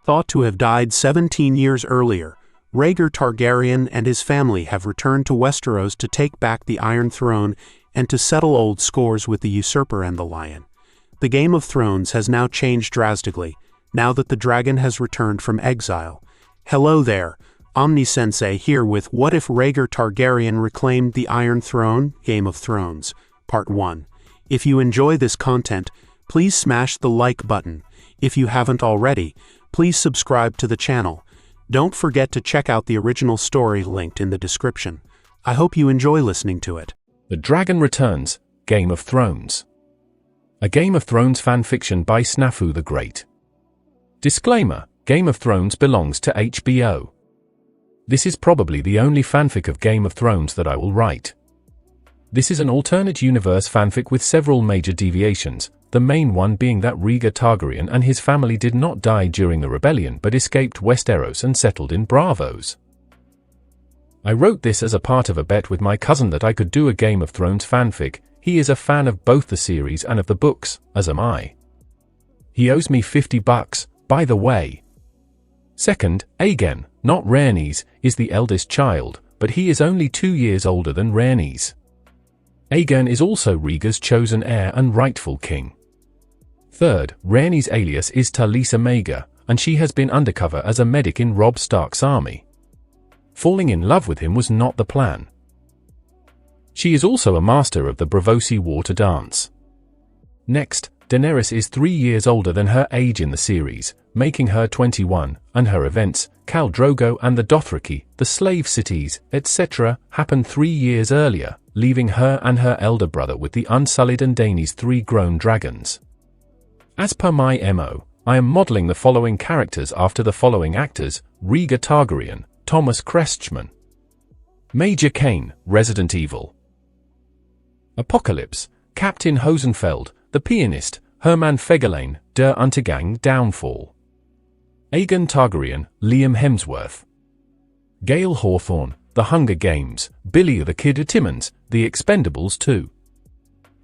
Thought to have died 17 years earlier, Rhaegar Targaryen and his family have returned to Westeros to take back the Iron Throne and to settle old scores with the Usurper and the Lion. The Game of Thrones has now changed drastically, now that the dragon has returned from exile. Hello there, Omni-sensei here with What If Rhaegar Targaryen Reclaimed the Iron Throne? Game of Thrones, Part 1. If you enjoy this content, please smash the like button. If you haven't already, please subscribe to the channel. Don't forget to check out the original story linked in the description. I hope you enjoy listening to it. The Dragon Returns, Game of Thrones. A Game of Thrones fanfiction by Snafu the Great. Disclaimer: Game of Thrones belongs to HBO. This is probably the only fanfic of Game of Thrones that I will write. This is an alternate universe fanfic with several major deviations, the main one being that Rhaegar Targaryen and his family did not die during the rebellion but escaped Westeros and settled in Bravos. I wrote this as a part of a bet with my cousin that I could do a Game of Thrones fanfic. He is a fan of both the series and of the books, as am I. He owes me $50, by the way. Second, Aegon, not Rhaenys, is the eldest child, but he is only 2 years older than Rhaenys. Aegon is also Rhaegar's chosen heir and rightful king. Third, Rhaenys' alias is Talisa Maega, and she has been undercover as a medic in Robb Stark's army. Falling in love with him was not the plan. She is also a master of the Braavosi water dance. Next, Daenerys is 3 years older than her age in the series, making her 21, and her events, Khal Drogo and the Dothraki, the slave cities, etc., happened 3 years earlier, leaving her and her elder brother with the Unsullied and Daenerys' 3 grown dragons. As per my MO, I am modeling the following characters after the following actors: Rhaegar Targaryen, Thomas Kretschmann. Major Caine, Resident Evil. Apocalypse, Captain Hosenfeld, the pianist, Hermann Fegelein, Der Untergang Downfall. Aegon Targaryen, Liam Hemsworth. Gale Hawthorne, The Hunger Games, Billy the Kid Timmons, The Expendables 2.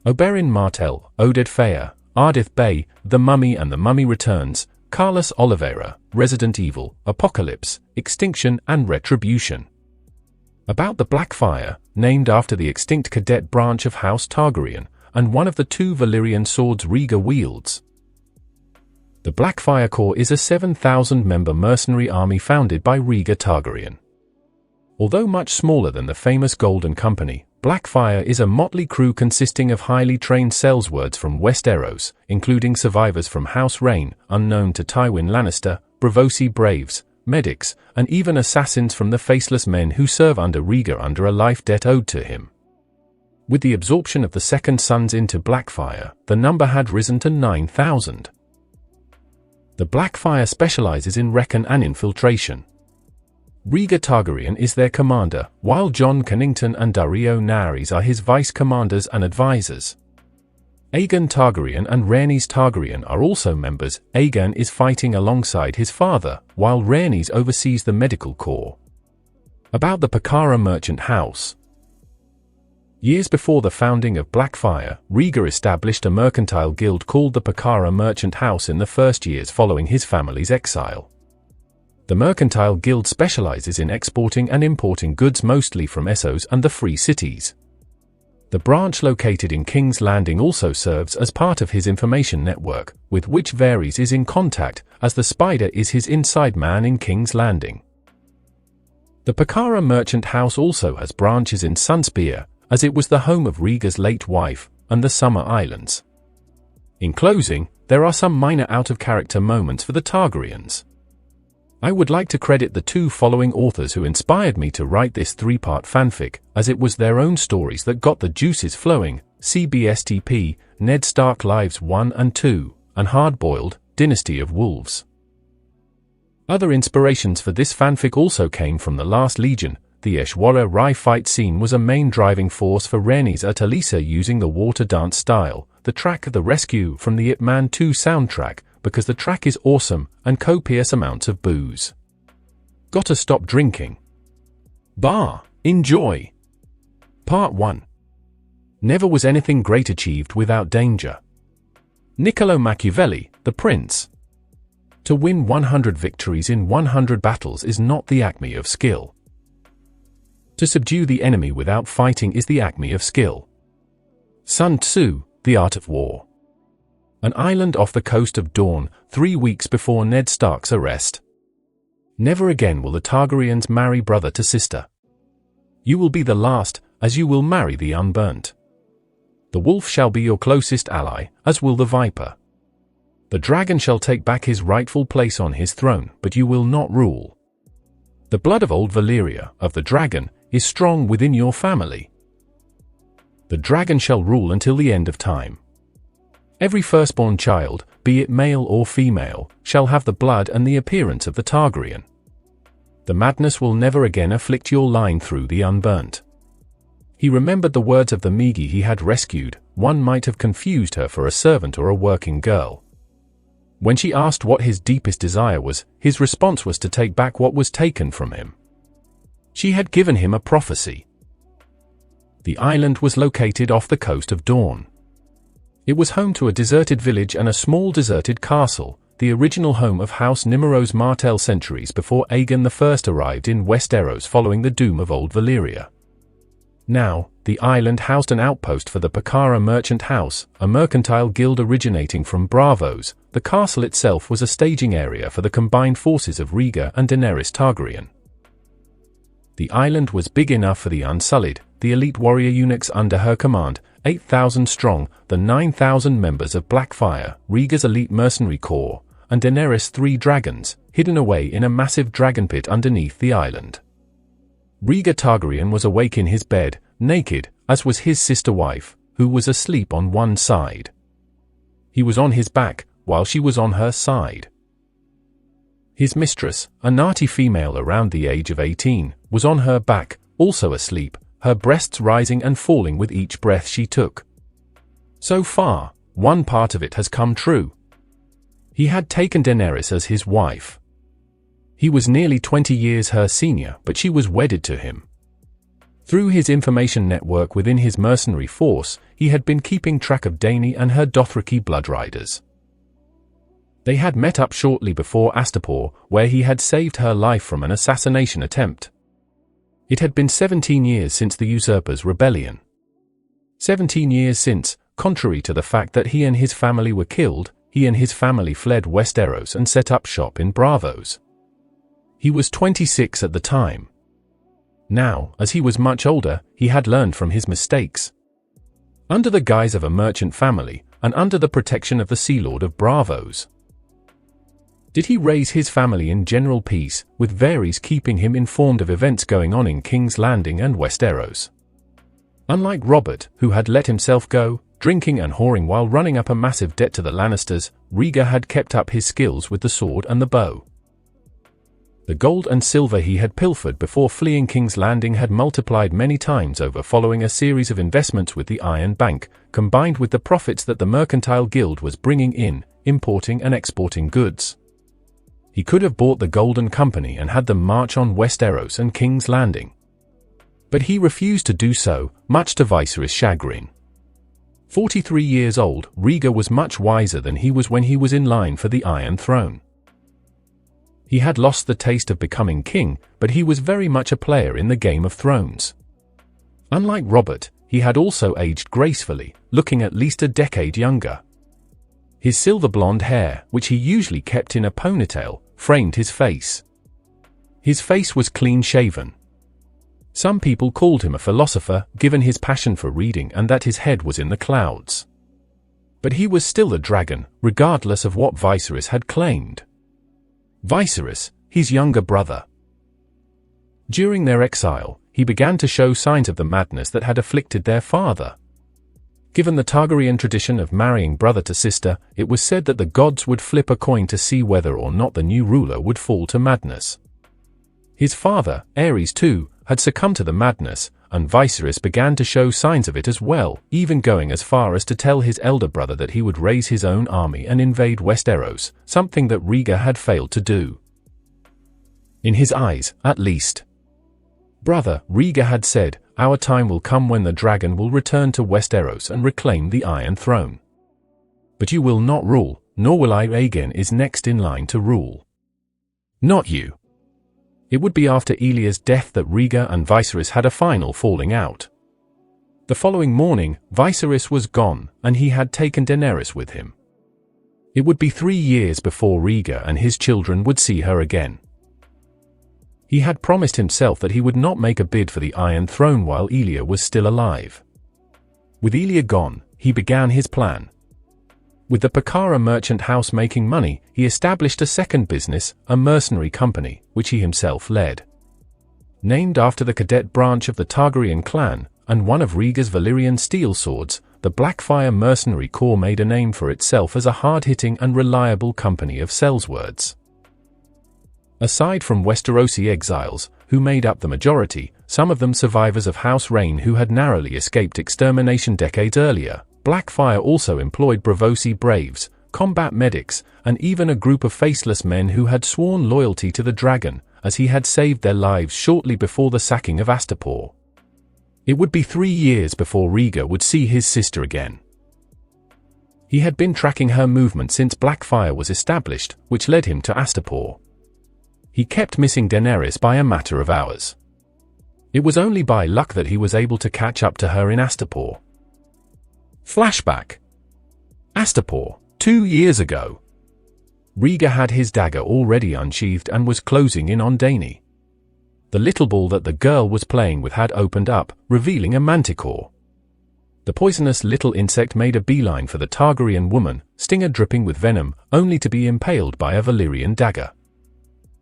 Oberyn Martell, Oded Fehr, Ardith Bay, The Mummy and The Mummy Returns, Carlos Oliveira, Resident Evil, Apocalypse, Extinction and Retribution. About the Blackfire, named after the extinct cadet branch of House Targaryen, and one of the 2 Valyrian swords Rhaegar wields. The Blackfire Corps is a 7,000-member mercenary army founded by Rhaegar Targaryen. Although much smaller than the famous Golden Company, Blackfire is a motley crew consisting of highly trained sellswords from Westeros, including survivors from House Rhaen, unknown to Tywin Lannister, Braavosi Braves, medics, and even assassins from the Faceless Men who serve under Rhaegar under a life debt owed to him. With the absorption of the Second Sons into Blackfire, the number had risen to 9,000. The Blackfire specializes in recon and infiltration. Rhaegar Targaryen is their commander, while Jon Connington and Daario Naharis are his vice-commanders and advisors. Aegon Targaryen and Rhaenys Targaryen are also members. Aegon is fighting alongside his father, while Rhaenys oversees the medical corps. About the Pakara merchant house. Years before the founding of Blackfire, Rhaegar established a mercantile guild called the Pakara Merchant House in the first years following his family's exile. The Mercantile Guild specializes in exporting and importing goods mostly from Essos and the Free Cities. The branch located in King's Landing also serves as part of his information network, with which Varys is in contact, as the Spider is his inside man in King's Landing. The Pakara Merchant House also has branches in Sunspear, as it was the home of Rhaegar's late wife, and the Summer Islands. In closing, there are some minor out-of-character moments for the Targaryens. I would like to credit the 2 following authors who inspired me to write this 3-part fanfic, as it was their own stories that got the juices flowing: CBSTP, Ned Stark Lives 1 and 2, and Hardboiled, Dynasty of Wolves. Other inspirations for this fanfic also came from The Last Legion. The Eshwara Rai fight scene was a main driving force for Rhaenys Talisa using the water dance style, the track of The Rescue from the Ip Man 2 soundtrack, because the track is awesome, and copious amounts of booze. Gotta stop drinking. Bar, enjoy. Part 1. Never was anything great achieved without danger. Niccolo Machiavelli, the Prince. To win 100 victories in 100 battles is not the acme of skill. To subdue the enemy without fighting is the acme of skill. Sun Tzu, The Art of War. An island off the coast of Dorne, 3 weeks before Ned Stark's arrest. Never again will the Targaryens marry brother to sister. You will be the last, as you will marry the unburnt. The wolf shall be your closest ally, as will the viper. The dragon shall take back his rightful place on his throne, but you will not rule. The blood of old Valyria, of the dragon, is strong within your family. The dragon shall rule until the end of time. Every firstborn child, be it male or female, shall have the blood and the appearance of the Targaryen. The madness will never again afflict your line through the unburnt. He remembered the words of the Migi he had rescued. One might have confused her for a servant or a working girl. When she asked what his deepest desire was, his response was to take back what was taken from him. She had given him a prophecy. The island was located off the coast of Dorne. It was home to a deserted village and a small deserted castle, the original home of House Nymeros Martell centuries before Aegon I arrived in Westeros following the doom of old Valyria. Now, the island housed an outpost for the Pakara Merchant House, a mercantile guild originating from Braavos. The castle itself was a staging area for the combined forces of Rhaegar and Daenerys Targaryen. The island was big enough for the Unsullied, the elite warrior eunuchs under her command, 8,000 strong, the 9,000 members of Blackfire, Rhaegar's elite mercenary corps, and Daenerys' 3 dragons, hidden away in a massive dragon pit underneath the island. Rhaegar Targaryen was awake in his bed, naked, as was his sister wife, who was asleep on one side. He was on his back, while she was on her side. His mistress, a naughty female around the age of 18, was on her back, also asleep, her breasts rising and falling with each breath she took. So far, one part of it has come true. He had taken Daenerys as his wife. He was nearly 20 years her senior, but she was wedded to him. Through his information network within his mercenary force, he had been keeping track of Dany and her Dothraki bloodriders. They had met up shortly before Astapor, where he had saved her life from an assassination attempt. It had been 17 years since the Usurper's rebellion. 17 years since, contrary to the fact that he and his family were killed, he and his family fled Westeros and set up shop in Braavos. He was 26 at the time. Now, as he was much older, he had learned from his mistakes. Under the guise of a merchant family, and under the protection of the Sea Lord of Braavos, did he raise his family in general peace, with Varys keeping him informed of events going on in King's Landing and Westeros. Unlike Robert, who had let himself go, drinking and whoring while running up a massive debt to the Lannisters, Rhaegar had kept up his skills with the sword and the bow. The gold and silver he had pilfered before fleeing King's Landing had multiplied many times over following a series of investments with the Iron Bank, combined with the profits that the Mercantile Guild was bringing in, importing and exporting goods. He could have bought the Golden Company and had them march on Westeros and King's Landing. But he refused to do so, much to Viserys' chagrin. 43 years old, Rhaegar was much wiser than he was when he was in line for the Iron Throne. He had lost the taste of becoming king, but he was very much a player in the Game of Thrones. Unlike Robert, he had also aged gracefully, looking at least a decade younger. His silver blonde hair, which he usually kept in a ponytail, framed his face. His face was clean-shaven. Some people called him a philosopher, given his passion for reading and that his head was in the clouds. But he was still a dragon, regardless of what Viserys had claimed. Viserys, his younger brother. During their exile, he began to show signs of the madness that had afflicted their father. Given the Targaryen tradition of marrying brother to sister, it was said that the gods would flip a coin to see whether or not the new ruler would fall to madness. His father, Aerys too, had succumbed to the madness, and Viserys began to show signs of it as well, even going as far as to tell his elder brother that he would raise his own army and invade Westeros, something that Rhaegar had failed to do. In his eyes, at least. Brother, Rhaegar had said, our time will come when the dragon will return to Westeros and reclaim the Iron Throne. But you will not rule, nor will I. Aegon is next in line to rule. Not you. It would be after Elia's death that Rhaegar and Viserys had a final falling out. The following morning, Viserys was gone, and he had taken Daenerys with him. It would be 3 years before Rhaegar and his children would see her again. He had promised himself that he would not make a bid for the Iron Throne while Elia was still alive. With Elia gone, he began his plan. With the Pakara merchant house making money, he established a second business, a mercenary company, which he himself led. Named after the cadet branch of the Targaryen clan, and one of Rhaegar's Valyrian steel swords, the Blackfire Mercenary Corps made a name for itself as a hard-hitting and reliable company of sellswords. Aside from Westerosi exiles, who made up the majority, some of them survivors of House Rain who had narrowly escaped extermination decades earlier, Blackfire also employed Braavosi braves, combat medics, and even a group of faceless men who had sworn loyalty to the dragon, as he had saved their lives shortly before the sacking of Astapor. It would be 3 years before Rhaegar would see his sister again. He had been tracking her movement since Blackfire was established, which led him to Astapor. He kept missing Daenerys by a matter of hours. It was only by luck that he was able to catch up to her in Astapor. Flashback. Astapor, 2 years ago. Rhaegar had his dagger already unsheathed and was closing in on Dany. The little ball that the girl was playing with had opened up, revealing a manticore. The poisonous little insect made a beeline for the Targaryen woman, stinger dripping with venom, only to be impaled by a Valyrian dagger.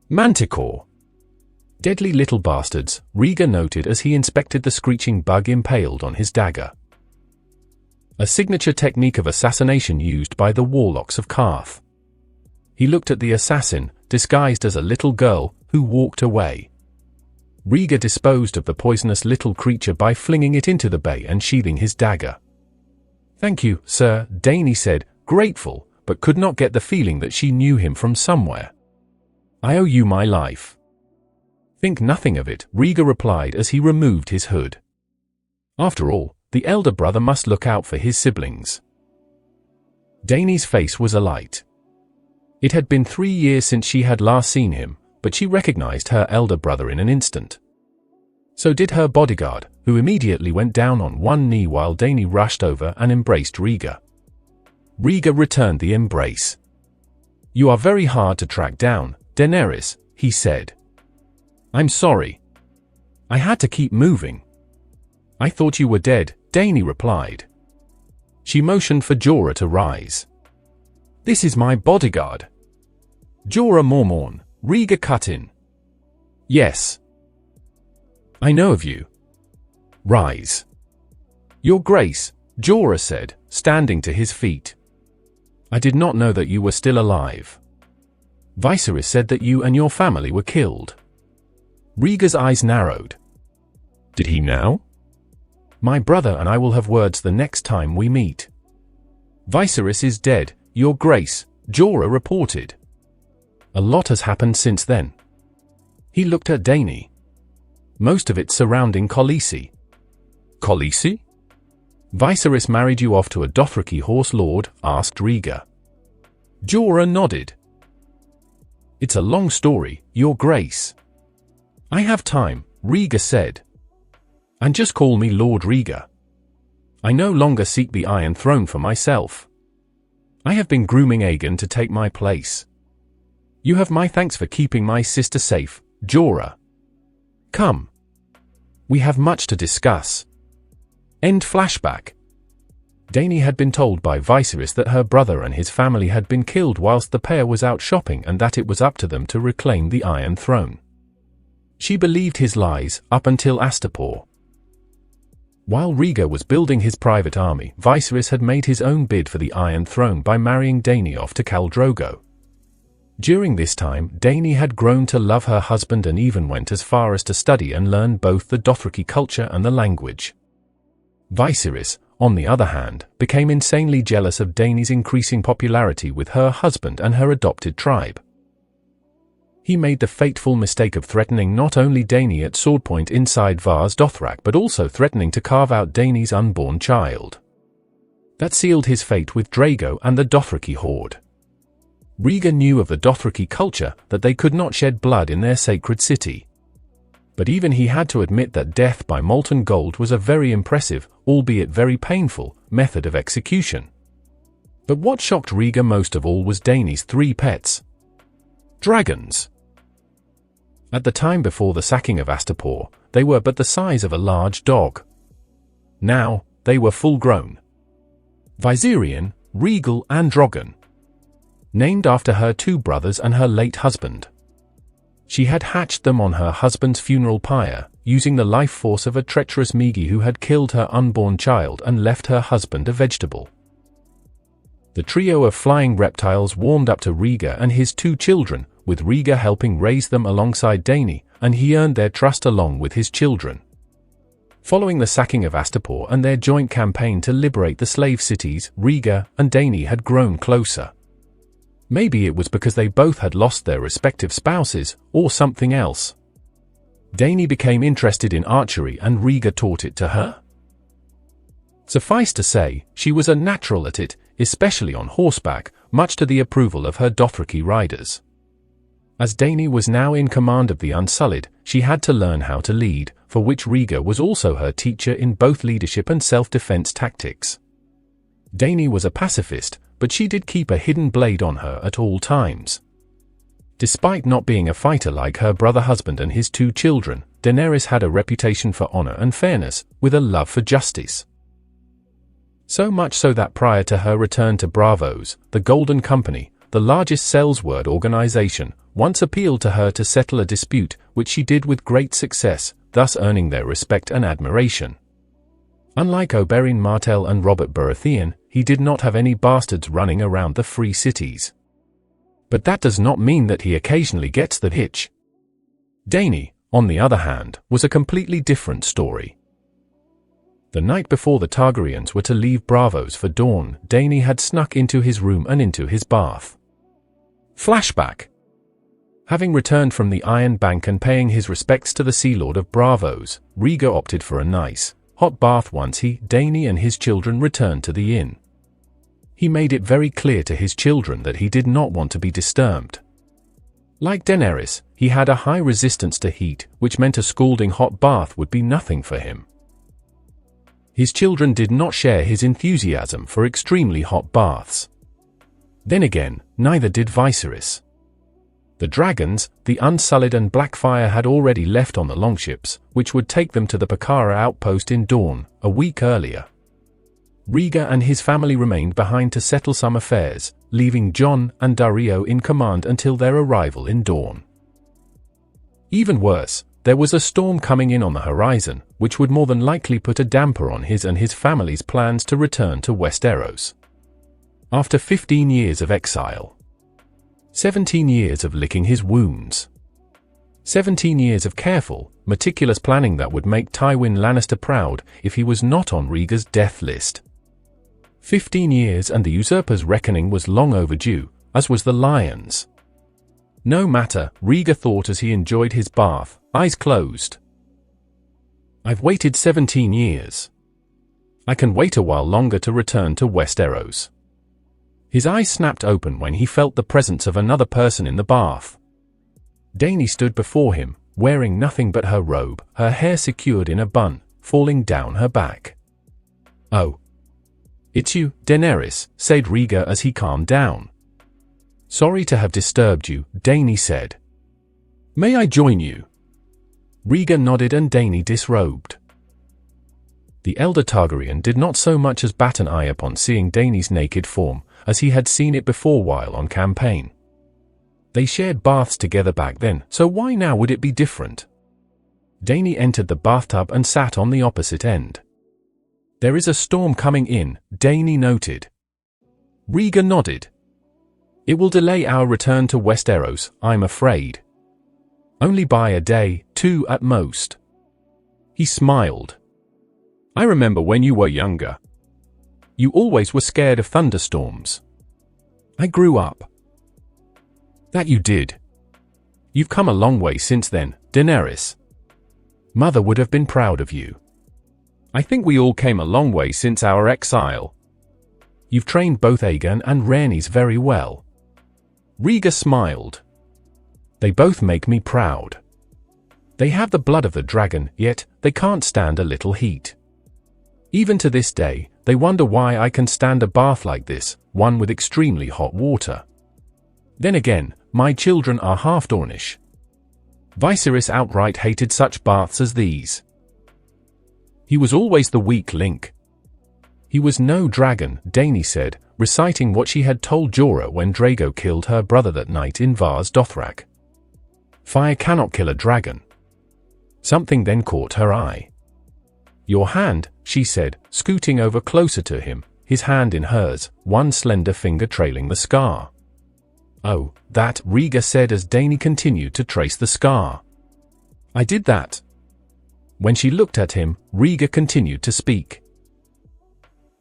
Manticore. Deadly little bastards, Rhaegar noted as he inspected the screeching bug impaled on his dagger. A signature technique of assassination used by the warlocks of Qarth. He looked at the assassin, disguised as a little girl, who walked away. Rhaegar disposed of the poisonous little creature by flinging it into the bay and sheathing his dagger. "Thank you, sir," Dany said, grateful, but could not get the feeling that she knew him from somewhere. "I owe you my life." "Think nothing of it," Rhaegar replied as he removed his hood. After all, the elder brother must look out for his siblings. Dany's face was alight. It had been 3 years since she had last seen him, but she recognized her elder brother in an instant. So did her bodyguard, who immediately went down on one knee while Dany rushed over and embraced Rhaegar. Rhaegar returned the embrace. "You are very hard to track down, Daenerys," he said. "I'm sorry. I had to keep moving." "I thought you were dead," Dany replied. She motioned for Jorah to rise. "This is my bodyguard." "Jorah Mormont," Rhaegar cut in. "Yes. I know of you. Rise." "Your Grace," Jorah said, standing to his feet. "I did not know that you were still alive. Viserys said that you and your family were killed." Rhaegar's eyes narrowed. "Did he now?" "My brother and I will have words the next time we meet." "Viserys is dead, Your Grace," Jorah reported. "A lot has happened since then." He looked at Dany. "Most of it surrounding Khaleesi." "Khaleesi?" "Viserys married you off to a Dothraki horse lord?" asked Rhaegar. Jorah nodded. "It's a long story, Your Grace." "I have time," Rhaegar said. "And just call me Lord Rhaegar. I no longer seek the Iron Throne for myself. I have been grooming Aegon to take my place. You have my thanks for keeping my sister safe, Jorah. Come. We have much to discuss." End flashback. Dany had been told by Viserys that her brother and his family had been killed whilst the pair was out shopping and that it was up to them to reclaim the Iron Throne. She believed his lies up until Astapor. While Rhaegar was building his private army, Viserys had made his own bid for the Iron Throne by marrying Dany off to Khal Drogo. During this time, Dany had grown to love her husband and even went as far as to study and learn both the Dothraki culture and the language. Viserys, on the other hand, became insanely jealous of Dany's increasing popularity with her husband and her adopted tribe. He made the fateful mistake of threatening not only Dany at swordpoint inside Vars Dothrak but also threatening to carve out Dany's unborn child. That sealed his fate with Drogo and the Dothraki horde. Rhaegar knew of the Dothraki culture that they could not shed blood in their sacred city. But even he had to admit that death by molten gold was a very impressive, albeit very painful, method of execution. But what shocked Rhaegar most of all was Dany's 3 pets. Dragons. At the time before the sacking of Astapor, they were but the size of a large dog. Now, they were full-grown. Viserion, Rhaegal and Drogon. Named after her 2 brothers and her late husband. She had hatched them on her husband's funeral pyre, using the life force of a treacherous Migi who had killed her unborn child and left her husband a vegetable. The trio of flying reptiles warmed up to Rhaegar and his 2 children, with Rhaegar helping raise them alongside Dany, and he earned their trust along with his children. Following the sacking of Astapor and their joint campaign to liberate the slave cities, Rhaegar and Dany had grown closer. Maybe it was because they both had lost their respective spouses, or something else. Dany became interested in archery and Rhaegar taught it to her. Suffice to say, she was a natural at it, especially on horseback, much to the approval of her Dothraki riders. As Dany was now in command of the Unsullied, she had to learn how to lead, for which Rhaegar was also her teacher in both leadership and self-defense tactics. Dany was a pacifist, but she did keep a hidden blade on her at all times. Despite not being a fighter like her brother husband and his 2 children, Daenerys had a reputation for honor and fairness, with a love for justice. So much so that prior to her return to Braavos, the Golden Company, the largest sales-word organization, once appealed to her to settle a dispute, which she did with great success, thus earning their respect and admiration. Unlike Oberyn Martell and Robert Baratheon, he did not have any bastards running around the free cities. But that does not mean that he occasionally gets the hitch. Dany, on the other hand, was a completely different story. The night before the Targaryens were to leave Braavos for Dorne, Dany had snuck into his room and into his bath. Flashback. Having returned from the Iron Bank and paying his respects to the Sea Lord of Braavos, Rhaegar opted for a nice, hot bath once he, Dany and his children returned to the inn. He made it very clear to his children that he did not want to be disturbed. Like Daenerys, he had a high resistance to heat, which meant a scalding hot bath would be nothing for him. His children did not share his enthusiasm for extremely hot baths. Then again, neither did Viserys. The dragons, the Unsullied and Blackfyre had already left on the longships, which would take them to the Pakara outpost in Dorne, a week earlier. Rhaegar and his family remained behind to settle some affairs, leaving Jon and Daario in command until their arrival in Dorne. Even worse, there was a storm coming in on the horizon, which would more than likely put a damper on his and his family's plans to return to Westeros. After 15 years of exile. 17 years of licking his wounds. 17 years of careful, meticulous planning that would make Tywin Lannister proud if he was not on Rhaegar's death list. 15 years and the Usurper's reckoning was long overdue, as was the Lion's. No matter, Rhaegar thought as he enjoyed his bath, eyes closed. I've waited 17 years. I can wait a while longer to return to Westeros. His eyes snapped open when he felt the presence of another person in the bath. Dany stood before him, wearing nothing but her robe, her hair secured in a bun, falling down her back. "Oh. It's you, Daenerys," said Rhaegar as he calmed down. "Sorry to have disturbed you," Dany said. "May I join you?" Rhaegar nodded and Dany disrobed. The elder Targaryen did not so much as bat an eye upon seeing Dany's naked form, as he had seen it before while on campaign. They shared baths together back then, so why now would it be different? Dany entered the bathtub and sat on the opposite end. "There is a storm coming in," Dany noted. Rhaegar nodded. "It will delay our return to Westeros, I'm afraid. Only by a day, 2 at most." He smiled. "I remember when you were younger. You always were scared of thunderstorms. I grew up." "That you did. You've come a long way since then, Daenerys. Mother would have been proud of you. I think we all came a long way since our exile. You've trained both Aegon and Rhaenys very well." Rhaegar smiled. They both make me proud. They have the blood of the dragon, yet they can't stand a little heat. Even to this day, they wonder why I can stand a bath like this, one with extremely hot water. Then again, my children are half Dornish. Viserys outright hated such baths as these. He was always the weak link. He was no dragon, Dany said, reciting what she had told Jorah when Drago killed her brother that night in Vars Dothrak. Fire cannot kill a dragon. Something then caught her eye. Your hand, she said, scooting over closer to him, his hand in hers, one slender finger trailing the scar. Oh, that, Rhaegar said as Dany continued to trace the scar. I did that. When she looked at him, Rhaegar continued to speak.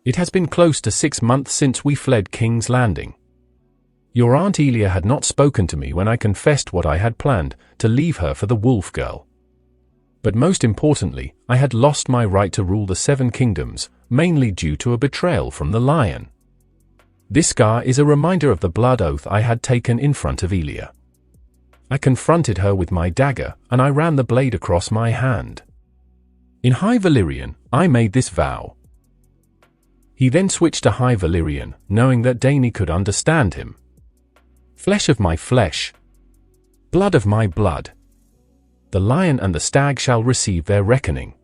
It has been close to 6 months since we fled King's Landing. Your Aunt Elia had not spoken to me when I confessed what I had planned, to leave her for the wolf girl. But most importantly, I had lost my right to rule the 7 kingdoms, mainly due to a betrayal from the lion. This scar is a reminder of the blood oath I had taken in front of Elia. I confronted her with my dagger, and I ran the blade across my hand. In High Valyrian, I made this vow. He then switched to High Valyrian, knowing that Dany could understand him. Flesh of my flesh. Blood of my blood. The lion and the stag shall receive their reckoning.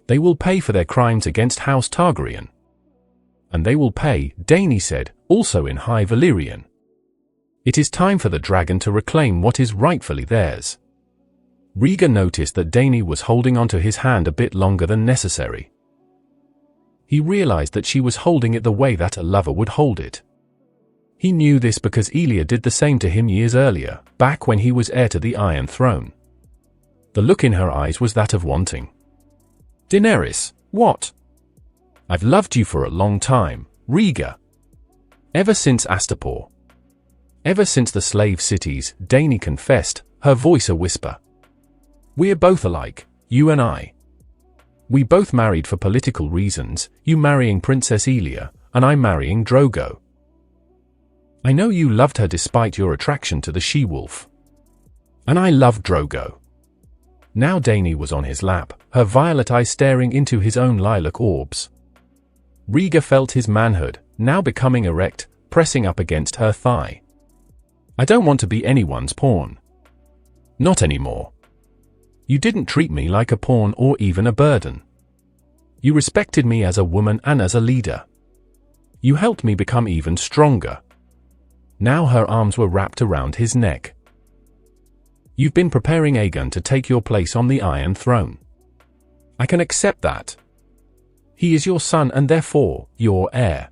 They will pay for their crimes against House Targaryen. And they will pay, Dany said, also in High Valyrian. It is time for the dragon to reclaim what is rightfully theirs. Rhaegar noticed that Dany was holding onto his hand a bit longer than necessary. He realized that she was holding it the way that a lover would hold it. He knew this because Elia did the same to him years earlier, back when he was heir to the Iron Throne. The look in her eyes was that of wanting. Daenerys, what? I've loved you for a long time, Rhaegar. Ever since Astapor. Ever since the slave cities, Dany confessed, her voice a whisper. We're both alike, you and I. We both married for political reasons, you marrying Princess Elia, and I marrying Drogo. I know you loved her despite your attraction to the she-wolf. And I loved Drogo. Now Dany was on his lap, her violet eyes staring into his own lilac orbs. Rhaegar felt his manhood, now becoming erect, pressing up against her thigh. I don't want to be anyone's pawn. Not anymore. You didn't treat me like a pawn or even a burden. You respected me as a woman and as a leader. You helped me become even stronger. Now her arms were wrapped around his neck. You've been preparing Aegon to take your place on the Iron Throne. I can accept that. He is your son and therefore, your heir.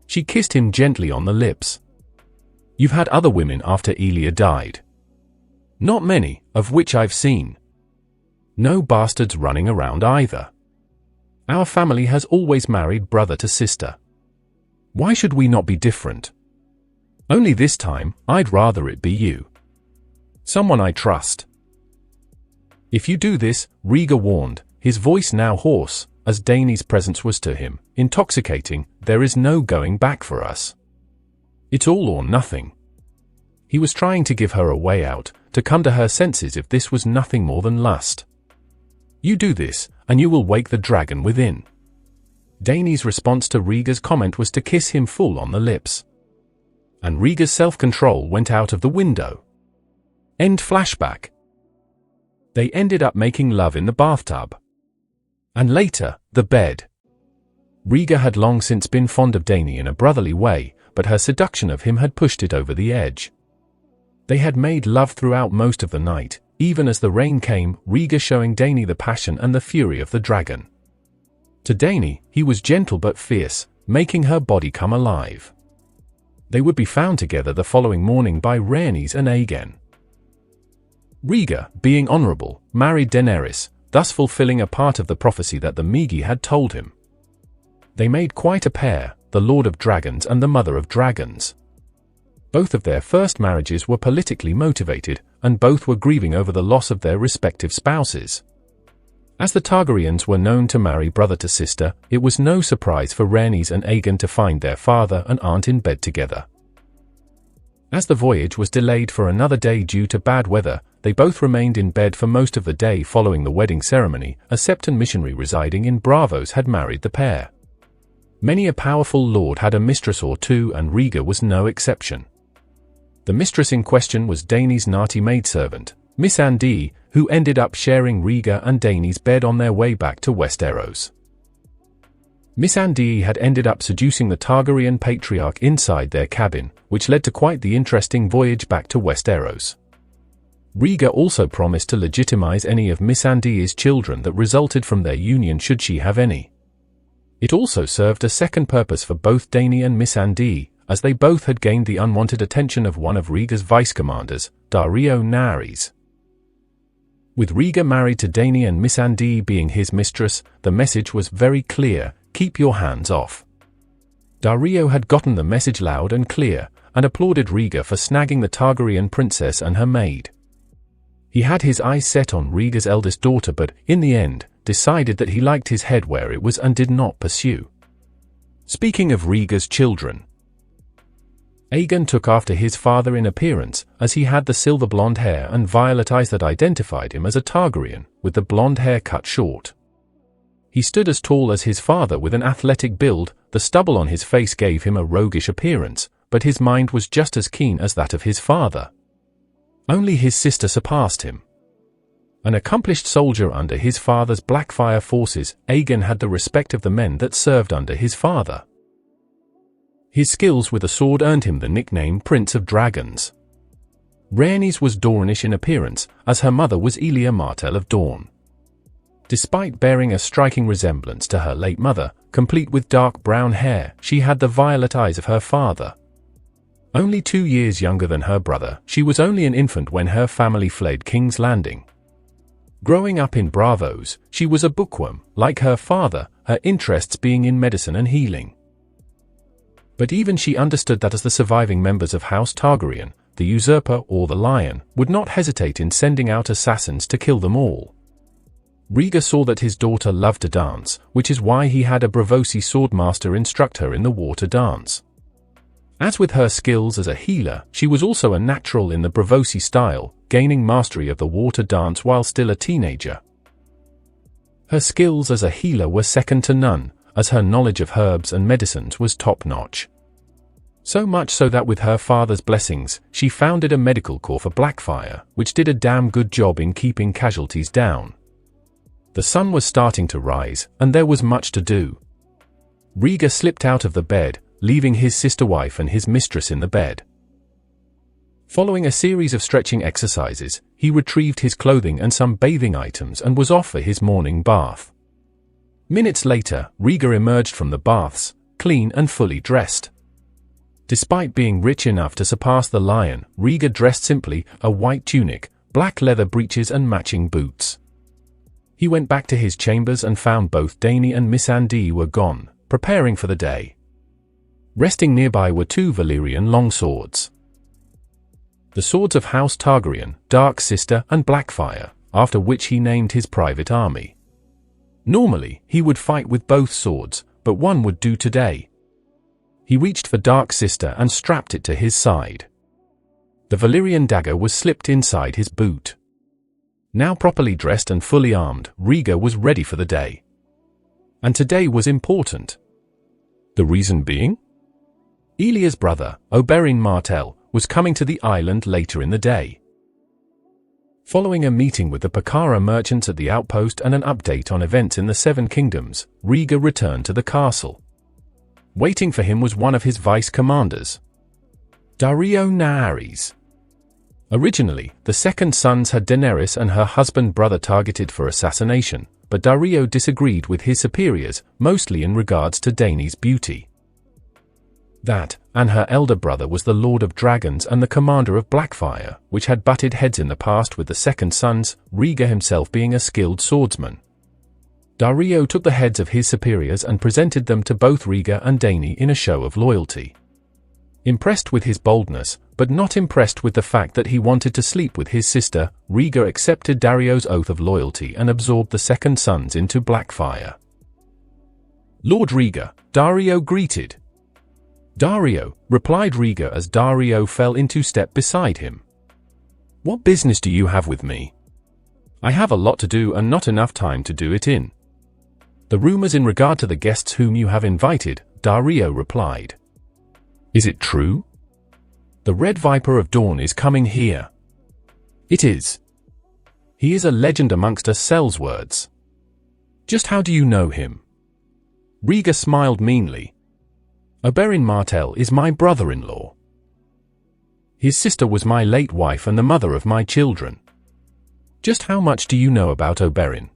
She kissed him gently on the lips. You've had other women after Elia died. Not many, of which I've seen. No bastards running around either. Our family has always married brother to sister. Why should we not be different? Only this time, I'd rather it be you. Someone I trust. If you do this, Rhaegar warned, his voice now hoarse, as Dany's presence was to him, intoxicating, there is no going back for us. It's all or nothing. He was trying to give her a way out, to come to her senses if this was nothing more than lust. You do this, and you will wake the dragon within. Dany's response to Rhaegar's comment was to kiss him full on the lips. And Rhaegar's self-control went out of the window. End flashback. They ended up making love in the bathtub. And later, the bed. Rhaegar had long since been fond of Dany in a brotherly way, but her seduction of him had pushed it over the edge. They had made love throughout most of the night, even as the rain came, Rhaegar showing Dany the passion and the fury of the dragon. To Dany, he was gentle but fierce, making her body come alive. They would be found together the following morning by Rhaenys and Aegon. Rhaegar, being honorable, married Daenerys, thus fulfilling a part of the prophecy that the Magi had told him. They made quite a pair, the Lord of Dragons and the Mother of Dragons. Both of their first marriages were politically motivated, and both were grieving over the loss of their respective spouses. As the Targaryens were known to marry brother to sister, it was no surprise for Rhaenys and Aegon to find their father and aunt in bed together. As the voyage was delayed for another day due to bad weather, they both remained in bed for most of the day following the wedding ceremony. A Septon missionary residing in Braavos had married the pair. Many a powerful lord had a mistress or two, and Rhaegar was no exception. The mistress in question was Dany's naughty maidservant, Miss Andie, who ended up sharing Rhaegar and Dany's bed on their way back to Westeros. Miss Andie had ended up seducing the Targaryen patriarch inside their cabin, which led to quite the interesting voyage back to Westeros. Rhaegar also promised to legitimize any of Miss Andie's children that resulted from their union should she have any. It also served a second purpose for both Dany and Miss Andie, as they both had gained the unwanted attention of one of Rhaegar's vice-commanders, Daario Naerys. With Rhaegar married to Dany and Miss Andie being his mistress, the message was very clear: keep your hands off. Daario had gotten the message loud and clear, and applauded Rhaegar for snagging the Targaryen princess and her maid. He had his eyes set on Rhaegar's eldest daughter, but, in the end, decided that he liked his head where it was and did not pursue. Speaking of Rhaegar's children, Aegon took after his father in appearance, as he had the silver blonde hair and violet eyes that identified him as a Targaryen, with the blonde hair cut short. He stood as tall as his father with an athletic build. The stubble on his face gave him a roguish appearance, but his mind was just as keen as that of his father. Only his sister surpassed him. An accomplished soldier under his father's Blackfire forces, Aegon had the respect of the men that served under his father. His skills with a sword earned him the nickname Prince of Dragons. Rhaenys was Dornish in appearance, as her mother was Elia Martell of Dorne. Despite bearing a striking resemblance to her late mother, complete with dark brown hair, she had the violet eyes of her father. Only 2 years younger than her brother, she was only an infant when her family fled King's Landing. Growing up in Braavos, she was a bookworm, like her father, her interests being in medicine and healing. But even she understood that as the surviving members of House Targaryen, the Usurper or the Lion would not hesitate in sending out assassins to kill them all. Rhaegar saw that his daughter loved to dance, which is why he had a Braavosi swordmaster instruct her in the water dance. As with her skills as a healer, she was also a natural in the Braavosi style, gaining mastery of the water dance while still a teenager. Her skills as a healer were second to none, as her knowledge of herbs and medicines was top-notch. So much so that with her father's blessings, she founded a medical corps for Blackfire, which did a damn good job in keeping casualties down. The sun was starting to rise, and there was much to do. Rhaegar slipped out of the bed, leaving his sister-wife and his mistress in the bed. Following a series of stretching exercises, he retrieved his clothing and some bathing items and was off for his morning bath. Minutes later, Rhaegar emerged from the baths, clean and fully dressed. Despite being rich enough to surpass the Lion, Rhaegar dressed simply: a white tunic, black leather breeches and matching boots. He went back to his chambers and found both Dany and Miss Andie were gone, preparing for the day. Resting nearby were 2 Valyrian longswords. The swords of House Targaryen, Dark Sister and Blackfire, after which he named his private army. Normally, he would fight with both swords, but one would do today. He reached for Dark Sister and strapped it to his side. The Valyrian dagger was slipped inside his boot. Now properly dressed and fully armed, Rhaegar was ready for the day. And today was important. The reason being? Elia's brother, Oberyn Martell, was coming to the island later in the day. Following a meeting with the Pakara merchants at the outpost and an update on events in the Seven Kingdoms, Rhaegar returned to the castle. Waiting for him was one of his vice-commanders, Daario Naerys. Originally, the Second Sons had Daenerys and her husband-brother targeted for assassination, but Daario disagreed with his superiors, mostly in regards to Dany's beauty. That, and her elder brother was the Lord of Dragons and the commander of Blackfire, which had butted heads in the past with the Second Sons, Rhaegar himself being a skilled swordsman. Daario took the heads of his superiors and presented them to both Rhaegar and Dany in a show of loyalty. Impressed with his boldness, but not impressed with the fact that he wanted to sleep with his sister, Rhaegar accepted Daario's oath of loyalty and absorbed the Second Sons into Blackfire. Lord Rhaegar, Daario greeted. Dario, replied Rhaegar as Dario fell into step beside him. What business do you have with me? I have a lot to do and not enough time to do it in. The rumors in regard to the guests whom you have invited, Dario replied. Is it true? The Red Viper of Dawn is coming here. It is. He is a legend amongst us Sellswords. Just how do you know him? Rhaegar smiled meanly. Oberyn Martell is my brother-in-law. His sister was my late wife and the mother of my children. Just how much do you know about Oberyn?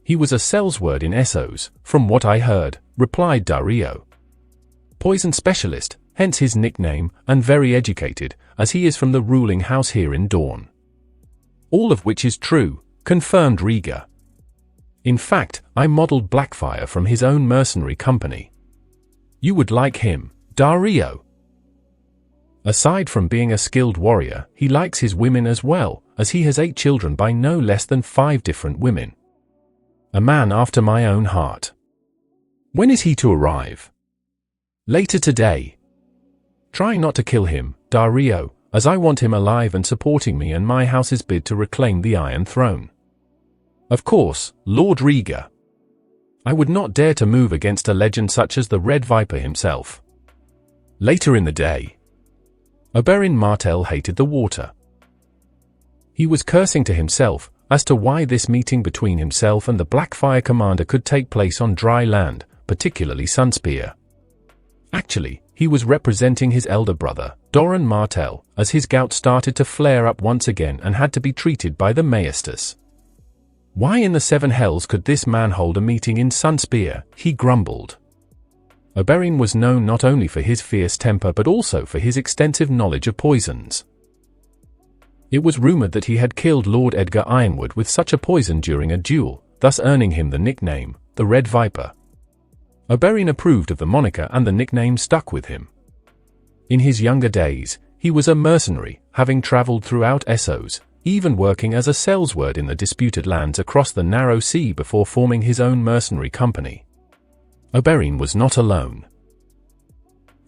He was a Sellsword in Essos, from what I heard, replied Dario. Poison specialist, hence his nickname, and very educated, as he is from the ruling house here in Dawn. All of which is true, confirmed Rhaegar. In fact, I modeled Blackfire from his own mercenary company. You would like him, Dario. Aside from being a skilled warrior, he likes his women as well, as he has 8 children by no less than 5 different women. A man after my own heart. When is he to arrive? Later today. Try not to kill him, Dario, as I want him alive and supporting me and my house's bid to reclaim the Iron Throne. Of course, Lord Rhaegar. I would not dare to move against a legend such as the Red Viper himself. Later in the day. Oberyn Martell hated the water. He was cursing to himself as to why this meeting between himself and the Blackfire commander could take place on dry land, particularly Sunspear. Actually, he was representing his elder brother, Doran Martell, as his gout started to flare up once again and had to be treated by the Maestas. Why in the 7 hells could this man hold a meeting in Sunspear, he grumbled. Oberyn was known not only for his fierce temper but also for his extensive knowledge of poisons. It was rumored that he had killed Lord Edgar Ironwood with such a poison during a duel, thus earning him the nickname, the Red Viper. Oberyn approved of the moniker and the nickname stuck with him. In his younger days, he was a mercenary, having traveled throughout Essos, even working as a Sellsword in the disputed lands across the narrow sea before forming his own mercenary company. Oberyn was not alone.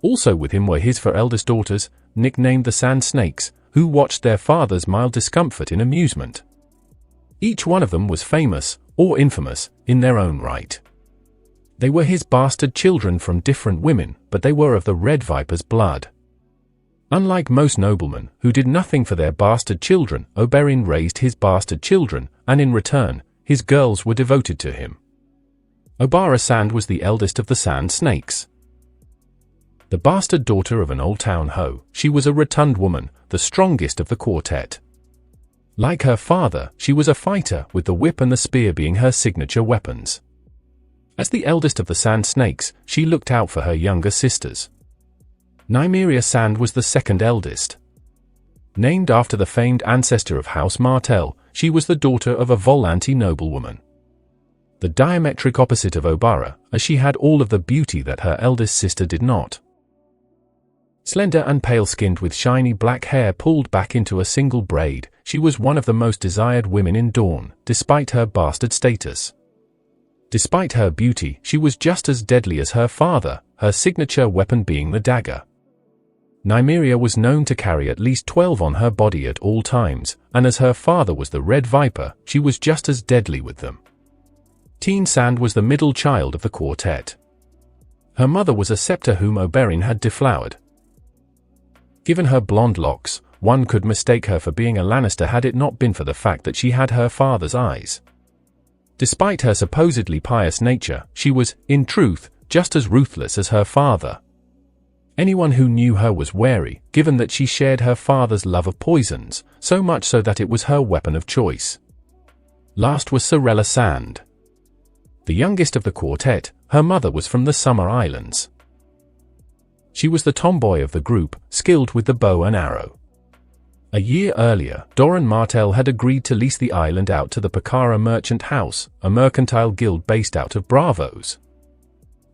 Also with him were his 4 eldest daughters, nicknamed the Sand Snakes, who watched their father's mild discomfort in amusement. Each one of them was famous, or infamous, in their own right. They were his bastard children from different women, but they were of the Red Viper's blood. Unlike most noblemen, who did nothing for their bastard children, Oberyn raised his bastard children, and in return, his girls were devoted to him. Obara Sand was the eldest of the Sand Snakes. The bastard daughter of an old town hoe, she was a rotund woman, the strongest of the quartet. Like her father, she was a fighter, with the whip and the spear being her signature weapons. As the eldest of the Sand Snakes, she looked out for her younger sisters. Nymeria Sand was the second eldest. Named after the famed ancestor of House Martell, she was the daughter of a Volanti noblewoman. The diametric opposite of Obara, as she had all of the beauty that her eldest sister did not. Slender and pale-skinned with shiny black hair pulled back into a single braid, she was one of the most desired women in Dawn, despite her bastard status. Despite her beauty, she was just as deadly as her father, her signature weapon being the dagger. Nymeria was known to carry at least 12 on her body at all times, and as her father was the Red Viper, she was just as deadly with them. Teen Sand was the middle child of the quartet. Her mother was a scepter whom Oberyn had deflowered. Given her blonde locks, one could mistake her for being a Lannister had it not been for the fact that she had her father's eyes. Despite her supposedly pious nature, she was, in truth, just as ruthless as her father. Anyone who knew her was wary, given that she shared her father's love of poisons, so much so that it was her weapon of choice. Last was Sorella Sand. The youngest of the quartet, her mother was from the Summer Islands. She was the tomboy of the group, skilled with the bow and arrow. A year earlier, Doran Martell had agreed to lease the island out to the Pakara Merchant House, a mercantile guild based out of Bravos.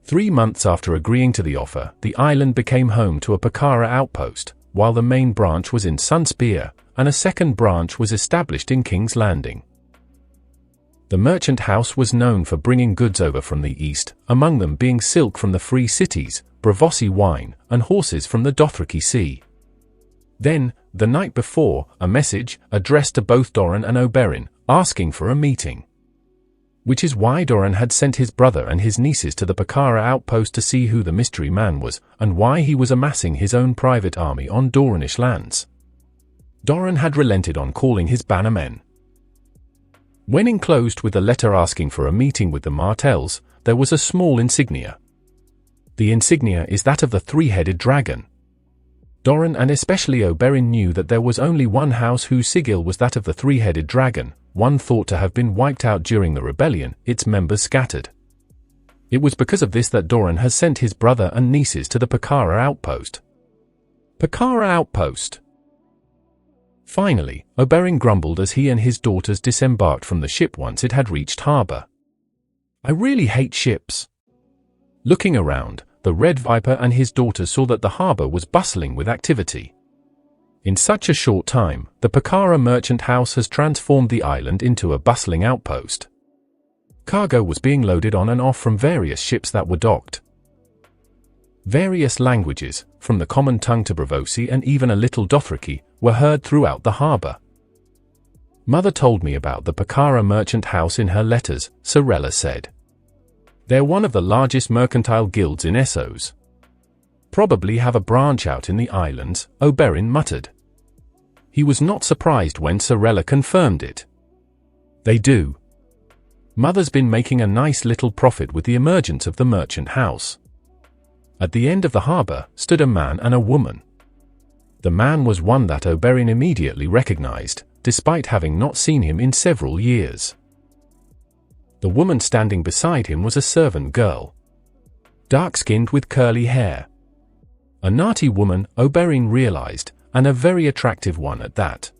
3 months after agreeing to the offer, the island became home to a Pakara outpost, while the main branch was in Sunspear, and a second branch was established in King's Landing. The merchant house was known for bringing goods over from the east, among them being silk from the Free Cities, Braavosi wine, and horses from the Dothraki Sea. Then, the night before, a message, addressed to both Doran and Oberyn, asking for a meeting. Which is why Doran had sent his brother and his nieces to the Pakara outpost to see who the mystery man was, and why he was amassing his own private army on Doranish lands. Doran had relented on calling his bannermen. When enclosed with the letter asking for a meeting with the Martells, there was a small insignia. The insignia is that of the three-headed dragon. Doran and especially Oberyn knew that there was only one house whose sigil was that of the three-headed dragon, one thought to have been wiped out during the rebellion, its members scattered. It was because of this that Doran has sent his brother and nieces to the Pakara outpost. Pakara outpost! Finally, Oberyn grumbled as he and his daughters disembarked from the ship once it had reached harbor. I really hate ships. Looking around, the Red Viper and his daughters saw that the harbor was bustling with activity. In such a short time, the Pakara merchant house has transformed the island into a bustling outpost. Cargo was being loaded on and off from various ships that were docked. Various languages, from the common tongue to Braavosi and even a little Dothraki, were heard throughout the harbor. Mother told me about the Pakara merchant house in her letters, Sorella said. They're one of the largest mercantile guilds in Essos. Probably have a branch out in the islands, Oberyn muttered. He was not surprised when Sorella confirmed it. They do. Mother's been making a nice little profit with the emergence of the merchant house. At the end of the harbor stood a man and a woman. The man was one that Oberyn immediately recognized, despite having not seen him in several years. The woman standing beside him was a servant girl. Dark-skinned with curly hair. A naughty woman, Oberyn realized, and a very attractive one at that.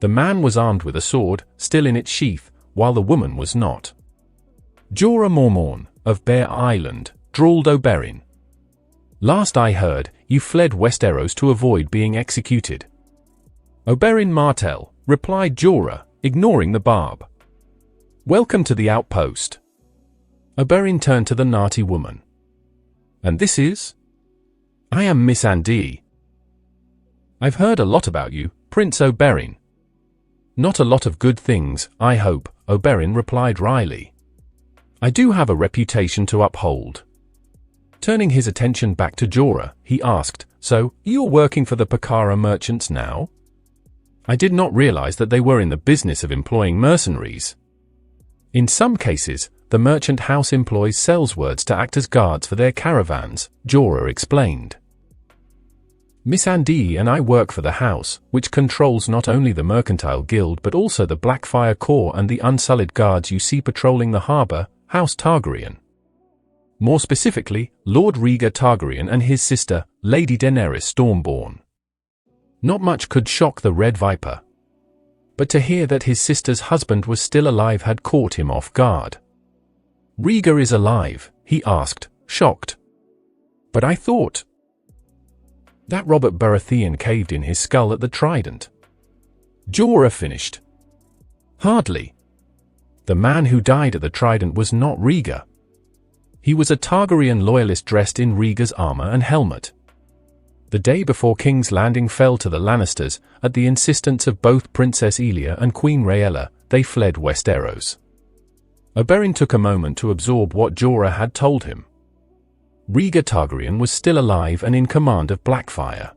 The man was armed with a sword, still in its sheath, while the woman was not. Jorah Mormorn, of Bear Island, drawled Oberyn. Last I heard, you fled Westeros to avoid being executed. Oberyn Martell, replied Jorah, ignoring the barb. Welcome to the outpost. Oberyn turned to the naughty woman. And this is? I am Miss Andie. I've heard a lot about you, Prince Oberyn. Not a lot of good things, I hope, Oberyn replied wryly. I do have a reputation to uphold. Turning his attention back to Jorah, he asked, So, you're working for the Pakara merchants now? I did not realize that they were in the business of employing mercenaries. In some cases, the merchant house employs sellswords to act as guards for their caravans, Jorah explained. Miss Andie and I work for the house, which controls not only the Mercantile Guild but also the Blackfire Corps and the Unsullied Guards you see patrolling the harbor, House Targaryen. More specifically, Lord Rhaegar Targaryen and his sister, Lady Daenerys Stormborn. Not much could shock the Red Viper. But to hear that his sister's husband was still alive had caught him off guard. Rhaegar is alive, he asked, shocked. But I thought that Robert Baratheon caved in his skull at the Trident. Jorah finished. Hardly. The man who died at the Trident was not Rhaegar. He was a Targaryen loyalist dressed in Rhaegar's armor and helmet. The day before King's Landing fell to the Lannisters, at the insistence of both Princess Elia and Queen Rhaella, they fled Westeros. Oberyn took a moment to absorb what Jorah had told him. Rhaegar Targaryen was still alive and in command of Blackfire.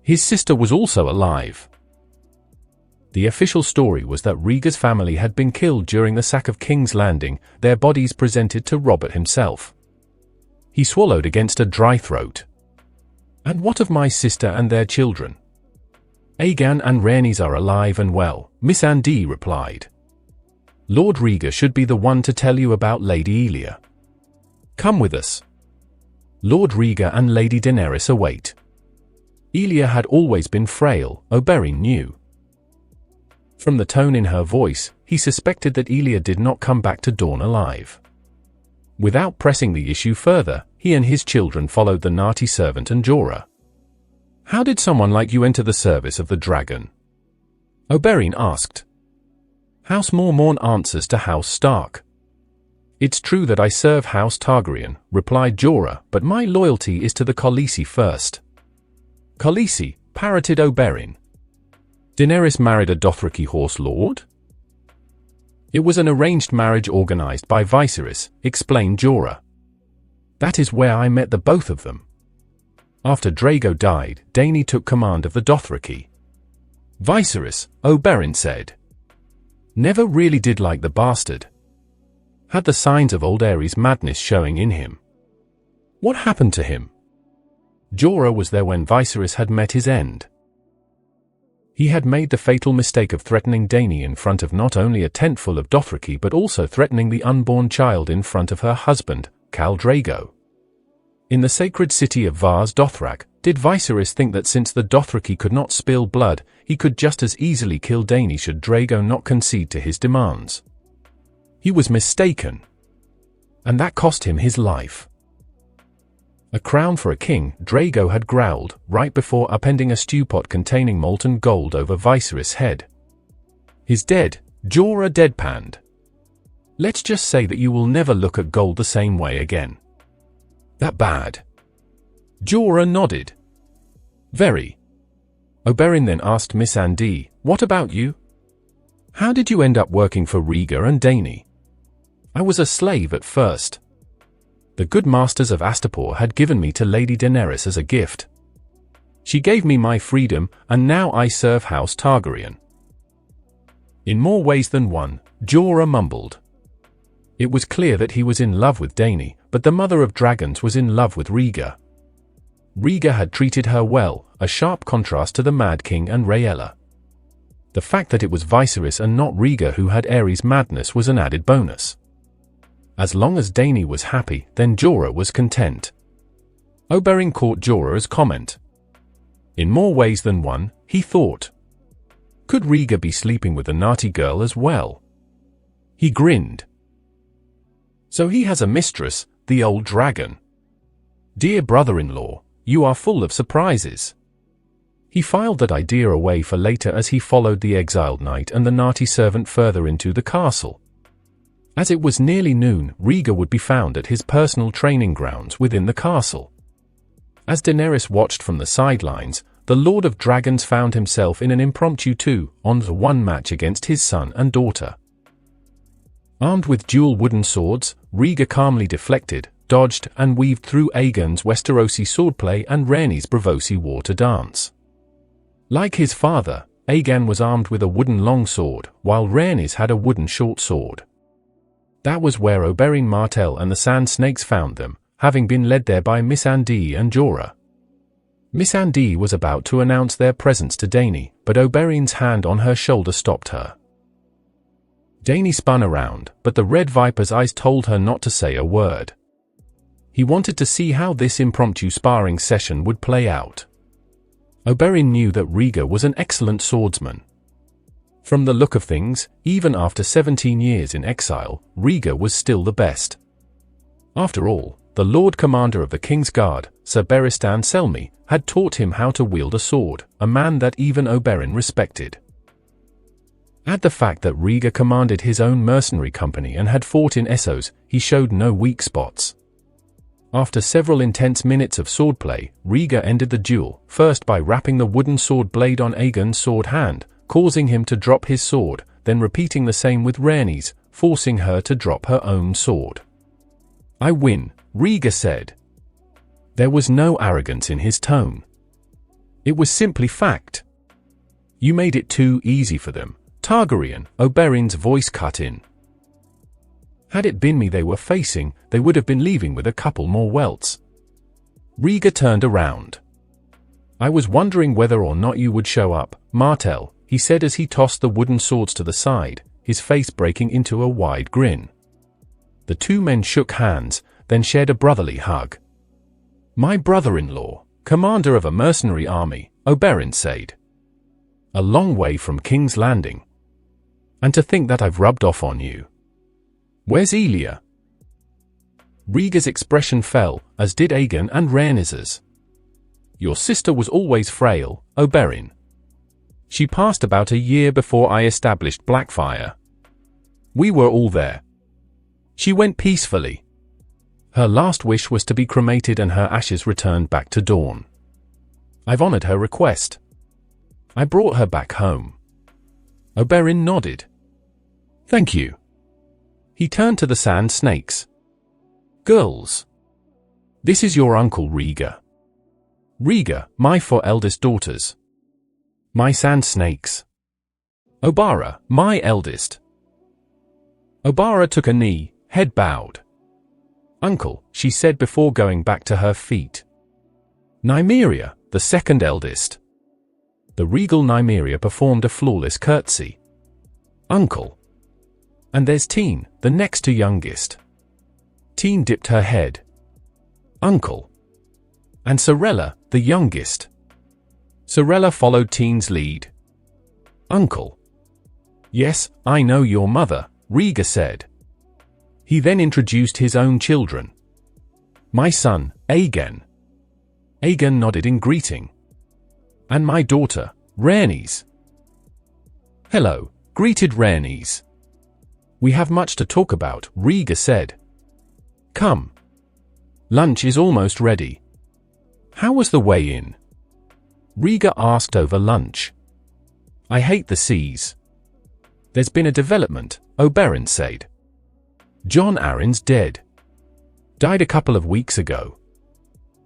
His sister was also alive. The official story was that Rhaegar's family had been killed during the sack of King's Landing, their bodies presented to Robert himself. He swallowed against a dry throat. And what of my sister and their children? Aegon and Rhaenys are alive and well, Miss Andie replied. Lord Rhaegar should be the one to tell you about Lady Elia. Come with us. Lord Rhaegar and Lady Daenerys await. Elia had always been frail, Oberyn knew. From the tone in her voice, he suspected that Elia did not come back to Dorne alive. Without pressing the issue further, he and his children followed the naughty servant and Jorah. How did someone like you enter the service of the dragon? Oberyn asked. House Mormorn answers to House Stark. "It's true that I serve House Targaryen," replied Jorah, "but my loyalty is to the Khaleesi first." "Khaleesi?" parroted Oberyn. "Daenerys married a Dothraki horse lord?" "It was an arranged marriage organized by Viserys," explained Jorah. "That is where I met the both of them. After Drago died, Dany took command of the Dothraki." "Viserys," Oberyn said. "Never really did like the bastard. Had the signs of old Aerys madness showing in him." "What happened to him?" Jorah was there when Viserys had met his end. He had made the fatal mistake of threatening Dany in front of not only a tent full of Dothraki but also threatening the unborn child in front of her husband, Khal Drogo. In the sacred city of Vaz Dothrak, did Viserys think that since the Dothraki could not spill blood, he could just as easily kill Dany should Drogo not concede to his demands? He was mistaken. And that cost him his life. "A crown for a king," Drogo had growled, right before upending a stewpot containing molten gold over Viserys' head. "He's dead," Jorah deadpanned. "Let's just say that you will never look at gold the same way again." "That bad?" Jorah nodded. "Very." Oberyn then asked Missandei, "What about you? How did you end up working for Rhaegar and Dany?" "I was a slave at first. The good masters of Astapor had given me to Lady Daenerys as a gift. She gave me my freedom, and now I serve House Targaryen." "In more ways than one," Jorah mumbled. It was clear that he was in love with Dany, but the Mother of Dragons was in love with Rhaegar. Rhaegar had treated her well, a sharp contrast to the Mad King and Rhaella. The fact that it was Viserys and not Rhaegar who had Aerys' madness was an added bonus. As long as Dany was happy, then Jorah was content. Oberyn caught Jorah's comment. In more ways than one, he thought. Could Rhaegar be sleeping with the naughty girl as well? He grinned. So he has a mistress, the old dragon. Dear brother-in-law, you are full of surprises. He filed that idea away for later as he followed the exiled knight and the naughty servant further into the castle. As it was nearly noon, Rhaegar would be found at his personal training grounds within the castle. As Daenerys watched from the sidelines, the Lord of Dragons found himself in an impromptu 2-on-1 match against his son and daughter. Armed with dual wooden swords, Rhaegar calmly deflected, dodged, and weaved through Aegon's Westerosi swordplay and Rhaenys Bravosi water dance. Like his father, Aegon was armed with a wooden long sword, while Rhaenys had a wooden short sword. That was where Oberyn Martell and the Sand Snakes found them, having been led there by Missandei and Jorah. Missandei was about to announce their presence to Dany, but Oberyn's hand on her shoulder stopped her. Dany spun around, but the Red Viper's eyes told her not to say a word. He wanted to see how this impromptu sparring session would play out. Oberyn knew that Rhaegar was an excellent swordsman. From the look of things, even after 17 years in exile, Rhaegar was still the best. After all, the Lord Commander of the King's Guard, Sir Barristan Selmy, had taught him how to wield a sword, a man that even Oberyn respected. Add the fact that Rhaegar commanded his own mercenary company and had fought in Essos, he showed no weak spots. After several intense minutes of swordplay, Rhaegar ended the duel, first by rapping the wooden sword blade on Aegon's sword hand, causing him to drop his sword, then repeating the same with Rhaenys, forcing her to drop her own sword. "I win," Rhaegar said. There was no arrogance in his tone. It was simply fact. "You made it too easy for them, Targaryen," Oberyn's voice cut in. "Had it been me they were facing, they would have been leaving with a couple more welts." Rhaegar turned around. "I was wondering whether or not you would show up, Martell," he said as he tossed the wooden swords to the side, his face breaking into a wide grin. The two men shook hands, then shared a brotherly hug. "My brother-in-law, commander of a mercenary army," Oberyn said. "A long way from King's Landing. And to think that I've rubbed off on you. Where's Elia?" Rhaegar's expression fell, as did Aegon and Rhaenys's. "Your sister was always frail, Oberyn. She passed about a year before I established Blackfire. We were all there." She went peacefully. Her last wish was to be cremated and her ashes returned back to Dawn. I've honored her request. I brought her back home. Oberyn nodded. Thank you. He turned to the sand snakes. Girls. This is your uncle Rhaegar. Rhaegar, my 4 eldest daughters. My sand snakes. Obara, my eldest. Obara took a knee, head bowed. Uncle, she said before going back to her feet. Nymeria, the 2nd eldest. The regal Nymeria performed a flawless curtsy. Uncle. And there's Teen, the next to youngest. Teen dipped her head. Uncle. And Sorella, the youngest. Sorella followed Teen's lead. Uncle. Yes, I know your mother, Rhaegar said. He then introduced his own children. My son, Aegon. Aegon nodded in greeting. And my daughter, Rhaenys. Hello, greeted Rhaenys. We have much to talk about, Rhaegar said. Come. Lunch is almost ready. How was the way in? Rhaegar asked over lunch. I hate the seas. There's been a development, Oberyn said. Jon Arryn's dead. Died a couple of weeks ago.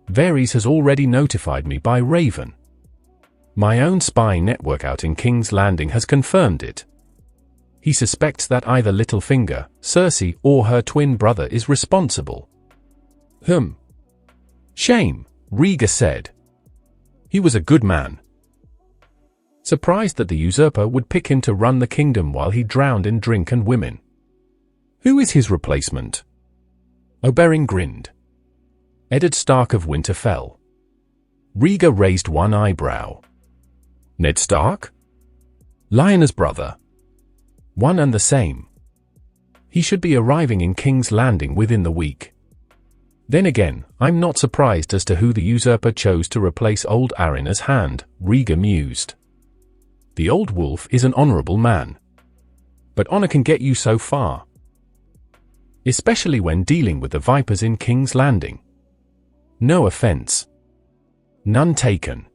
Varys has already notified me by Raven. My own spy network out in King's Landing has confirmed it. He suspects that either Littlefinger, Cersei, or her twin brother is responsible. Shame, Rhaegar said. He was a good man. Surprised that the usurper would pick him to run the kingdom while he drowned in drink and women. Who is his replacement? Oberyn grinned. Eddard Stark of Winterfell. Rhaegar raised one eyebrow. Ned Stark? Lyanna's brother. One and the same. He should be arriving in King's Landing within the week. Then again, I'm not surprised as to who the usurper chose to replace old Arryna's hand, Rhaegar mused. The old wolf is an honorable man. But honor can get you so far. Especially when dealing with the vipers in King's Landing. No offense. None taken.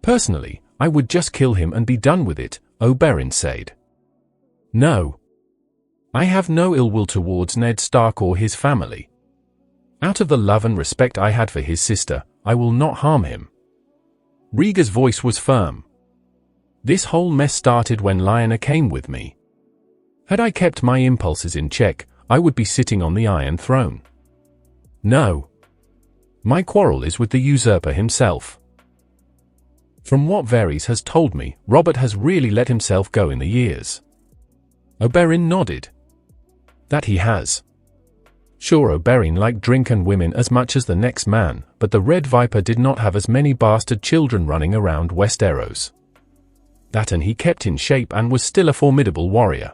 Personally, I would just kill him and be done with it, Oberyn said. No. I have no ill will towards Ned Stark or his family. Out of the love and respect I had for his sister, I will not harm him. Rhaegar's voice was firm. This whole mess started when Lyanna came with me. Had I kept my impulses in check, I would be sitting on the Iron Throne. No. My quarrel is with the usurper himself. From what Varys has told me, Robert has really let himself go in the years. Oberyn nodded. That he has. Sure, Oberyn liked drink and women as much as the next man, but the Red Viper did not have as many bastard children running around Westeros. That and he kept in shape and was still a formidable warrior.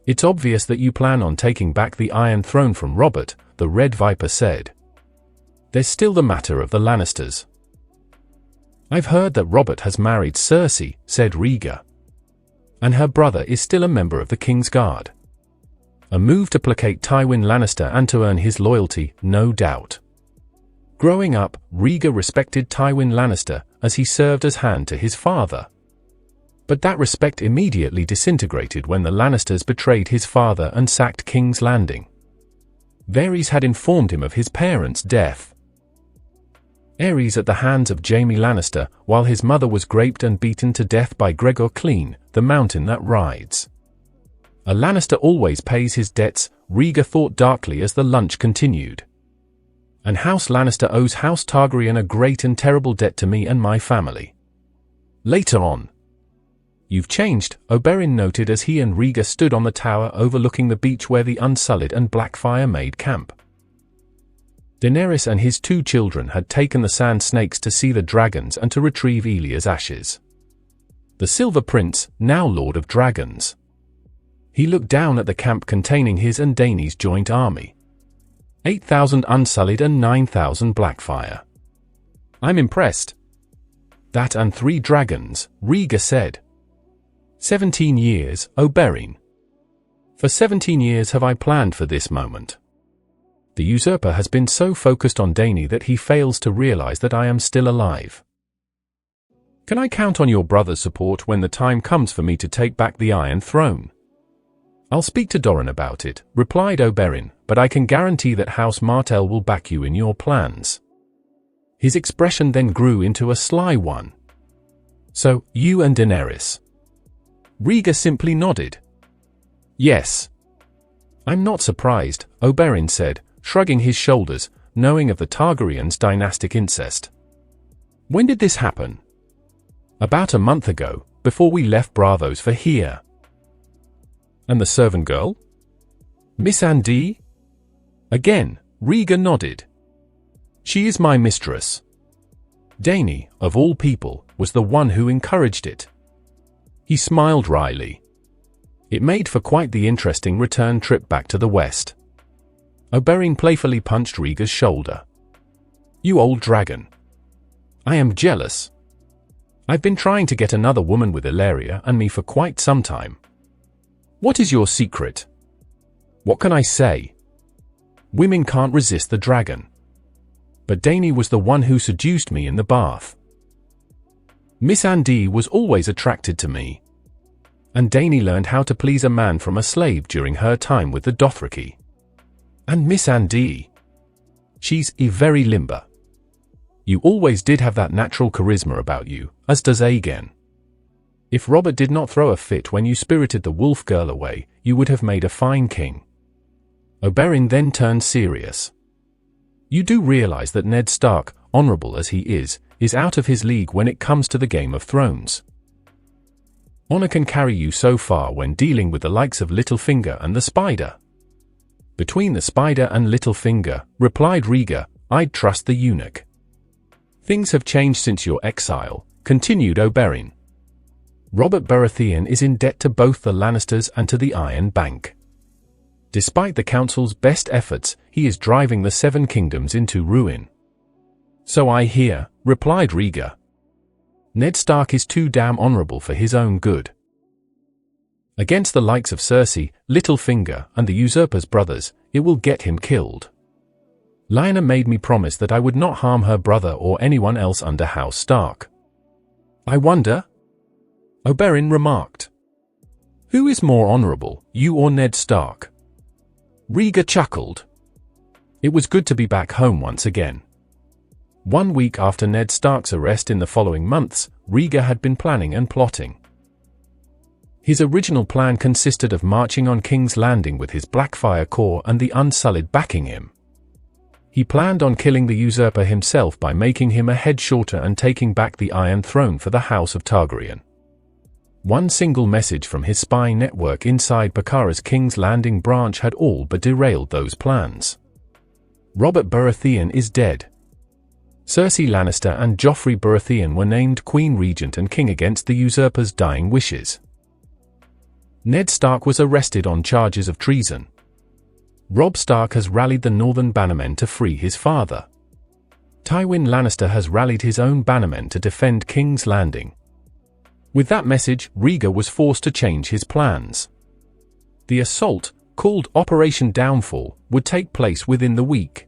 It's obvious that you plan on taking back the Iron Throne from Robert, the Red Viper said. There's still the matter of the Lannisters. I've heard that Robert has married Cersei, said Rhaegar. And her brother is still a member of the King's Guard. A move to placate Tywin Lannister and to earn his loyalty, no doubt. Growing up, Rhaegar respected Tywin Lannister, as he served as hand to his father. But that respect immediately disintegrated when the Lannisters betrayed his father and sacked King's Landing. Varys had informed him of his parents' death. Aerys at the hands of Jaime Lannister, while his mother was raped and beaten to death by Gregor Clegane, the mountain that rides. A Lannister always pays his debts, Rhaegar thought darkly as the lunch continued. And House Lannister owes House Targaryen a great and terrible debt to me and my family. Later on. You've changed, Oberyn noted as he and Rhaegar stood on the tower overlooking the beach where the Unsullied and Blackfyre made camp. Daenerys and his 2 children had taken the Sand Snakes to see the dragons and to retrieve Elia's ashes. The Silver Prince, now Lord of Dragons. He looked down at the camp containing his and Dany's joint army. 8,000 Unsullied and 9,000 Blackfyre. I'm impressed. That and 3 dragons, Rhaegar said. 17 years, Oberyn. For 17 years have I planned for this moment. The usurper has been so focused on Dany that he fails to realize that I am still alive. Can I count on your brother's support when the time comes for me to take back the Iron Throne? I'll speak to Doran about it, replied Oberyn, but I can guarantee that House Martell will back you in your plans. His expression then grew into a sly one. So, you and Daenerys? Rhaegar simply nodded. Yes. I'm not surprised, Oberyn said, shrugging his shoulders, knowing of the Targaryens' dynastic incest. When did this happen? About a month ago, before we left Bravos for here. And the servant girl? Miss Andy? Again, Rhaegar nodded. She is my mistress. Dany, of all people, was the one who encouraged it. He smiled wryly. It made for quite the interesting return trip back to the west. Oberyn playfully punched Rhaegar's shoulder. You old dragon. I am jealous. I've been trying to get another woman with Illyria and me for quite some time. What is your secret? What can I say? Women can't resist the dragon. But Dany was the one who seduced me in the bath. Miss Andy was always attracted to me. And Dany learned how to please a man from a slave during her time with the Dothraki. And Miss Andy. She's very limber. You always did have that natural charisma about you, as does Aegon. If Robert did not throw a fit when you spirited the wolf girl away, you would have made a fine king. Oberyn then turned serious. You do realize that Ned Stark, honorable as he is out of his league when it comes to the Game of Thrones. Honor can carry you so far when dealing with the likes of Littlefinger and the Spider. Between the Spider and Littlefinger, replied Rhaegar, I'd trust the eunuch. Things have changed since your exile, continued Oberyn. Robert Baratheon is in debt to both the Lannisters and to the Iron Bank. Despite the Council's best efforts, he is driving the Seven Kingdoms into ruin. So I hear, replied Rhaegar. Ned Stark is too damn honorable for his own good. Against the likes of Cersei, Littlefinger, and the usurper's brothers, it will get him killed. Lyanna made me promise that I would not harm her brother or anyone else under House Stark. I wonder? Oberyn remarked. Who is more honorable, you or Ned Stark? Rhaegar chuckled. It was good to be back home once again. 1 week after Ned Stark's arrest in the following months, Rhaegar had been planning and plotting. His original plan consisted of marching on King's Landing with his Blackfire Corps and the Unsullied backing him. He planned on killing the usurper himself by making him a head shorter and taking back the Iron Throne for the House of Targaryen. One single message from his spy network inside Bakara's King's Landing branch had all but derailed those plans. Robert Baratheon is dead. Cersei Lannister and Joffrey Baratheon were named Queen Regent and King against the usurper's dying wishes. Ned Stark was arrested on charges of treason. Robb Stark has rallied the Northern Bannermen to free his father. Tywin Lannister has rallied his own Bannermen to defend King's Landing. With that message, Rhaegar was forced to change his plans. The assault, called Operation Downfall, would take place within the week.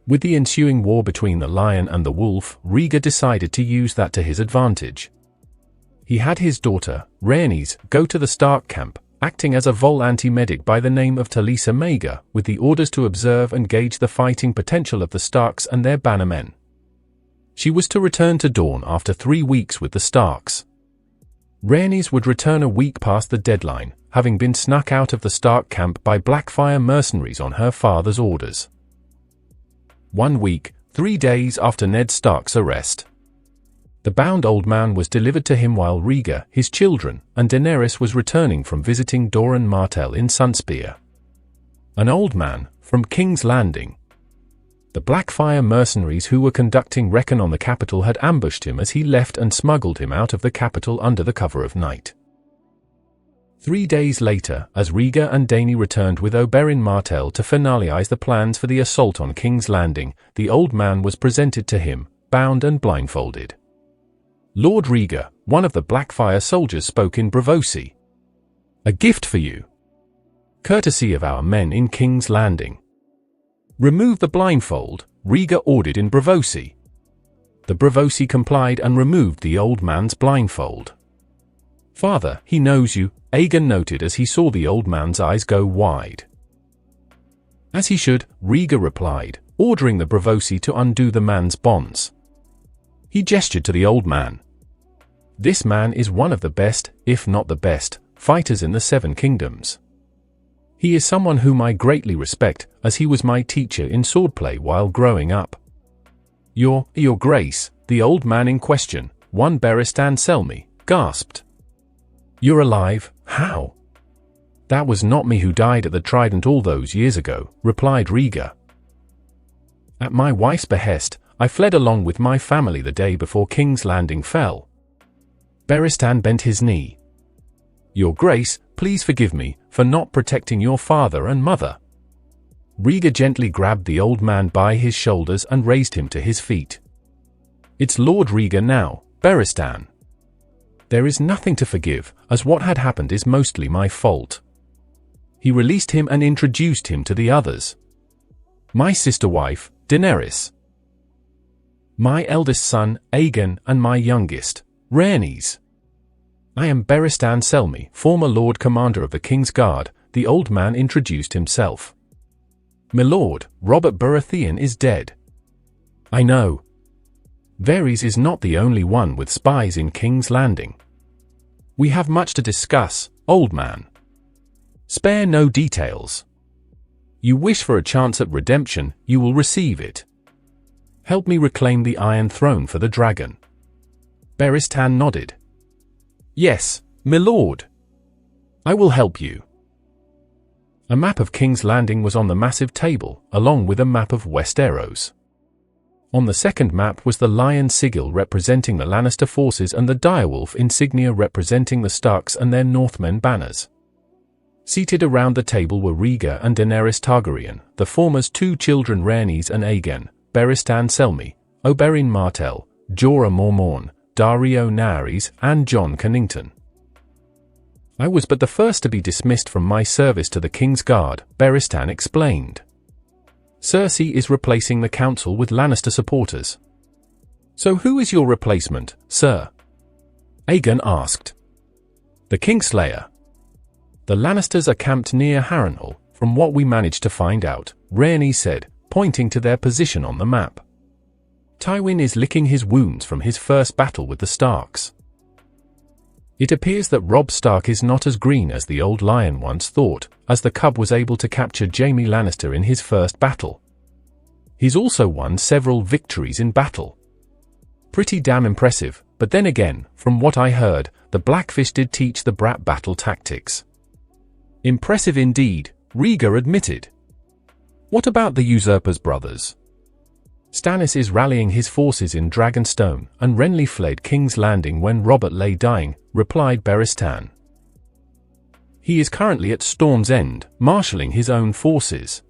With the ensuing war between the Lion and the Wolf, Rhaegar decided to use that to his advantage. He had his daughter, Rhaenys, go to the Stark camp, acting as a vol-anti-medic by the name of Talisa Maega, with the orders to observe and gauge the fighting potential of the Starks and their bannermen. She was to return to Dorne after 3 weeks with the Starks. Rhaenys would return a week past the deadline, having been snuck out of the Stark camp by Blackfire mercenaries on her father's orders. 1 week, 3 days after Ned Stark's arrest. The bound old man was delivered to him while Rhaegar, his children, and Daenerys was returning from visiting Doran Martell in Sunspear. An old man, from King's Landing. The Blackfire mercenaries who were conducting recon on the capital had ambushed him as he left and smuggled him out of the capital under the cover of night. 3 days later, as Rhaegar and Dany returned with Oberyn Martell to finalize the plans for the assault on King's Landing, the old man was presented to him, bound and blindfolded. Lord Rhaegar, one of the Blackfire soldiers, spoke in Braavosi. A gift for you. courtesy of our men in King's Landing. Remove the blindfold, Rhaegar ordered in Braavosi. The Braavosi complied and removed the old man's blindfold. Father, he knows you, Aegon noted as he saw the old man's eyes go wide. As he should, Rhaegar replied, ordering the Braavosi to undo the man's bonds. He gestured to the old man. This man is one of the best, if not the best, fighters in the Seven Kingdoms. He is someone whom I greatly respect, as he was my teacher in swordplay while growing up. Your Grace, the old man in question, one Barristan Selmy, gasped. You're alive? How? That was not me who died at the Trident all those years ago, replied Rhaegar. At my wife's behest, I fled along with my family the day before King's Landing fell. Barristan bent his knee. Your Grace, please forgive me for not protecting your father and mother. Rhaegar gently grabbed the old man by his shoulders and raised him to his feet. It's Lord Rhaegar now, Barristan. There is nothing to forgive, as what had happened is mostly my fault. He released him and introduced him to the others. My sister wife, Daenerys. My eldest son, Aegon, and my youngest, Rhaenys. I am Barristan Selmy, former Lord Commander of the King's Guard, the old man introduced himself. My lord, Robert Baratheon is dead. I know. Varys is not the only one with spies in King's Landing. We have much to discuss, old man. Spare no details. You wish for a chance at redemption, you will receive it. Help me reclaim the Iron Throne for the dragon. Barristan nodded. Yes, my lord. I will help you. A map of King's Landing was on the massive table, along with a map of Westeros. On the second map was the lion sigil representing the Lannister forces and the direwolf insignia representing the Starks and their Northmen banners. Seated around the table were Rhaegar and Daenerys Targaryen, the former's two children Rhaenys and Aegon, Barristan Selmy, Oberyn Martell, Jorah Mormont, Daario Naerys, and Jon Connington. I was but the first to be dismissed from my service to the King's Guard, Barristan explained. Cersei is replacing the council with Lannister supporters. So who is your replacement, sir? Aegon asked. The Kingslayer. The Lannisters are camped near Harrenhal, from what we managed to find out, Rhaenys said, pointing to their position on the map. Tywin is licking his wounds from his first battle with the Starks. It appears that Robb Stark is not as green as the old lion once thought, as the cub was able to capture Jaime Lannister in his first battle. He's also won several victories in battle. Pretty damn impressive, but then again, from what I heard, the Blackfish did teach the brat battle tactics. Impressive indeed, Rhaegar admitted. What about the Usurper's brothers? Stannis is rallying his forces in Dragonstone, and Renly fled King's Landing when Robert lay dying, replied Barristan. He is currently at Storm's End, marshalling his own forces.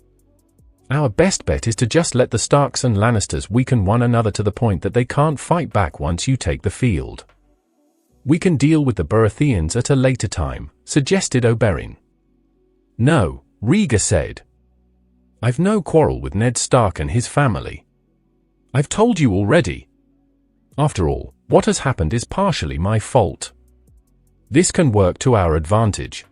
Our best bet is to just let the Starks and Lannisters weaken one another to the point that they can't fight back once you take the field. We can deal with the Baratheons at a later time, suggested Oberyn. No, Rhaegar said. I've no quarrel with Ned Stark and his family. I've told you already. After all, what has happened is partially my fault. This can work to our advantage.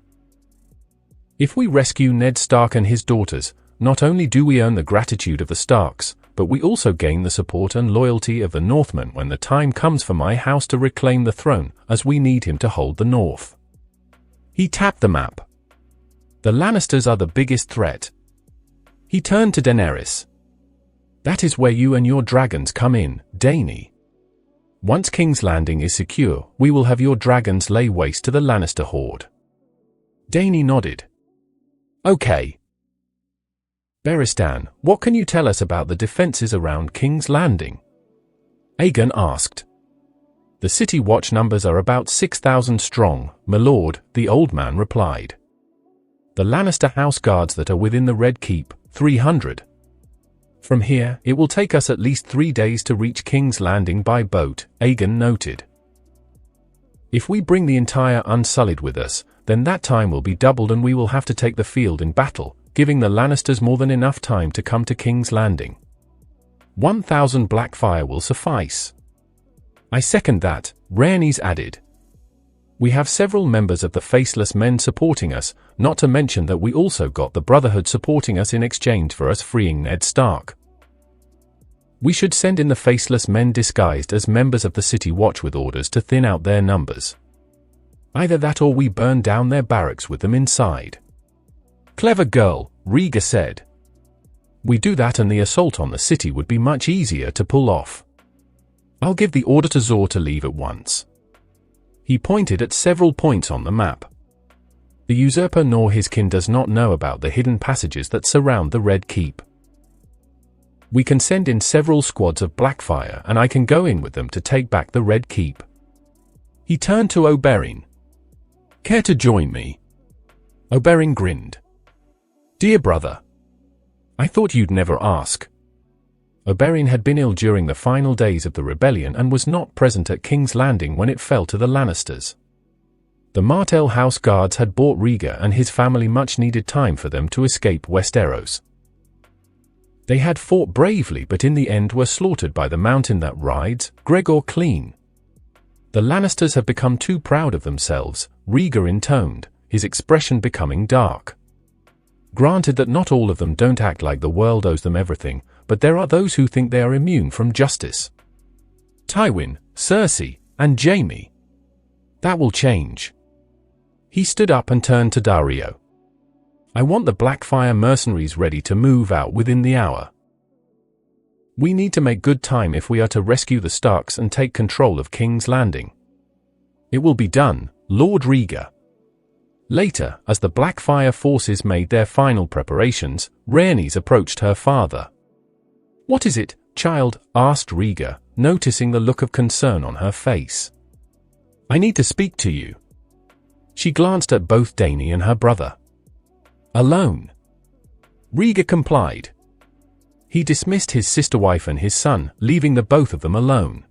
If we rescue Ned Stark and his daughters, not only do we earn the gratitude of the Starks, but we also gain the support and loyalty of the Northmen when the time comes for my house to reclaim the throne, as we need him to hold the North. He tapped the map. The Lannisters are the biggest threat. He turned to Daenerys. That is where you and your dragons come in, Dany. Once King's Landing is secure, we will have your dragons lay waste to the Lannister horde. Dany nodded. Okay. Barristan, what can you tell us about the defenses around King's Landing? Aegon asked. The city watch numbers are about 6,000 strong, my lord, the old man replied. The Lannister house guards that are within the Red Keep, 300. From here, it will take us at least 3 days to reach King's Landing by boat, Aegon noted. If we bring the entire Unsullied with us, then that time will be doubled and we will have to take the field in battle, giving the Lannisters more than enough time to come to King's Landing. 1,000 Blackfire will suffice." "I second that," Rhaenys added. "We have several members of the Faceless Men supporting us, not to mention that we also got the Brotherhood supporting us in exchange for us freeing Ned Stark. We should send in the Faceless Men disguised as members of the City Watch with orders to thin out their numbers. Either that or we burn down their barracks with them inside." "Clever girl," Rhaegar said. "We do that and the assault on the city would be much easier to pull off. I'll give the order to Zor to leave at once." He pointed at several points on the map. "The Usurper nor his kin does not know about the hidden passages that surround the Red Keep. We can send in several squads of Blackfire and I can go in with them to take back the Red Keep." He turned to Oberyn. "Care to join me?" Oberyn grinned. "Dear brother. I thought you'd never ask." Oberyn had been ill during the final days of the rebellion and was not present at King's Landing when it fell to the Lannisters. The Martell House guards had bought Rhaegar and his family much-needed time for them to escape Westeros. They had fought bravely but in the end were slaughtered by the mountain that rides, Gregor Clean. "The Lannisters have become too proud of themselves," Rhaegar intoned, his expression becoming dark. "Granted that not all of them don't act like the world owes them everything, but there are those who think they are immune from justice. Tywin, Cersei, and Jaime. That will change." He stood up and turned to Daario. "I want the Blackfire mercenaries ready to move out within the hour. We need to make good time if we are to rescue the Starks and take control of King's Landing." "It will be done, Lord Rhaegar." Later, as the Blackfire forces made their final preparations, Rhaenys approached her father. "What is it, child?" asked Rhaegar, noticing the look of concern on her face. "I need to speak to you." She glanced at both Dany and her brother. "Alone?" Rhaegar complied. He dismissed his sister-wife and his son, leaving the both of them alone.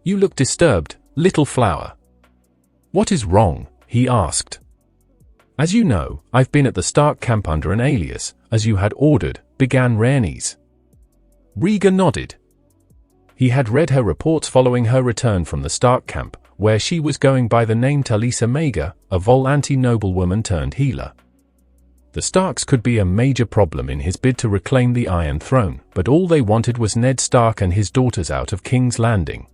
"You look disturbed, little flower. What is wrong?" he asked. "As you know, I've been at the Stark camp under an alias, as you had ordered," began Rhaenys. Rhaegar nodded. He had read her reports following her return from the Stark camp, where she was going by the name Talisa Maega, a Volanti noblewoman turned healer. The Starks could be a major problem in his bid to reclaim the Iron Throne, but all they wanted was Ned Stark and his daughters out of King's Landing.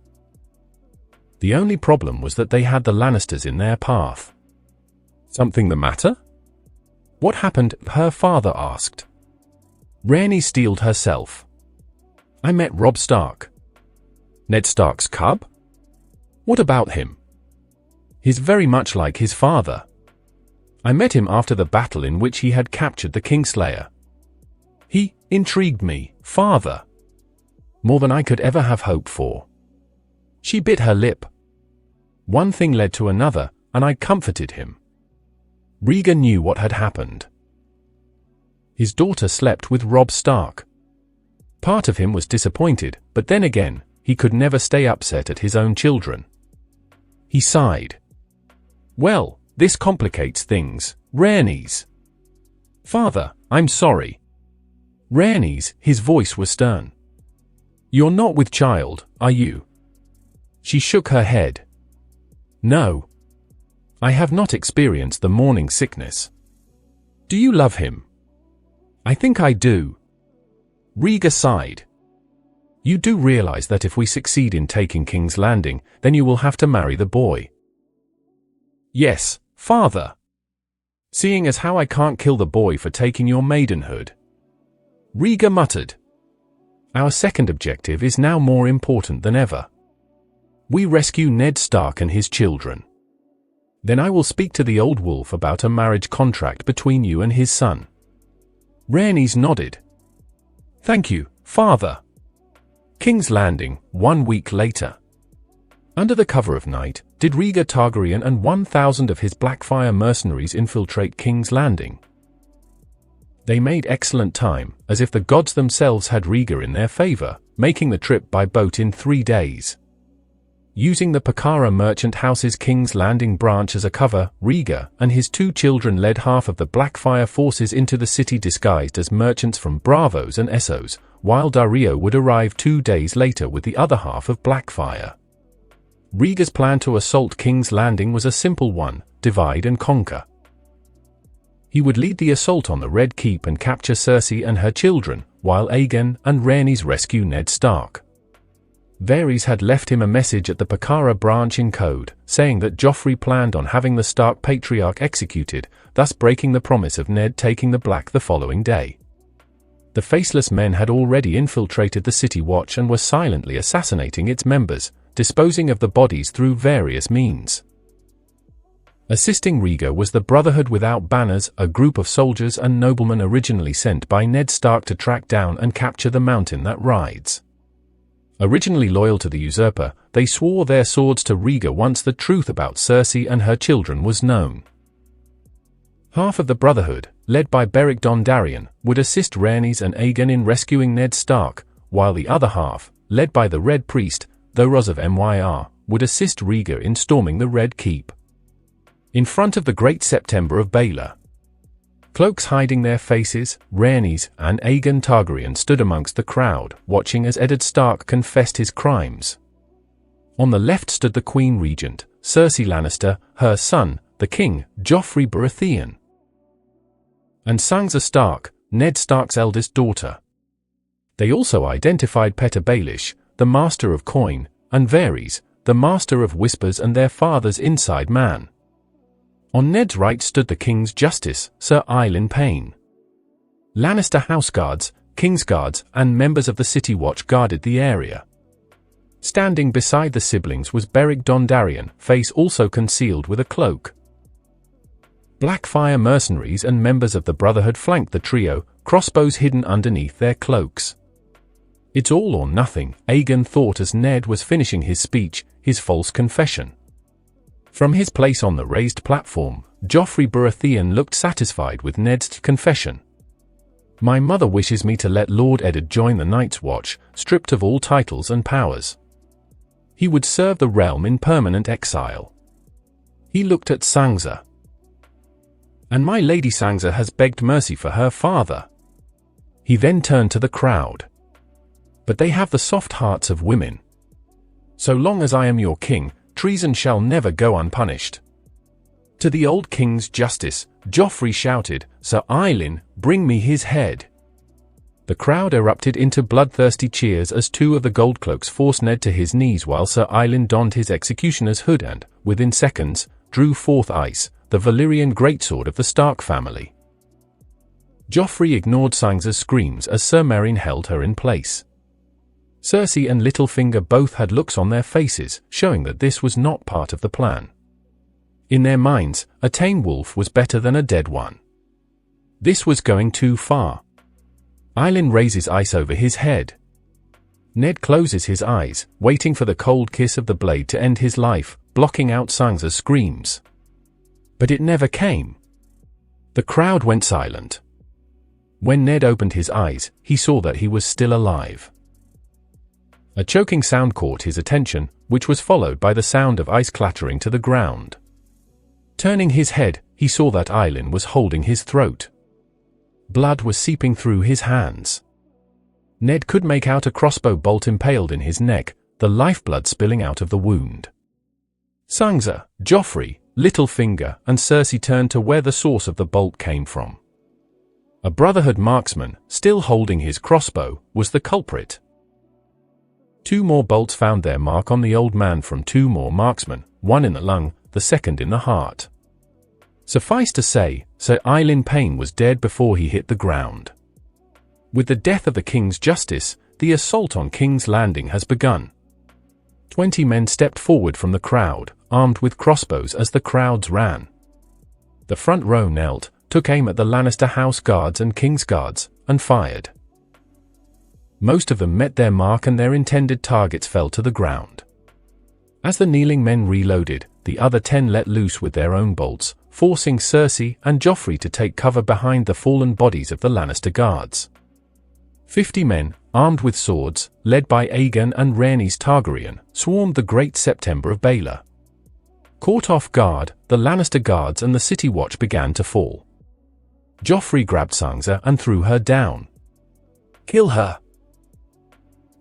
The only problem was that they had the Lannisters in their path. "Something the matter?" "What happened?" her father asked. Rhaenys steeled herself. "I met Robb Stark." "Ned Stark's cub? What about him?" "He's very much like his father. I met him after the battle in which he had captured the Kingslayer. He intrigued me, father. More than I could ever have hoped for." She bit her lip. One thing led to another, and I comforted him. Rhaegar knew what had happened. His daughter slept with Robb Stark. Part of him was disappointed, but then again, he could never stay upset at his own children. He sighed. "Well, this complicates things, Rhaenys." "Father, I'm sorry." Rhaenys, his voice was stern. "You're not with child, are you?" She shook her head. "No. I have not experienced the morning sickness." "Do you love him?" "I think I do." Rhaegar sighed. "You do realize that if we succeed in taking King's Landing, then you will have to marry the boy." "Yes, father. Seeing as how I can't kill the boy for taking your maidenhood." Rhaegar muttered. "Our second objective is now more important than ever. We rescue Ned Stark and his children. Then I will speak to the old wolf about a marriage contract between you and his son." Rhaenys nodded. "Thank you, father." King's Landing, 1 week later. Under the cover of night, did Rhaegar Targaryen and 1,000 of his Blackfire mercenaries infiltrate King's Landing. They made excellent time, as if the gods themselves had Rhaegar in their favor, making the trip by boat in 3 days. Using the Pakara merchant house's King's Landing branch as a cover, Rhaegar and his 2 children led half of the Blackfire forces into the city disguised as merchants from Bravos and Essos, while Daario would arrive 2 days later with the other half of Blackfire. Rhaegar's plan to assault King's Landing was a simple one: divide and conquer. He would lead the assault on the Red Keep and capture Cersei and her children, while Aegon and Rhaenys rescue Ned Stark. Varys had left him a message at the Pakara branch in code, saying that Joffrey planned on having the Stark patriarch executed, thus breaking the promise of Ned taking the Black the following day. The faceless men had already infiltrated the City Watch and were silently assassinating its members, disposing of the bodies through various means. Assisting Rhaegar was the Brotherhood Without Banners, a group of soldiers and noblemen originally sent by Ned Stark to track down and capture the mountain that rides. Originally loyal to the Usurper, they swore their swords to Rhaegar once the truth about Cersei and her children was known. Half of the Brotherhood, led by Beric Dondarrion, would assist Rhaenys and Aegon in rescuing Ned Stark, while the other half, led by the Red Priest, Thoros of Myr, would assist Rhaegar in storming the Red Keep. In front of the Great September of Baelor, cloaks hiding their faces, Rhaenys and Aegon Targaryen stood amongst the crowd, watching as Eddard Stark confessed his crimes. On the left stood the Queen Regent, Cersei Lannister, her son, the King, Joffrey Baratheon, and Sansa Stark, Ned Stark's eldest daughter. They also identified Petyr Baelish, the Master of Coin, and Varys, the Master of Whispers and their father's inside man. On Ned's right stood the King's Justice, Sir Aelin Payne. Lannister houseguards, Kingsguards, and members of the City Watch guarded the area. Standing beside the siblings was Beric Dondarrion, face also concealed with a cloak. Blackfire mercenaries and members of the Brotherhood flanked the trio, crossbows hidden underneath their cloaks. It's all or nothing, Aegon thought as Ned was finishing his speech, his false confession. From his place on the raised platform, Joffrey Baratheon looked satisfied with Ned's confession. My mother wishes me to let Lord Eddard join the Night's Watch, stripped of all titles and powers. He would serve the realm in permanent exile. He looked at Sansa. And my Lady Sansa has begged mercy for her father. He then turned to the crowd. But they have the soft hearts of women. So long as I am your king, treason shall never go unpunished. To the old King's Justice, Joffrey shouted, Sir Aelin, bring me his head. The crowd erupted into bloodthirsty cheers as 2 of the Goldcloaks forced Ned to his knees while Sir Aelin donned his executioner's hood and, within seconds, drew forth Ice, the Valyrian greatsword of the Stark family. Joffrey ignored Sansa's screams as Sir Meryn held her in place. Cersei and Littlefinger both had looks on their faces, showing that this was not part of the plan. In their minds, a tame wolf was better than a dead one. This was going too far. Aelin raises ice over his head. Ned closes his eyes, waiting for the cold kiss of the blade to end his life, blocking out Sansa's screams. But it never came. The crowd went silent. When Ned opened his eyes, he saw that he was still alive. A choking sound caught his attention, which was followed by the sound of ice clattering to the ground. Turning his head, he saw that Aelin was holding his throat. Blood was seeping through his hands. Ned could make out a crossbow bolt impaled in his neck, the lifeblood spilling out of the wound. Sansa, Joffrey, Littlefinger, and Cersei turned to where the source of the bolt came from. A Brotherhood marksman, still holding his crossbow, was the culprit. 2 more bolts found their mark on the old man from 2 more marksmen, one in the lung, the second in the heart. Suffice to say, Sir Aelin Payne was dead before he hit the ground. With the death of the King's Justice, the assault on King's Landing has begun. 20 men stepped forward from the crowd, armed with crossbows as the crowds ran. The front row knelt, took aim at the Lannister house guards and King's guards, and fired. Most of them met their mark and their intended targets fell to the ground. As the kneeling men reloaded, the other 10 let loose with their own bolts, forcing Cersei and Joffrey to take cover behind the fallen bodies of the Lannister guards. 50 men, armed with swords, led by Aegon and Rhaenys Targaryen, swarmed the Great September of Baelor. Caught off guard, the Lannister guards and the city watch began to fall. Joffrey grabbed Sansa and threw her down. "Kill her!"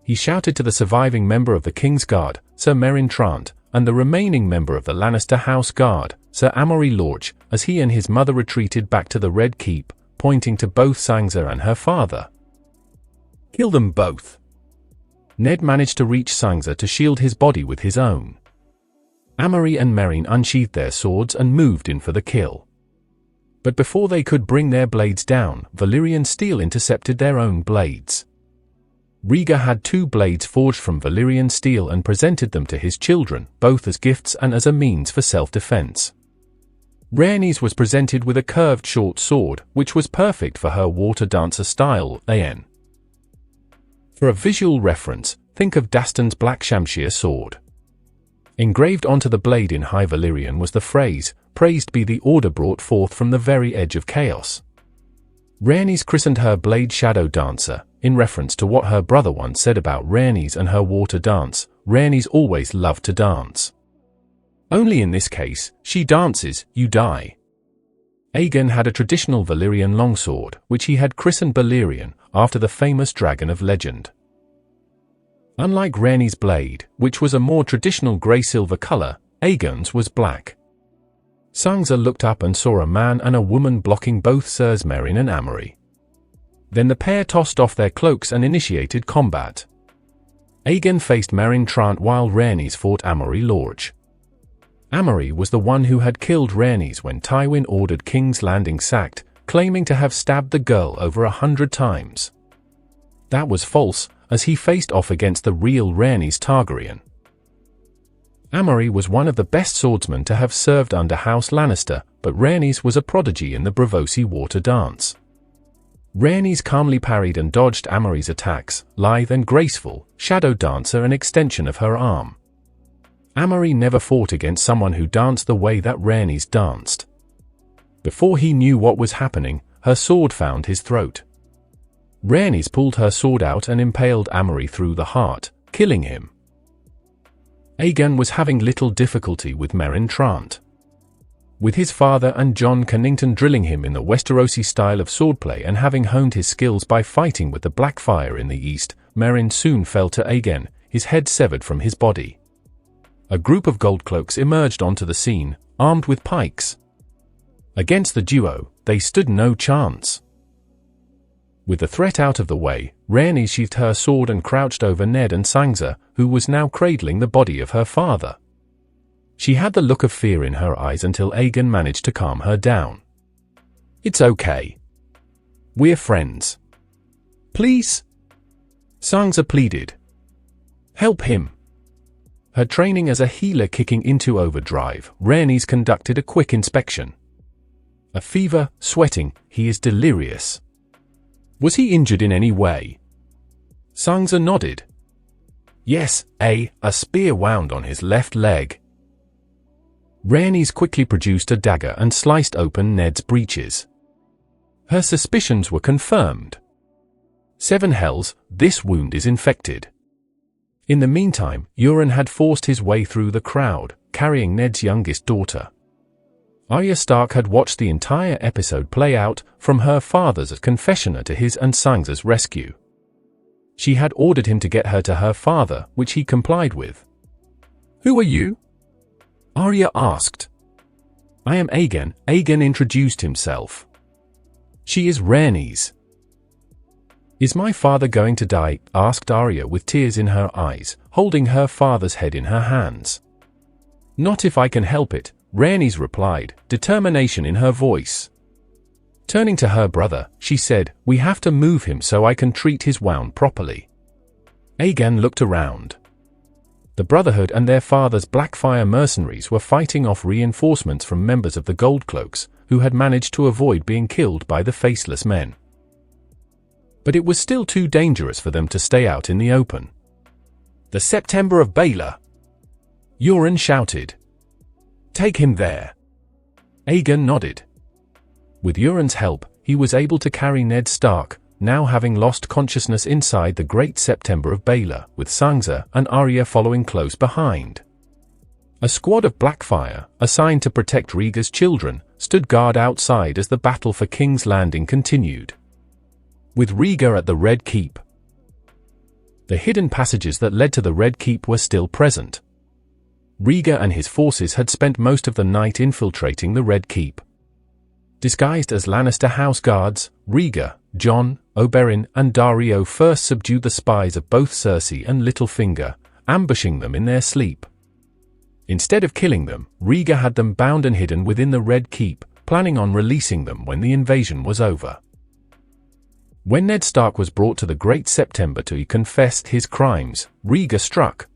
he shouted to the surviving member of the King's Guard, Sir Meryn Trant, and the remaining member of the Lannister House Guard, Sir Amory Lorch, as he and his mother retreated back to the Red Keep, pointing to both Sansa and her father. "Kill them both!" Ned managed to reach Sansa to shield his body with his own. Amory and Meryn unsheathed their swords and moved in for the kill. But before they could bring their blades down, Valyrian steel intercepted their own blades. Rhaegar had 2 blades forged from Valyrian steel and presented them to his children, both as gifts and as a means for self-defense. Rhaenys was presented with a curved short sword, which was perfect for her water dancer style, AN. For a visual reference, think of Daston's black Shamshir sword. Engraved onto the blade in High Valyrian was the phrase, "Praised be the order brought forth from the very edge of chaos." Rhaenys christened her blade Shadow Dancer, in reference to what her brother once said about Rhaenys and her water dance: Rhaenys always loved to dance. Only in this case, she dances, you die. Aegon had a traditional Valyrian longsword, which he had christened Balerion, after the famous dragon of legend. Unlike Rhaenys' blade, which was a more traditional grey-silver color, Aegon's was black. Sansa looked up and saw a man and a woman blocking both Sirs Meryn and Amory. Then the pair tossed off their cloaks and initiated combat. Aegon faced Meryn Trant while Rhaenys fought Amory Lorch. Amory was the one who had killed Rhaenys when Tywin ordered King's Landing sacked, claiming to have stabbed the girl over 100 times. That was false, as he faced off against the real Rhaenys Targaryen. Amory was one of the best swordsmen to have served under House Lannister, but Rhaenys was a prodigy in the Braavosi water dance. Rhaenys calmly parried and dodged Amory's attacks, lithe and graceful, Shadow Dancer an extension of her arm. Amory never fought against someone who danced the way that Rhaenys danced. Before he knew what was happening, her sword found his throat. Rhaenys pulled her sword out and impaled Amory through the heart, killing him. Aegon was having little difficulty with Meryn Trant. With his father and Jon Cannington drilling him in the Westerosi style of swordplay and having honed his skills by fighting with the Blackfire in the east, Meryn soon fell to Aegon, his head severed from his body. A group of Goldcloaks emerged onto the scene, armed with pikes. Against the duo, they stood no chance. With the threat out of the way, Rhaenys sheathed her sword and crouched over Ned and Sansa, who was now cradling the body of her father. She had the look of fear in her eyes until Aegon managed to calm her down. "It's okay. We're friends. Please?" Sansa pleaded. "Help him." Her training as a healer kicking into overdrive, Rhaenys conducted a quick inspection. A fever, sweating, he is delirious. Was he injured in any way? Sansa nodded. Yes, a spear wound on his left leg. Rhaenys quickly produced a dagger and sliced open Ned's breeches. Her suspicions were confirmed. 7 hells, this wound is infected. In the meantime, Euron had forced his way through the crowd, carrying Ned's youngest daughter. Arya Stark had watched the entire episode play out, from her father's confessional to his and Sansa's rescue. She had ordered him to get her to her father, which he complied with. "Who are you?" Arya asked. "I am Aegon." Aegon introduced himself. "She is Rhaenys." "Is my father going to die?" asked Arya with tears in her eyes, holding her father's head in her hands. "Not if I can help it," Rhaenys replied, determination in her voice. Turning to her brother, she said, "We have to move him so I can treat his wound properly." Aegon looked around. The Brotherhood and their father's Blackfire mercenaries were fighting off reinforcements from members of the Goldcloaks, who had managed to avoid being killed by the Faceless Men. But it was still too dangerous for them to stay out in the open. "The September of Baelor!" Euron shouted. "Take him there." Aegon nodded. With Euron's help, he was able to carry Ned Stark, now having lost consciousness inside the Great September of Baelor, with Sansa and Arya following close behind. A squad of Blackfire, assigned to protect Rhaegar's children, stood guard outside as the battle for King's Landing continued. With Rhaegar at the Red Keep, the hidden passages that led to the Red Keep were still present. Rhaegar and his forces had spent most of the night infiltrating the Red Keep. Disguised as Lannister house guards, Rhaegar, Jon, Oberyn and Daario first subdued the spies of both Cersei and Littlefinger, ambushing them in their sleep. Instead of killing them, Rhaegar had them bound and hidden within the Red Keep, planning on releasing them when the invasion was over. When Ned Stark was brought to the Great September to confess his crimes, Rhaegar struck.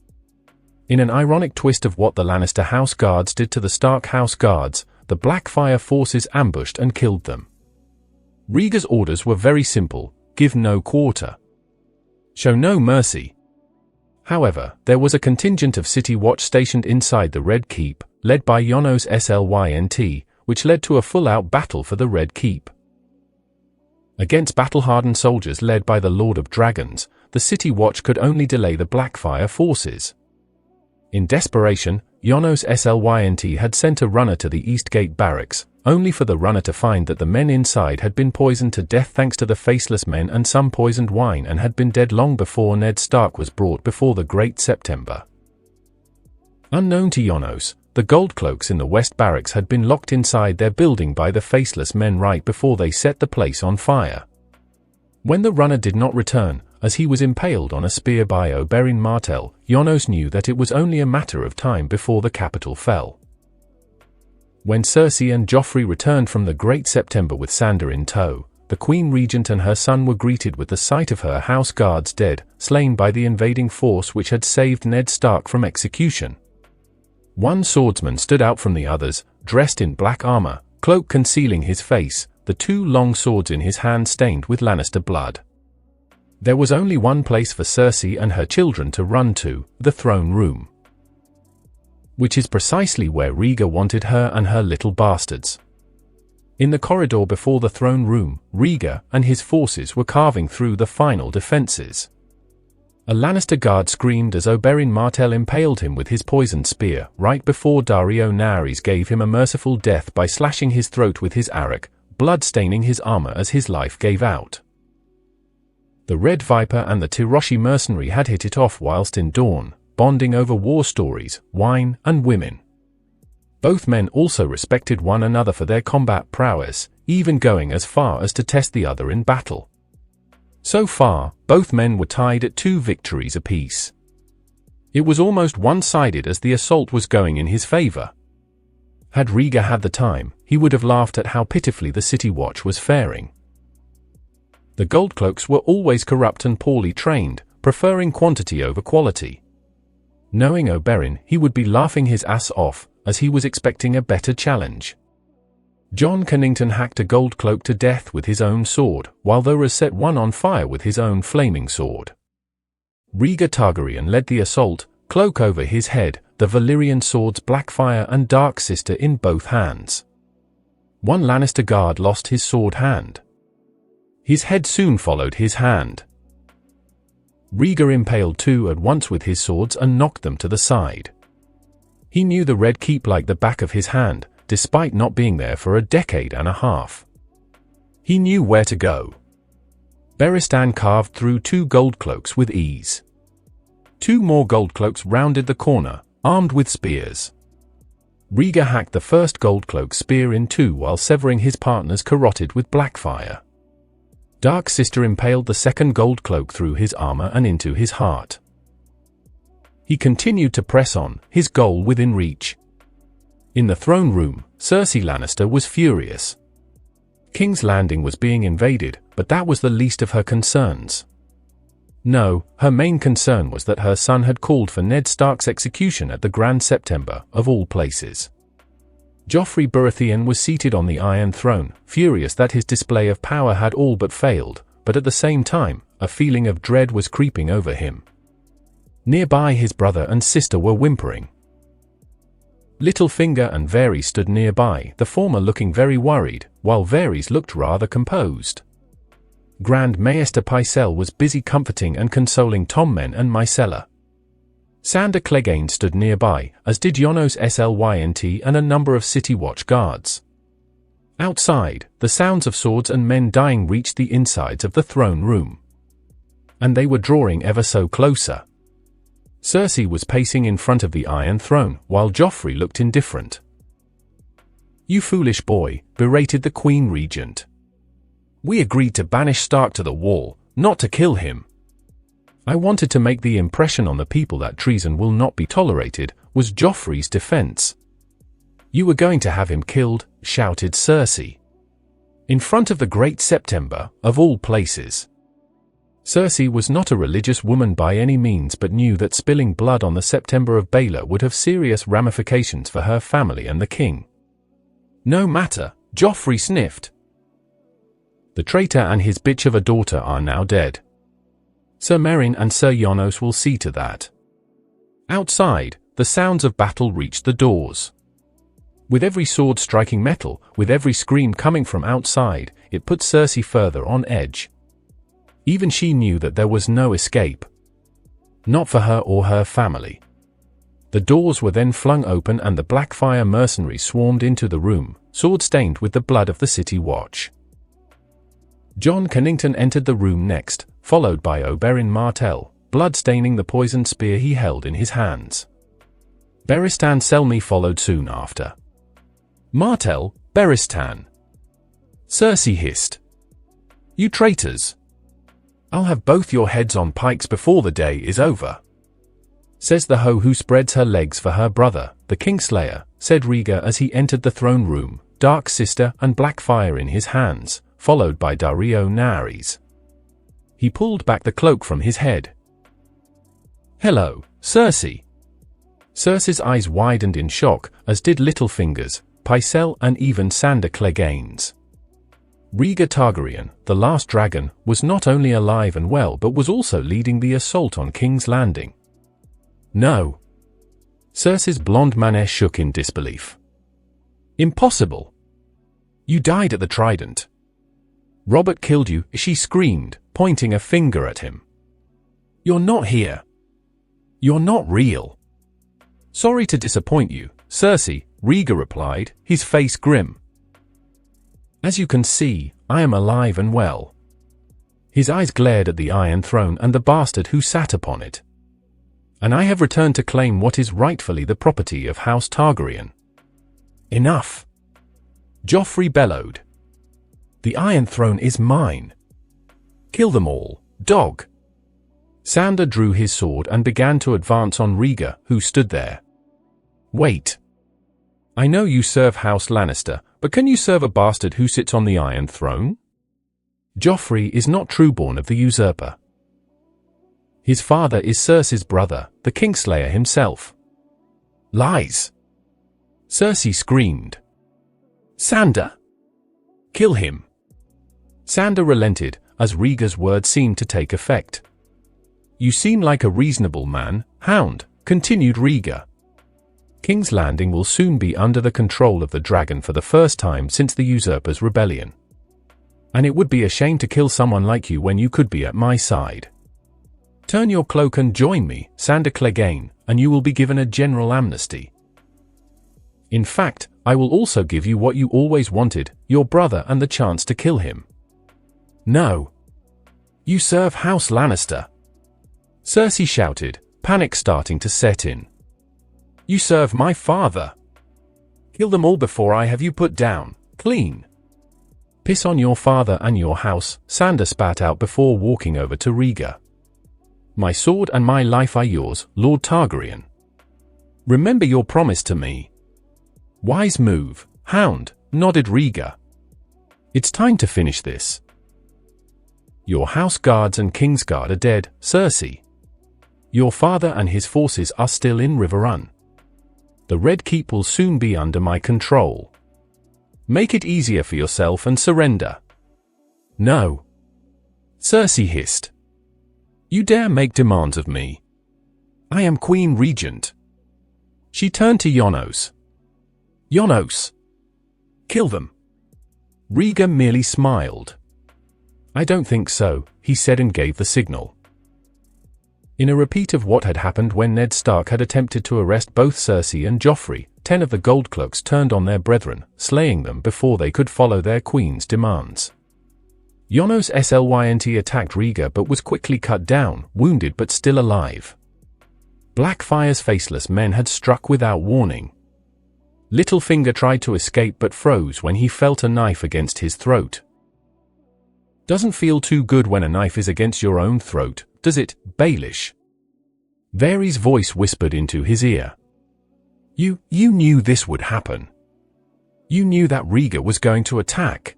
In an ironic twist of what the Lannister house guards did to the Stark house guards, the Blackfire forces ambushed and killed them. Rhaegar's orders were very simple: give no quarter, show no mercy. However, there was a contingent of City Watch stationed inside the Red Keep, led by Yonos Slynt, which led to a full-out battle for the Red Keep. Against battle-hardened soldiers led by the Lord of Dragons, the City Watch could only delay the Blackfire forces. In desperation, Yonos Slynt had sent a runner to the East Gate barracks, only for the runner to find that the men inside had been poisoned to death thanks to the Faceless Men and some poisoned wine, and had been dead long before Ned Stark was brought before the Great September. Unknown to Yonos, the Goldcloaks in the West Barracks had been locked inside their building by the Faceless Men right before they set the place on fire. When the runner did not return, as he was impaled on a spear by Oberyn Martell, Yonos knew that it was only a matter of time before the capital fell. When Cersei and Joffrey returned from the Great September with Sandor in tow, the Queen Regent and her son were greeted with the sight of her house guards dead, slain by the invading force which had saved Ned Stark from execution. One swordsman stood out from the others, dressed in black armor, cloak concealing his face, the two long swords in his hand stained with Lannister blood. There was only one place for Cersei and her children to run to, the throne room, which is precisely where Rhaegar wanted her and her little bastards. In the corridor before the throne room, Rhaegar and his forces were carving through the final defenses. A Lannister guard screamed as Oberyn Martell impaled him with his poisoned spear, right before Daario Naerys gave him a merciful death by slashing his throat with his arrow, blood staining his armor as his life gave out. The Red Viper and the Tyroshi mercenary had hit it off whilst in Dorne, bonding over war stories, wine, and women. Both men also respected one another for their combat prowess, even going as far as to test the other in battle. So far, both men were tied at 2 victories apiece. It was almost one-sided as the assault was going in his favor. Had Rhaegar had the time, he would have laughed at how pitifully the City Watch was faring. The Goldcloaks were always corrupt and poorly trained, preferring quantity over quality. Knowing Oberyn, he would be laughing his ass off, as he was expecting a better challenge. Jon Cannington hacked a Goldcloak to death with his own sword, while Thoros set one on fire with his own flaming sword. Rhaegar Targaryen led the assault, cloak over his head, the Valyrian swords Blackfire and Dark Sister in both hands. One Lannister guard lost his sword hand. His head soon followed his hand. Rhaegar impaled 2 at once with his swords and knocked them to the side. He knew the Red Keep like the back of his hand, despite not being there for a decade and a half. He knew where to go. Beristan carved through 2 Goldcloaks with ease. 2 more Goldcloaks rounded the corner, armed with spears. Rhaegar hacked the first Goldcloak spear in 2 while severing his partner's carotid with Blackfire. Dark Sister impaled the second Goldcloak through his armor and into his heart. He continued to press on, his goal within reach. In the throne room, Cersei Lannister was furious. King's Landing was being invaded, but that was the least of her concerns. No, her main concern was that her son had called for Ned Stark's execution at the Grand September, of all places. Joffrey Baratheon was seated on the Iron Throne, furious that his display of power had all but failed, but at the same time, a feeling of dread was creeping over him. Nearby his brother and sister were whimpering. Littlefinger and Varys stood nearby, the former looking very worried, while Varys looked rather composed. Grand Maester Pycelle was busy comforting and consoling Tommen and Myrcella. Sandor Clegane stood nearby, as did Yonos Slynt and a number of City Watch guards. Outside, the sounds of swords and men dying reached the insides of the throne room. And they were drawing ever so closer. Cersei was pacing in front of the Iron Throne, while Joffrey looked indifferent. "You foolish boy," berated the Queen Regent. "We agreed to banish Stark to the Wall, not to kill him." "I wanted to make the impression on the people that treason will not be tolerated," was Joffrey's defense. "You were going to have him killed," shouted Cersei. "In front of the Great September, of all places." Cersei was not a religious woman by any means, but knew that spilling blood on the September of Baelor would have serious ramifications for her family and the king. "No matter," Joffrey sniffed. "The traitor and his bitch of a daughter are now dead. Sir Meryn and Sir Yonos will see to that." Outside, the sounds of battle reached the doors. With every sword striking metal, with every scream coming from outside, it put Cersei further on edge. Even she knew that there was no escape. Not for her or her family. The doors were then flung open and the Blackfire mercenaries swarmed into the room, sword-stained with the blood of the City Watch. Jon Cannington entered the room next, followed by Oberyn Martell, blood-staining the poisoned spear he held in his hands. Barristan Selmy followed soon after. "Martell, Barristan!" Cersei hissed. "You traitors! I'll have both your heads on pikes before the day is over," says the hoe who spreads her legs for her brother, the Kingslayer, said Rhaegar as he entered the throne room, Dark Sister and Blackfire in his hands, followed by Daario Naerys. He pulled back the cloak from his head. "Hello, Cersei." Cersei's eyes widened in shock, as did Littlefinger's, Pycelle and even Sandor Clegane's. Rhaegar Targaryen, the last dragon, was not only alive and well but was also leading the assault on King's Landing. "No." Cersei's blonde mane shook in disbelief. "Impossible. You died at the Trident. Robert killed you," she screamed, pointing a finger at him. "You're not here. You're not real." "Sorry to disappoint you, Cersei," Rhaegar replied, his face grim. "As you can see, I am alive and well." His eyes glared at the Iron Throne and the bastard who sat upon it. "And I have returned to claim what is rightfully the property of House Targaryen." "Enough!" Joffrey bellowed. "The Iron Throne is mine. Kill them all, dog." Sandor drew his sword and began to advance on Rhaegar, who stood there. "Wait. I know you serve House Lannister, but can you serve a bastard who sits on the Iron Throne? Joffrey is not trueborn of the Usurper. His father is Cersei's brother, the Kingslayer himself." "Lies!" Cersei screamed. "Sandor! Kill him!" Sandor relented, as Rhaegar's words seemed to take effect. "You seem like a reasonable man, Hound," continued Rhaegar. "King's Landing will soon be under the control of the dragon for the first time since the Usurper's rebellion. And it would be a shame to kill someone like you when you could be at my side. Turn your cloak and join me, Sandor Clegane, and you will be given a general amnesty. In fact, I will also give you what you always wanted, your brother and the chance to kill him." "No. You serve House Lannister," Cersei shouted, panic starting to set in. "You serve my father. Kill them all before I have you put down, clean." "Piss on your father and your house," Sandor spat out before walking over to Rhaegar. "My sword and my life are yours, Lord Targaryen. Remember your promise to me." "Wise move, Hound," nodded Rhaegar. "It's time to finish this. Your house guards and Kingsguard are dead, Cersei. Your father and his forces are still in Riverrun. The Red Keep will soon be under my control. Make it easier for yourself and surrender." "No." Cersei hissed. "You dare make demands of me? I am Queen Regent." She turned to Yonos. "Yonos! Kill them." Rhaegar merely smiled. "I don't think so," he said and gave the signal. In a repeat of what had happened when Ned Stark had attempted to arrest both Cersei and Joffrey, 10 of the Goldcloaks turned on their brethren, slaying them before they could follow their queen's demands. Yonos Slynt attacked Rhaegar but was quickly cut down, wounded but still alive. Blackfire's faceless men had struck without warning. Littlefinger tried to escape but froze when he felt a knife against his throat. "Doesn't feel too good when a knife is against your own throat, does it, Baelish?" Varys' voice whispered into his ear. You knew this would happen. You knew that Rhaegar was going to attack."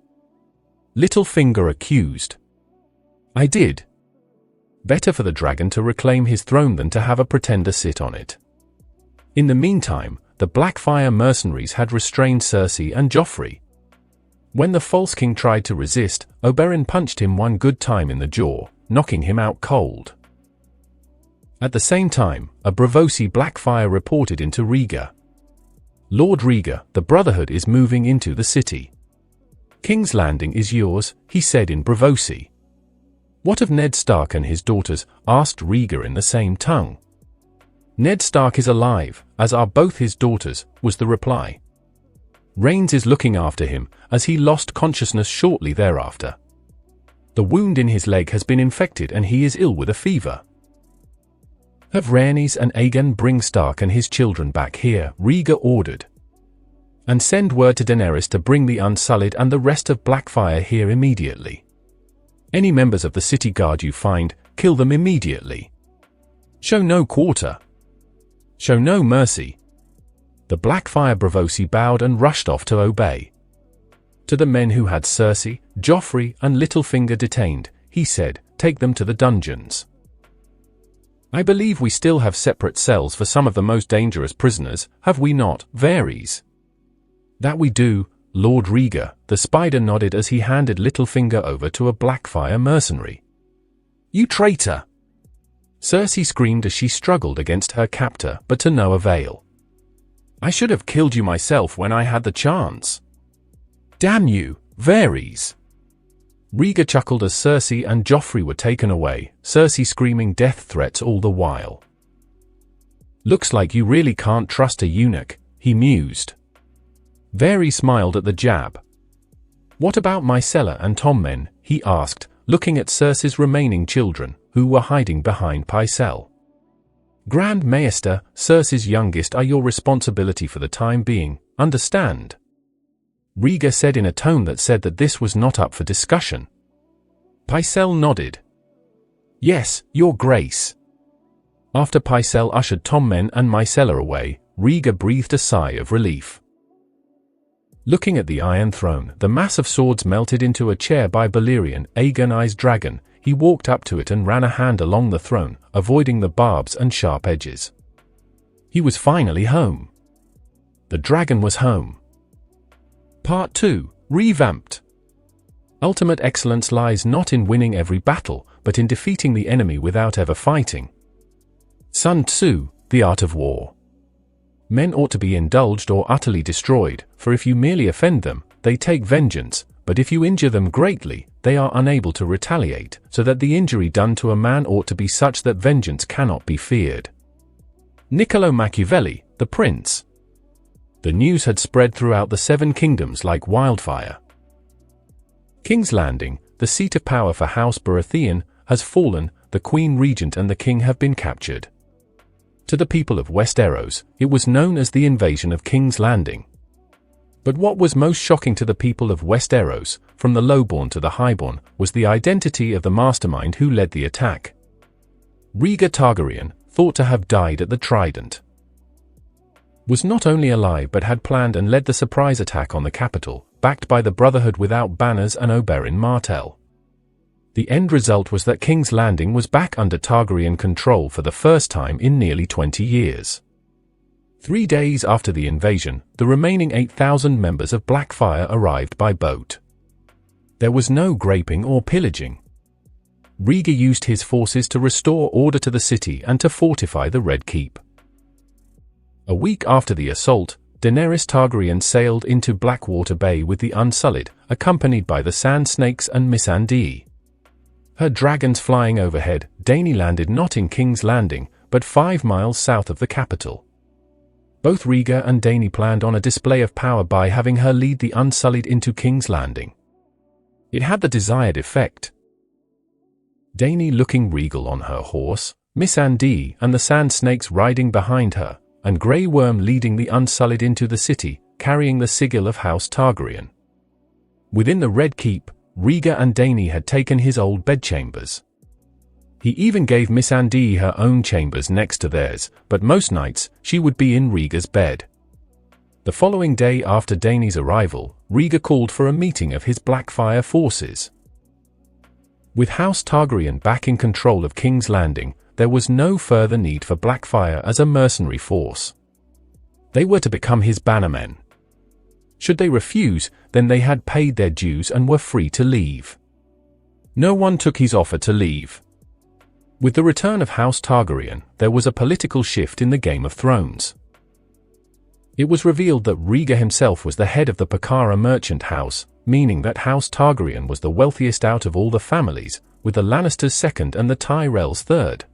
Littlefinger accused. "I did. Better for the dragon to reclaim his throne than to have a pretender sit on it." In the meantime, the Blackfire mercenaries had restrained Cersei and Joffrey. When the false king tried to resist, Oberyn punched him one good time in the jaw, knocking him out cold. At the same time, a Braavosi Blackfire reported into Rhaegar. "Lord Rhaegar, the Brotherhood is moving into the city. King's Landing is yours," he said in Braavosi. "What of Ned Stark and his daughters?" asked Rhaegar in the same tongue. "Ned Stark is alive, as are both his daughters," was the reply. "Rhaenys is looking after him, as he lost consciousness shortly thereafter. The wound in his leg has been infected and he is ill with a fever." "Have Rhaenys and Aegon bring Stark and his children back here," Rhaegar ordered. "And send word to Daenerys to bring the Unsullied and the rest of Blackfire here immediately. Any members of the city guard you find, kill them immediately. Show no quarter. Show no mercy." The Blackfire Braavosi bowed and rushed off to obey. To the men who had Cersei, Joffrey, and Littlefinger detained, he said, "Take them to the dungeons. I believe we still have separate cells for some of the most dangerous prisoners, have we not, Varys?" "That we do, Lord Rhaegar," the spider nodded as he handed Littlefinger over to a Blackfire mercenary. "You traitor!" Cersei screamed as she struggled against her captor, but to no avail. "I should have killed you myself when I had the chance." "Damn you, Varys!" Rhaegar chuckled as Cersei and Joffrey were taken away, Cersei screaming death threats all the while. "Looks like you really can't trust a eunuch," he mused. Varys smiled at the jab. "What about Myrcella and Tommen?" he asked, looking at Cersei's remaining children, who were hiding behind Pycelle. "Grand Maester, Cersei's youngest, are your responsibility for the time being, understand?" Rhaegar said in a tone that said that this was not up for discussion. Pycelle nodded. "Yes, Your Grace." After Pycelle ushered Tommen and Myrcella away, Rhaegar breathed a sigh of relief. Looking at the Iron Throne, the mass of swords melted into a chair by Balerion, Aegon's dragon. He walked up to it and ran a hand along the throne, avoiding the barbs and sharp edges. He was finally home. The dragon was home. Part 2, Revamped. Ultimate excellence lies not in winning every battle, but in defeating the enemy without ever fighting. Sun Tzu, The Art of War. Men ought to be indulged or utterly destroyed, for if you merely offend them, they take vengeance, but if you injure them greatly, they are unable to retaliate, so that the injury done to a man ought to be such that vengeance cannot be feared. Niccolo Machiavelli, The Prince. The news had spread throughout the Seven Kingdoms like wildfire. King's Landing, the seat of power for House Baratheon, has fallen, the Queen Regent and the King have been captured. To the people of Westeros, it was known as the invasion of King's Landing. But what was most shocking to the people of Westeros, from the lowborn to the highborn, was the identity of the mastermind who led the attack. Rhaegar Targaryen, thought to have died at the Trident, was not only alive but had planned and led the surprise attack on the capital, backed by the Brotherhood without banners and Oberyn Martell. The end result was that King's Landing was back under Targaryen control for the first time in nearly 20 years. 3 days after the invasion, the remaining 8,000 members of Blackfire arrived by boat. There was no graping or pillaging. Rhaegar used his forces to restore order to the city and to fortify the Red Keep. A week after the assault, Daenerys Targaryen sailed into Blackwater Bay with the Unsullied, accompanied by the Sand Snakes and Missandei. Her dragons flying overhead, Dany landed not in King's Landing, but 5 miles south of the capital. Both Rhaegar and Dany planned on a display of power by having her lead the Unsullied into King's Landing. It had the desired effect. Dany looking regal on her horse, Missandei and the Sand Snakes riding behind her, and Grey Worm leading the Unsullied into the city, carrying the sigil of House Targaryen. Within the Red Keep, Rhaegar and Dany had taken his old bedchambers. He even gave Missandei her own chambers next to theirs, but most nights she would be in Rhaegar's bed. The following day after Dany's arrival, Rhaegar called for a meeting of his Blackfire forces. With House Targaryen back in control of King's Landing, there was no further need for Blackfire as a mercenary force. They were to become his bannermen. Should they refuse, then they had paid their dues and were free to leave. No one took his offer to leave. With the return of House Targaryen, there was a political shift in the Game of Thrones. It was revealed that Rhaegar himself was the head of the Pakara merchant house, meaning that House Targaryen was the wealthiest out of all the families, with the Lannisters second and the Tyrells third.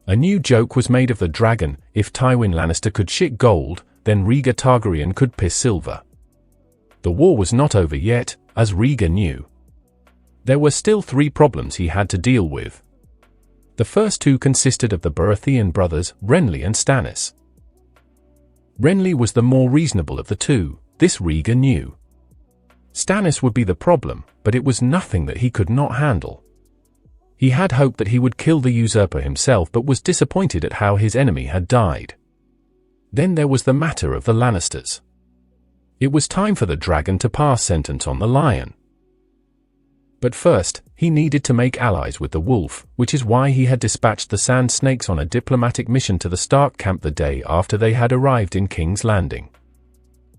A new joke was made of the dragon: if Tywin Lannister could shit gold, then Rhaegar Targaryen could piss silver. The war was not over yet, as Rhaegar knew. There were still 3 problems he had to deal with. The first 2 consisted of the Baratheon brothers, Renly and Stannis. Renly was the more reasonable of the 2, this Rhaegar knew. Stannis would be the problem, but it was nothing that he could not handle. He had hoped that he would kill the usurper himself, but was disappointed at how his enemy had died. Then there was the matter of the Lannisters. It was time for the dragon to pass sentence on the lion. But first, he needed to make allies with the wolf, which is why he had dispatched the Sand Snakes on a diplomatic mission to the Stark camp the day after they had arrived in King's Landing.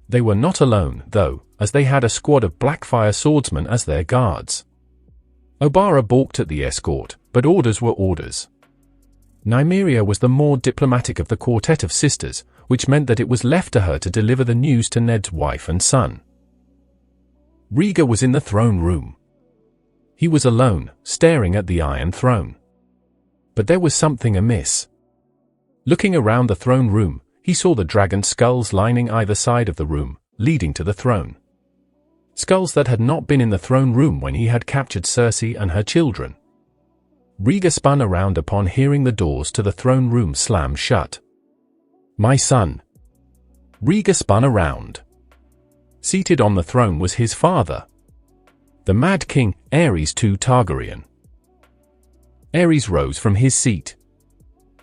They were not alone, though, as they had a squad of Blackfire swordsmen as their guards. Obara balked at the escort, but orders were orders. Nymeria was the more diplomatic of the quartet of sisters, which meant that it was left to her to deliver the news to Ned's wife and son. Rhaegar was in the throne room. He was alone, staring at the Iron Throne. But there was something amiss. Looking around the throne room, he saw the dragon skulls lining either side of the room, leading to the throne. Skulls that had not been in the throne room when he had captured Cersei and her children. Rhaegar spun around upon hearing the doors to the throne room slam shut. "My son." Rhaegar spun around. Seated on the throne was his father, the Mad King, Aerys II Targaryen. Aerys rose from his seat.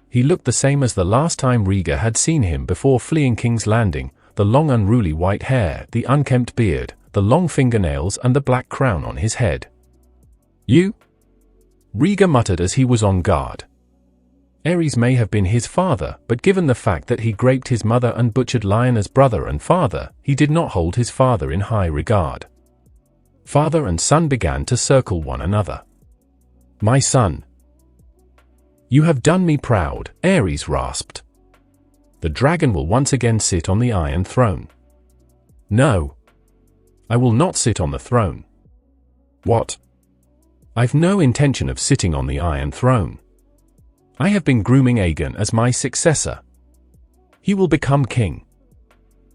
He looked the same as the last time Rhaegar had seen him before fleeing King's Landing, the long unruly white hair, the unkempt beard, the long fingernails and the black crown on his head. "You?" Rhaegar muttered as he was on guard. Aerys may have been his father, but given the fact that he raped his mother and butchered Lyanna's brother and father, he did not hold his father in high regard. Father and son began to circle one another. "My son." "You have done me proud," Aerys rasped. "The dragon will once again sit on the Iron Throne." "No. I will not sit on the throne." "What?" "I've no intention of sitting on the Iron Throne. I have been grooming Aegon as my successor. He will become king."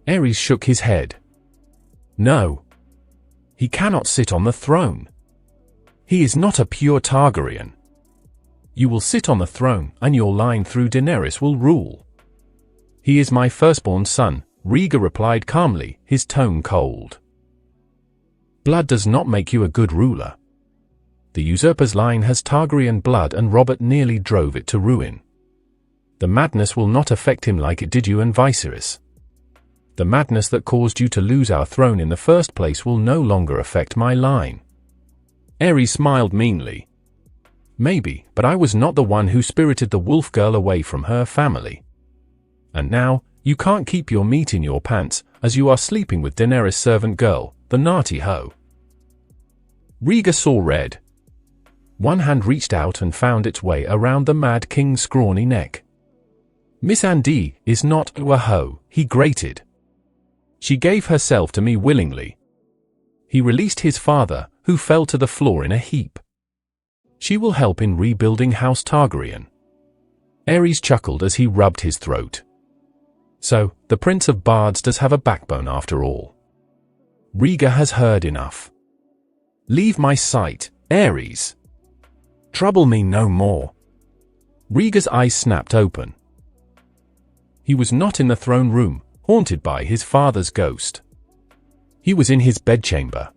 Aerys shook his head. "No. He cannot sit on the throne. He is not a pure Targaryen. You will sit on the throne, and your line through Daenerys will rule." "He is my firstborn son," Rhaegar replied calmly, his tone cold. "Blood does not make you a good ruler. The usurper's line has Targaryen blood, and Robert nearly drove it to ruin. The madness will not affect him like it did you and Viserys. The madness that caused you to lose our throne in the first place will no longer affect my line." Aerys smiled meanly. "Maybe, but I was not the one who spirited the wolf girl away from her family. And now, you can't keep your meat in your pants, as you are sleeping with Daenerys' servant girl, the naughty hoe." Rhaegar saw red. One hand reached out and found its way around the Mad King's scrawny neck. "Missandei is not a hoe," he grated. "She gave herself to me willingly." He released his father, who fell to the floor in a heap. She will help in rebuilding House Targaryen. Aerys chuckled as he rubbed his throat. So, the Prince of Bards does have a backbone after all. Rhaegar has heard enough. Leave my sight, Aerys. Trouble me no more. Rhaegar's eyes snapped open. He was not in the throne room, haunted by his father's ghost. He was in his bedchamber.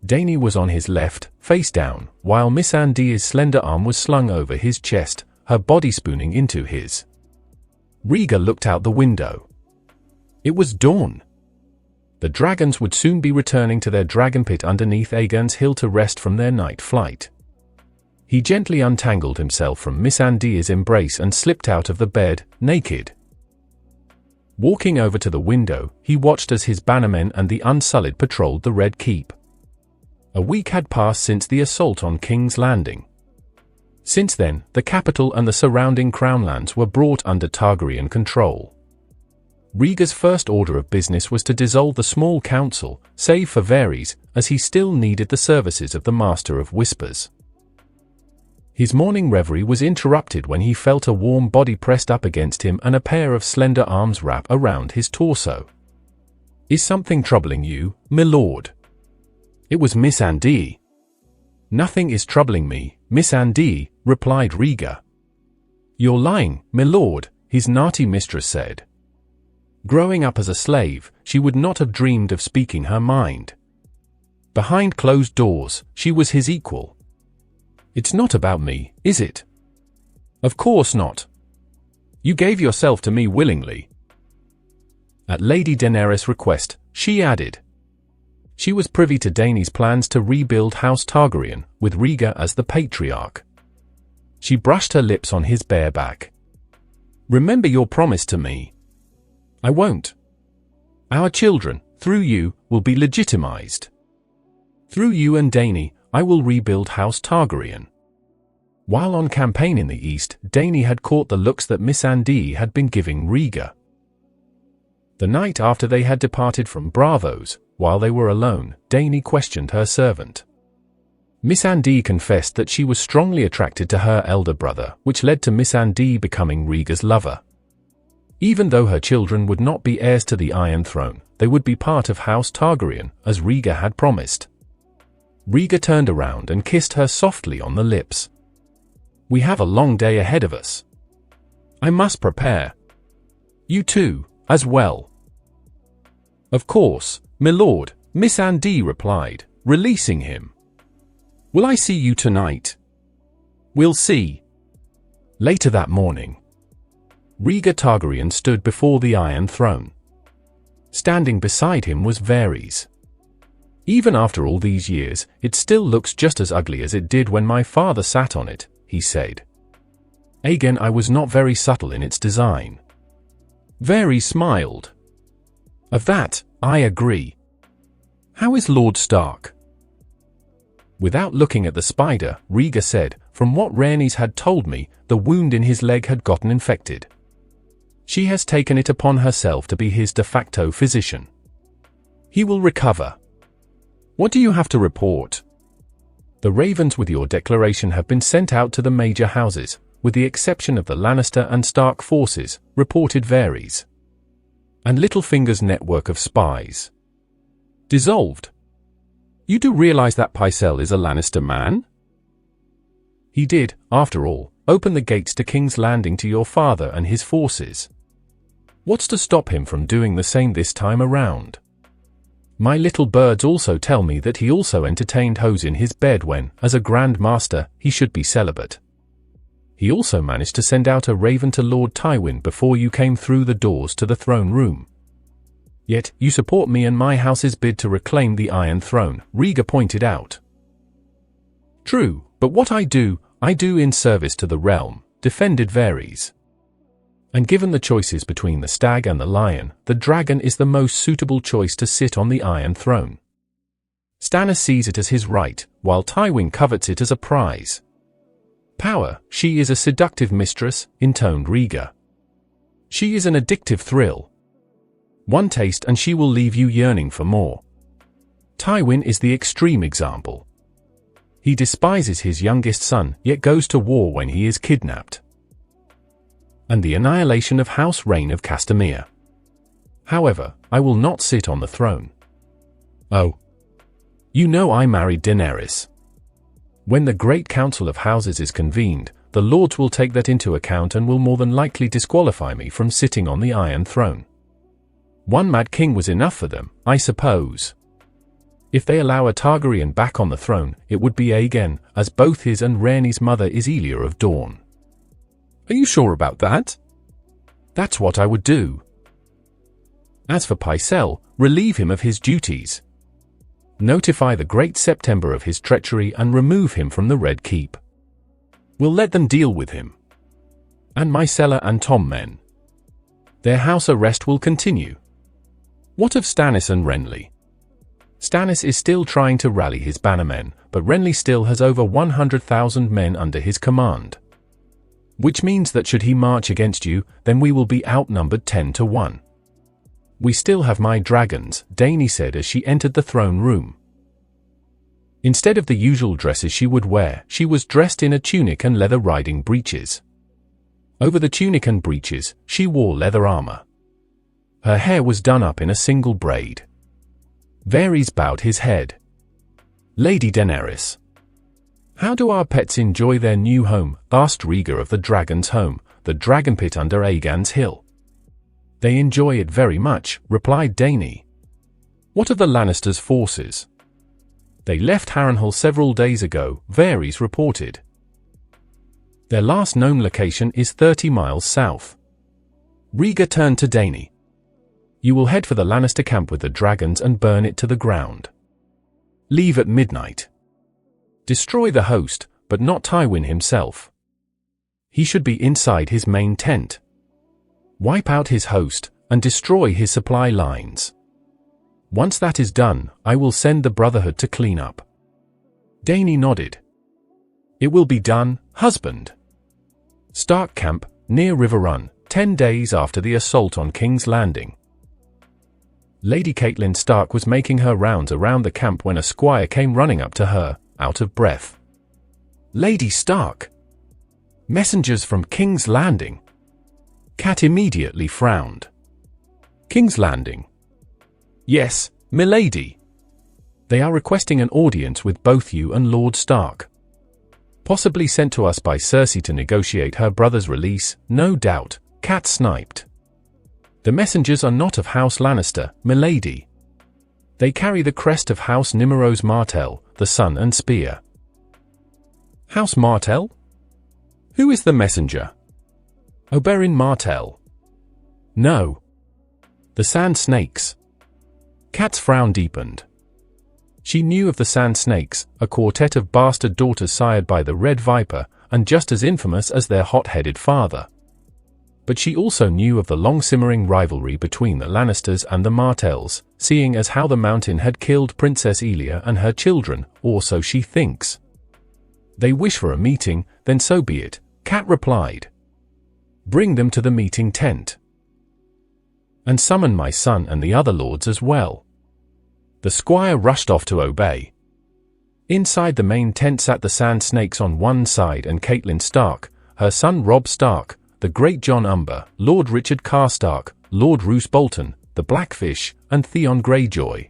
Dany was on his left, face down, while Missandei's slender arm was slung over his chest, her body spooning into his. Rhaegar looked out the window. It was dawn. The dragons would soon be returning to their dragon pit underneath Aegon's Hill to rest from their night flight. He gently untangled himself from Missandei's embrace and slipped out of the bed, naked. Walking over to the window, he watched as his bannermen and the Unsullied patrolled the Red Keep. A week had passed since the assault on King's Landing. Since then, the capital and the surrounding crownlands were brought under Targaryen control. Rhaegar's first order of business was to dissolve the small council, save for Varys, as he still needed the services of the Master of Whispers. His morning reverie was interrupted when he felt a warm body pressed up against him and a pair of slender arms wrap around his torso. "Is something troubling you, my lord?" It was Missandei. "Nothing is troubling me, Missandei," replied Rhaegar. "You're lying, my lord," his naughty mistress said. Growing up as a slave, she would not have dreamed of speaking her mind. Behind closed doors, she was his equal. "It's not about me, is it?" "Of course not. You gave yourself to me willingly." At Lady Daenerys' request, she added. She was privy to Dany's plans to rebuild House Targaryen, with Rhaegar as the patriarch. She brushed her lips on his bare back. "Remember your promise to me." "I won't. Our children, through you, will be legitimized. Through you and Dany, I will rebuild House Targaryen." While on campaign in the east, Dany had caught the looks that Missandei had been giving Rhaegar. The night after they had departed from Braavos, while they were alone, Dany questioned her servant. Missandei confessed that she was strongly attracted to her elder brother, which led to Missandei becoming Rhaegar's lover. Even though her children would not be heirs to the Iron Throne, they would be part of House Targaryen, as Rhaegar had promised. Rhaegar turned around and kissed her softly on the lips. "We have a long day ahead of us. I must prepare. You too, as well." "Of course, my lord," Missandei replied, releasing him. "Will I see you tonight?" "We'll see." Later that morning, Rhaegar Targaryen stood before the Iron Throne. Standing beside him was Varys. "Even after all these years, it still looks just as ugly as it did when my father sat on it," he said. "Aegon, I was not very subtle in its design." Varys smiled. "Of that, I agree. How is Lord Stark?" Without looking at the spider, Rhaegar said, "From what Rhaenys had told me, the wound in his leg had gotten infected. She has taken it upon herself to be his de facto physician. He will recover. What do you have to report?" "The ravens with your declaration have been sent out to the major houses, with the exception of the Lannister and Stark forces," reported Varys. "And Littlefinger's network of spies dissolved. You do realize that Pycelle is a Lannister man? He did, after all, open the gates to King's Landing to your father and his forces. What's to stop him from doing the same this time around? My little birds also tell me that he also entertained hoes in his bed when, as a Grand Master, he should be celibate. He also managed to send out a raven to Lord Tywin before you came through the doors to the throne room. Yet, you support me and my house's bid to reclaim the Iron Throne," Rhaegar pointed out. "True, but what I do in service to the realm," defended Varys. "And given the choices between the stag and the lion, the dragon is the most suitable choice to sit on the Iron Throne. Stannis sees it as his right, while Tywin covets it as a prize. Power, she is a seductive mistress," intoned Rhaegar. "She is an addictive thrill. One taste and she will leave you yearning for more. Tywin is the extreme example. He despises his youngest son, yet goes to war when he is kidnapped. And the annihilation of House Reign of Castamere. However, I will not sit on the throne. Oh. You know I married Daenerys. When the Great Council of Houses is convened, the Lords will take that into account and will more than likely disqualify me from sitting on the Iron Throne. One Mad King was enough for them, I suppose. If they allow a Targaryen back on the throne, it would be Aegon, as both his and Rhaenys' mother is Elia of Dorne. Are you sure about that? That's what I would do. As for Pycelle, relieve him of his duties. Notify the Great September of his treachery and remove him from the Red Keep. We'll let them deal with him. And Myrcella and Tommen. Their house arrest will continue. What of Stannis and Renly? Stannis is still trying to rally his bannermen, but Renly still has over 100,000 men under his command. Which means that should he march against you, then we will be outnumbered 10-1. We still have my dragons, Dany said as she entered the throne room. Instead of the usual dresses she would wear, she was dressed in a tunic and leather riding breeches. Over the tunic and breeches, she wore leather armor. Her hair was done up in a single braid. Varys bowed his head. Lady Daenerys. How do our pets enjoy their new home? Asked Rhaegar of the dragon's home, the dragon pit under Aegon's hill. They enjoy it very much, replied Dany. What of the Lannisters' forces? They left Harrenhal several days ago, Varys reported. Their last known location is 30 miles south. Rhaegar turned to Dany. You will head for the Lannister camp with the dragons and burn it to the ground. Leave at midnight. Destroy the host, but not Tywin himself. He should be inside his main tent. Wipe out his host, and destroy his supply lines. Once that is done, I will send the Brotherhood to clean up. Dany nodded. It will be done, husband. Stark camp, near River Run, 10 days after the assault on King's Landing. Lady Catelyn Stark was making her rounds around the camp when a squire came running up to her, out of breath. Lady Stark! Messengers from King's Landing! Cat immediately frowned. King's Landing? Yes, milady. They are requesting an audience with both you and Lord Stark. Possibly sent to us by Cersei to negotiate her brother's release, no doubt, Cat sniped. The messengers are not of House Lannister, milady. They carry the crest of House Nymeros Martell, the Sun and Spear. House Martell? Who is the messenger? Oberyn Martell. No. The Sand Snakes. Cat's frown deepened. She knew of the Sand Snakes, a quartet of bastard daughters sired by the Red Viper, and just as infamous as their hot-headed father. But she also knew of the long-simmering rivalry between the Lannisters and the Martells, seeing as how the Mountain had killed Princess Elia and her children, or so she thinks. They wish for a meeting, then so be it, Cat replied. Bring them to the meeting tent. And summon my son and the other lords as well. The squire rushed off to obey. Inside the main tent sat the Sand Snakes on one side and Catelyn Stark, her son Robb Stark, the great Jon Umber, Lord Richard Karstark, Lord Roose Bolton, the Blackfish, and Theon Greyjoy.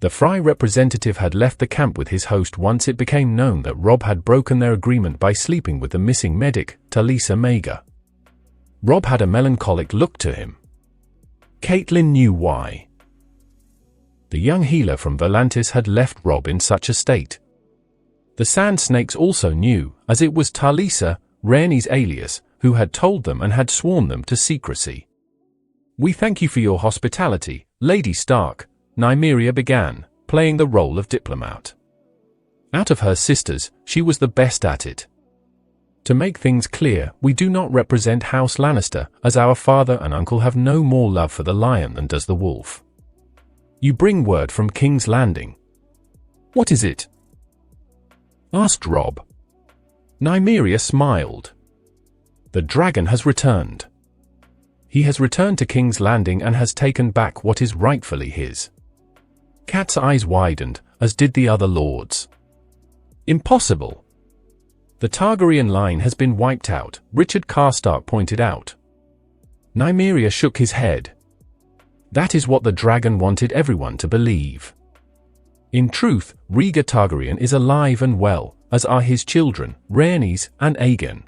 The Frey representative had left the camp with his host once it became known that Robb had broken their agreement by sleeping with the missing medic, Talisa Maega. Robb had a melancholic look to him. Catelyn knew why. The young healer from Volantis had left Robb in such a state. The Sand Snakes also knew, as it was Talisa, Rhaenys' alias, who had told them and had sworn them to secrecy. We thank you for your hospitality, Lady Stark, Nymeria began, playing the role of diplomat. Out of her sisters, she was the best at it. To make things clear, we do not represent House Lannister, as our father and uncle have no more love for the lion than does the wolf. You bring word from King's Landing. What is it? Asked Robb. Nymeria smiled. The dragon has returned. He has returned to King's Landing and has taken back what is rightfully his. Cat's eyes widened, as did the other lords. Impossible. The Targaryen line has been wiped out, Richard Karstark pointed out. Nymeria shook his head. That is what the dragon wanted everyone to believe. In truth, Rhaegar Targaryen is alive and well, as are his children, Rhaenys and Aegon.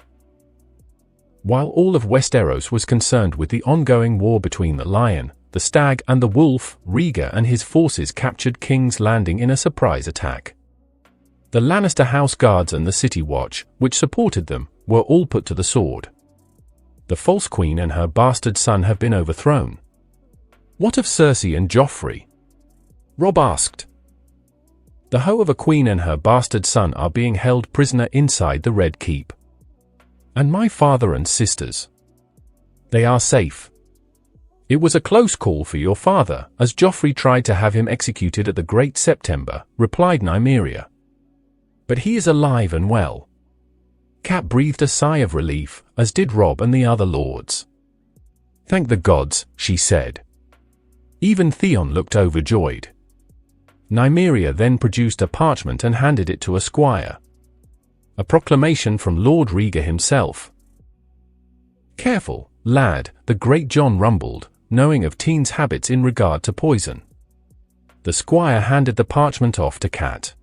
While all of Westeros was concerned with the ongoing war between the lion, the stag and the wolf, Rhaegar and his forces captured King's Landing in a surprise attack. The Lannister House Guards and the City Watch, which supported them, were all put to the sword. The false queen and her bastard son have been overthrown. What of Cersei and Joffrey? Robb asked. The hoe of a queen and her bastard son are being held prisoner inside the Red Keep. And my father and sisters? They are safe. It was a close call for your father, as Joffrey tried to have him executed at the Great September, replied Nymeria. But he is alive and well. Cat breathed a sigh of relief, as did Robb and the other lords. Thank the gods, she said. Even Theon looked overjoyed. Nymeria then produced a parchment and handed it to a squire. A proclamation from Lord Rhaegar himself. Careful, lad, the great Jon rumbled, knowing of Teen's habits in regard to poison. The squire handed the parchment off to Cat.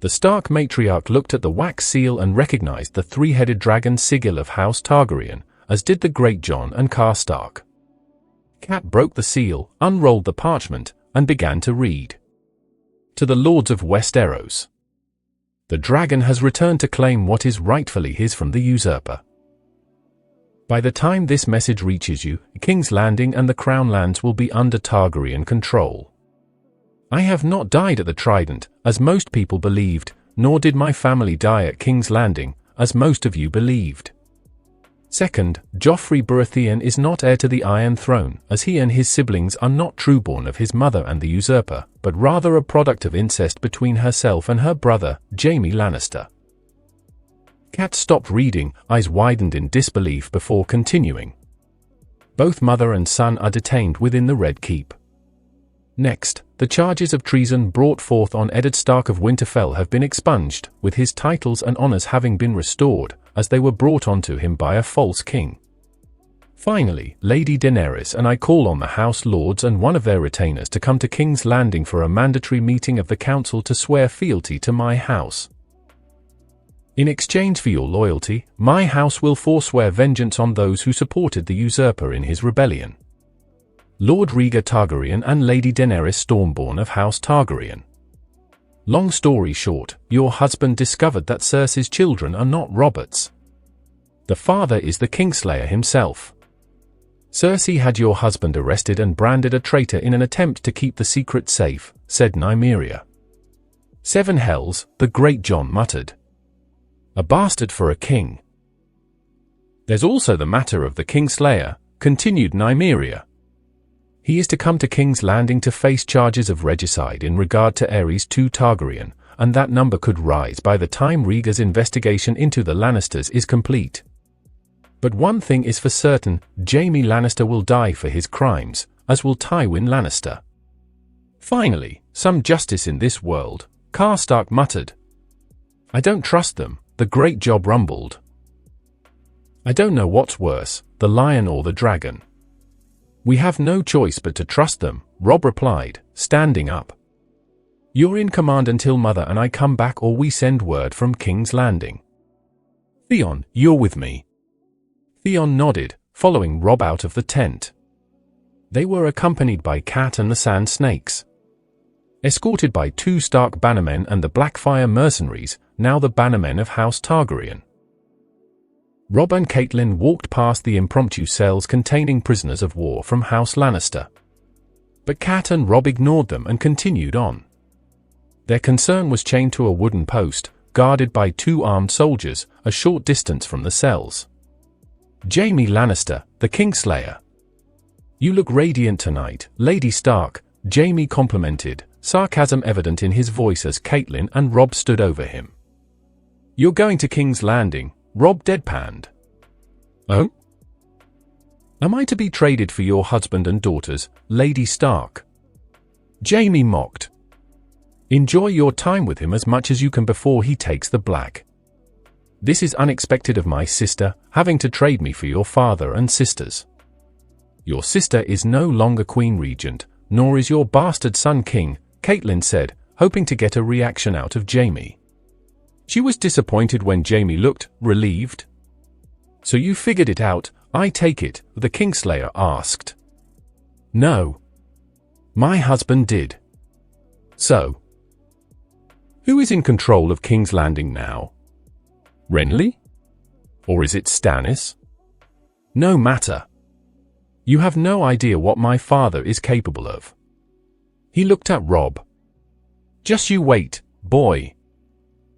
The Stark matriarch looked at the wax seal and recognized the three-headed dragon sigil of House Targaryen, as did the great Jon and Karstark. Cat broke the seal, unrolled the parchment, and began to read. To the lords of Westeros. The dragon has returned to claim what is rightfully his from the usurper. By the time this message reaches you, King's Landing and the Crown Lands will be under Targaryen control. I have not died at the Trident, as most people believed, nor did my family die at King's Landing, as most of you believed. Second, Joffrey Baratheon is not heir to the Iron Throne, as he and his siblings are not trueborn of his mother and the usurper, but rather a product of incest between herself and her brother, Jaime Lannister. Cat stopped reading, eyes widened in disbelief before continuing. Both mother and son are detained within the Red Keep. Next, the charges of treason brought forth on Eddard Stark of Winterfell have been expunged, with his titles and honors having been restored, as they were brought onto him by a false king. Finally, Lady Daenerys and I call on the House Lords and one of their retainers to come to King's Landing for a mandatory meeting of the Council to swear fealty to my house. In exchange for your loyalty, my house will forswear vengeance on those who supported the usurper in his rebellion. Lord Rhaegar Targaryen and Lady Daenerys Stormborn of House Targaryen. Long story short, your husband discovered that Cersei's children are not Robert's. The father is the Kingslayer himself. Cersei had your husband arrested and branded a traitor in an attempt to keep the secret safe, said Nymeria. Seven hells, the great Jon muttered. A bastard for a king. There's also the matter of the Kingslayer, continued Nymeria. He is to come to King's Landing to face charges of regicide in regard to Aerys II Targaryen, and that number could rise by the time Rhaegar's investigation into the Lannisters is complete. But one thing is for certain, Jaime Lannister will die for his crimes, as will Tywin Lannister. Finally, some justice in this world, Karstark muttered. I don't trust them, the great Job rumbled. I don't know what's worse, the lion or the dragon. We have no choice but to trust them, Robb replied, standing up. You're in command until Mother and I come back or we send word from King's Landing. Theon, you're with me. Theon nodded, following Robb out of the tent. They were accompanied by Cat and the Sand Snakes. Escorted by 2 Stark bannermen and the Blackfire mercenaries, now the bannermen of House Targaryen. Robb and Catelyn walked past the impromptu cells containing prisoners of war from House Lannister. But Cat and Robb ignored them and continued on. Their concern was chained to a wooden post, guarded by 2 armed soldiers, a short distance from the cells. Jaime Lannister, the Kingslayer. You look radiant tonight, Lady Stark, Jaime complimented, sarcasm evident in his voice as Catelyn and Robb stood over him. You're going to King's Landing, Robb deadpanned. Oh? Am I to be traded for your husband and daughters, Lady Stark? Jaime mocked. Enjoy your time with him as much as you can before he takes the black. This is unexpected of my sister, having to trade me for your father and sisters. Your sister is no longer Queen Regent, nor is your bastard son king, Catelyn said, hoping to get a reaction out of Jaime. She was disappointed when Jaime looked relieved. So you figured it out, I take it, the Kingslayer asked. No. My husband did. So. Who is in control of King's Landing now? Renly? Or is it Stannis? No matter. You have no idea what my father is capable of. He looked at Robb. Just you wait, boy.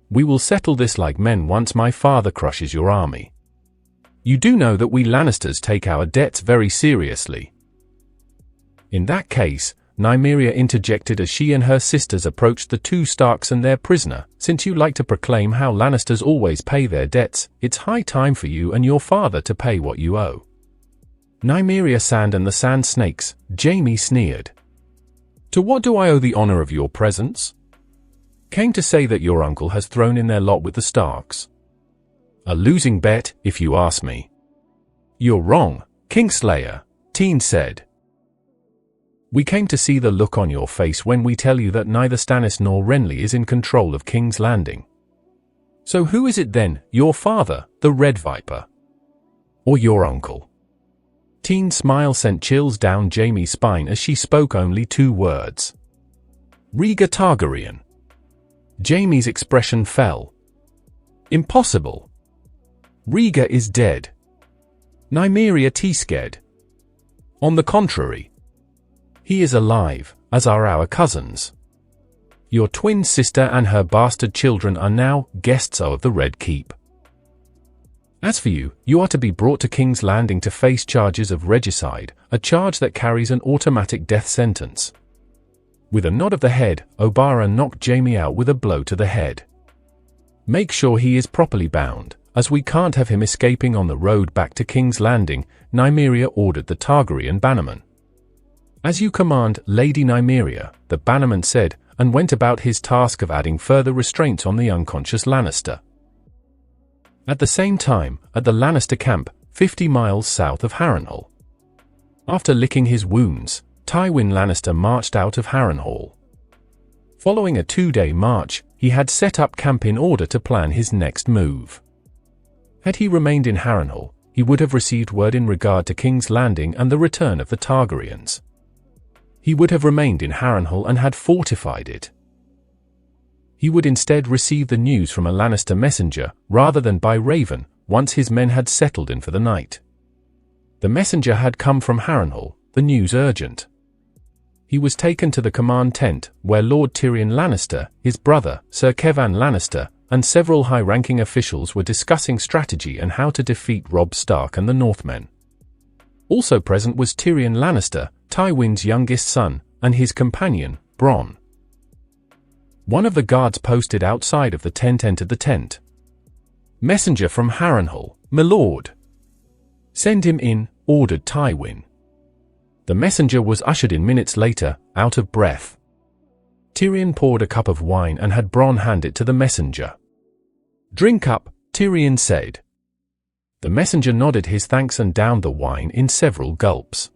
We will settle this like men once my father crushes your army. You do know that we Lannisters take our debts very seriously. In that case, Nymeria interjected as she and her sisters approached the two Starks and their prisoner. Since you like to proclaim how Lannisters always pay their debts, it's high time for you and your father to pay what you owe. Nymeria Sand and the Sand Snakes, Jaime sneered. To what do I owe the honor of your presence? Came to say that your uncle has thrown in their lot with the Starks. A losing bet, if you ask me. You're wrong, Kingslayer, Teen said. We came to see the look on your face when we tell you that neither Stannis nor Renly is in control of King's Landing. So who is it then, your father, the Red Viper? Or your uncle? Teen's smile sent chills down Jaime's spine as she spoke only two words. Rhaegar Targaryen. Jaime's expression fell. Impossible. Rhaegar is dead. Nymeria T-scared. On the contrary. He is alive, as are our cousins. Your twin sister and her bastard children are now guests of the Red Keep. As for you, you are to be brought to King's Landing to face charges of regicide, a charge that carries an automatic death sentence. With a nod of the head, Obara knocked Jaime out with a blow to the head. Make sure he is properly bound, as we can't have him escaping on the road back to King's Landing, Nymeria ordered the Targaryen bannerman. As you command, Lady Nymeria, the bannerman said, and went about his task of adding further restraints on the unconscious Lannister. At the same time, at the Lannister camp, 50 miles south of Harrenhal. After licking his wounds, Tywin Lannister marched out of Harrenhal. Following a 2-day march, he had set up camp in order to plan his next move. Had he remained in Harrenhal, he would have received word in regard to King's Landing and the return of the Targaryens. He would have remained in Harrenhal and had fortified it. He would instead receive the news from a Lannister messenger, rather than by Raven, once his men had settled in for the night. The messenger had come from Harrenhal, the news urgent. He was taken to the command tent, where Lord Tyrion Lannister, his brother, Sir Kevan Lannister, and several high-ranking officials were discussing strategy and how to defeat Robb Stark and the Northmen. Also present was Tyrion Lannister, Tywin's youngest son, and his companion, Bronn. One of the guards posted outside of the tent entered the tent. Messenger from Harrenhal, my lord. Send him in, ordered Tywin. The messenger was ushered in minutes later, out of breath. Tyrion poured a cup of wine and had Bronn hand it to the messenger. Drink up, Tyrion said. The messenger nodded his thanks and downed the wine in several gulps.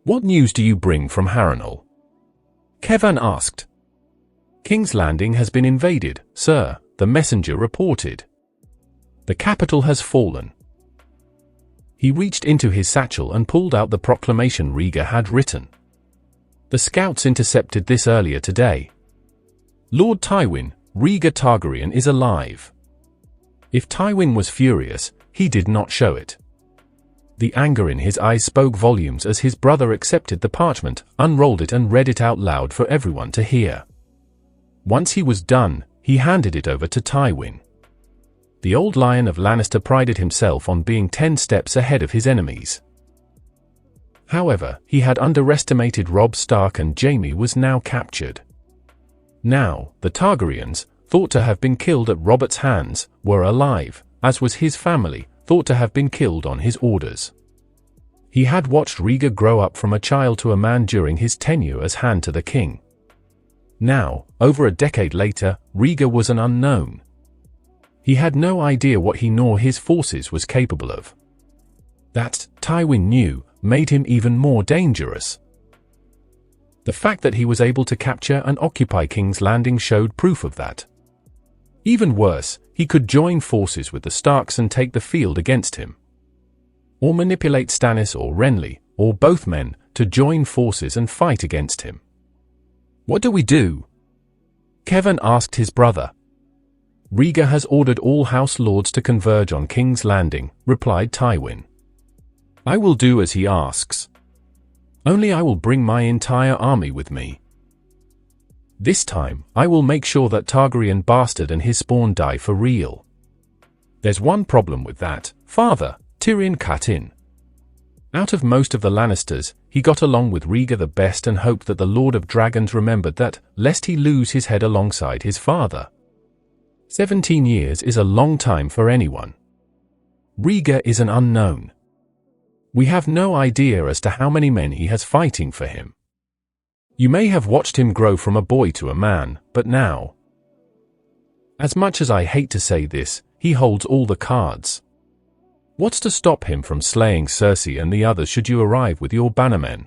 What news do you bring from Harrenhal? Kevan asked. King's Landing has been invaded, sir, the messenger reported. The capital has fallen. He reached into his satchel and pulled out the proclamation Rhaegar had written. The scouts intercepted this earlier today. Lord Tywin, Rhaegar Targaryen is alive. If Tywin was furious, he did not show it. The anger in his eyes spoke volumes as his brother accepted the parchment, unrolled it and read it out loud for everyone to hear. Once he was done, he handed it over to Tywin. The old lion of Lannister prided himself on being 10 steps ahead of his enemies. However, he had underestimated Robb Stark and Jaime was now captured. Now, the Targaryens, thought to have been killed at Robert's hands, were alive, as was his family, thought to have been killed on his orders. He had watched Rhaegar grow up from a child to a man during his tenure as hand to the king. Now, over a decade later, Rhaegar was an unknown. He had no idea what he nor his forces was capable of. That, Tywin knew, made him even more dangerous. The fact that he was able to capture and occupy King's Landing showed proof of that. Even worse, he could join forces with the Starks and take the field against him. Or manipulate Stannis or Renly, or both men, to join forces and fight against him. "What do we do?" Kevan asked his brother. "Rhaegar has ordered all House Lords to converge on King's Landing," replied Tywin. "I will do as he asks. Only I will bring my entire army with me. This time, I will make sure that Targaryen bastard and his spawn die for real." "There's one problem with that, father," Tyrion cut in. Out of most of the Lannisters, he got along with Rhaegar the best and hoped that the Lord of Dragons remembered that, lest he lose his head alongside his father. 17 years is a long time for anyone. Rhaegar is an unknown. We have no idea as to how many men he has fighting for him. You may have watched him grow from a boy to a man, but now, as much as I hate to say this, he holds all the cards. What's to stop him from slaying Cersei and the others should you arrive with your bannermen?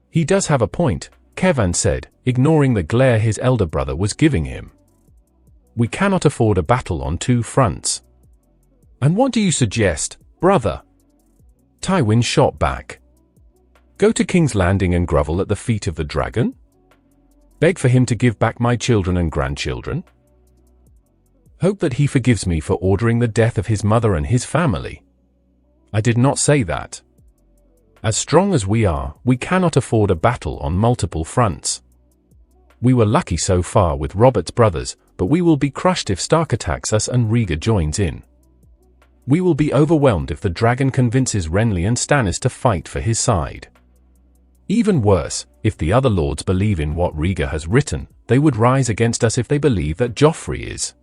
He does have a point, Kevan said, ignoring the glare his elder brother was giving him. We cannot afford a battle on two fronts. And what do you suggest, brother? Tywin shot back. Go to King's Landing and grovel at the feet of the dragon? Beg for him to give back my children and grandchildren? Hope that he forgives me for ordering the death of his mother and his family? I did not say that. As strong as we are, we cannot afford a battle on multiple fronts. We were lucky so far with Robert's brothers, but we will be crushed if Stark attacks us and Rhaegar joins in. We will be overwhelmed if the dragon convinces Renly and Stannis to fight for his side. Even worse, if the other lords believe in what Rhaegar has written, they would rise against us if they believe that Joffrey is.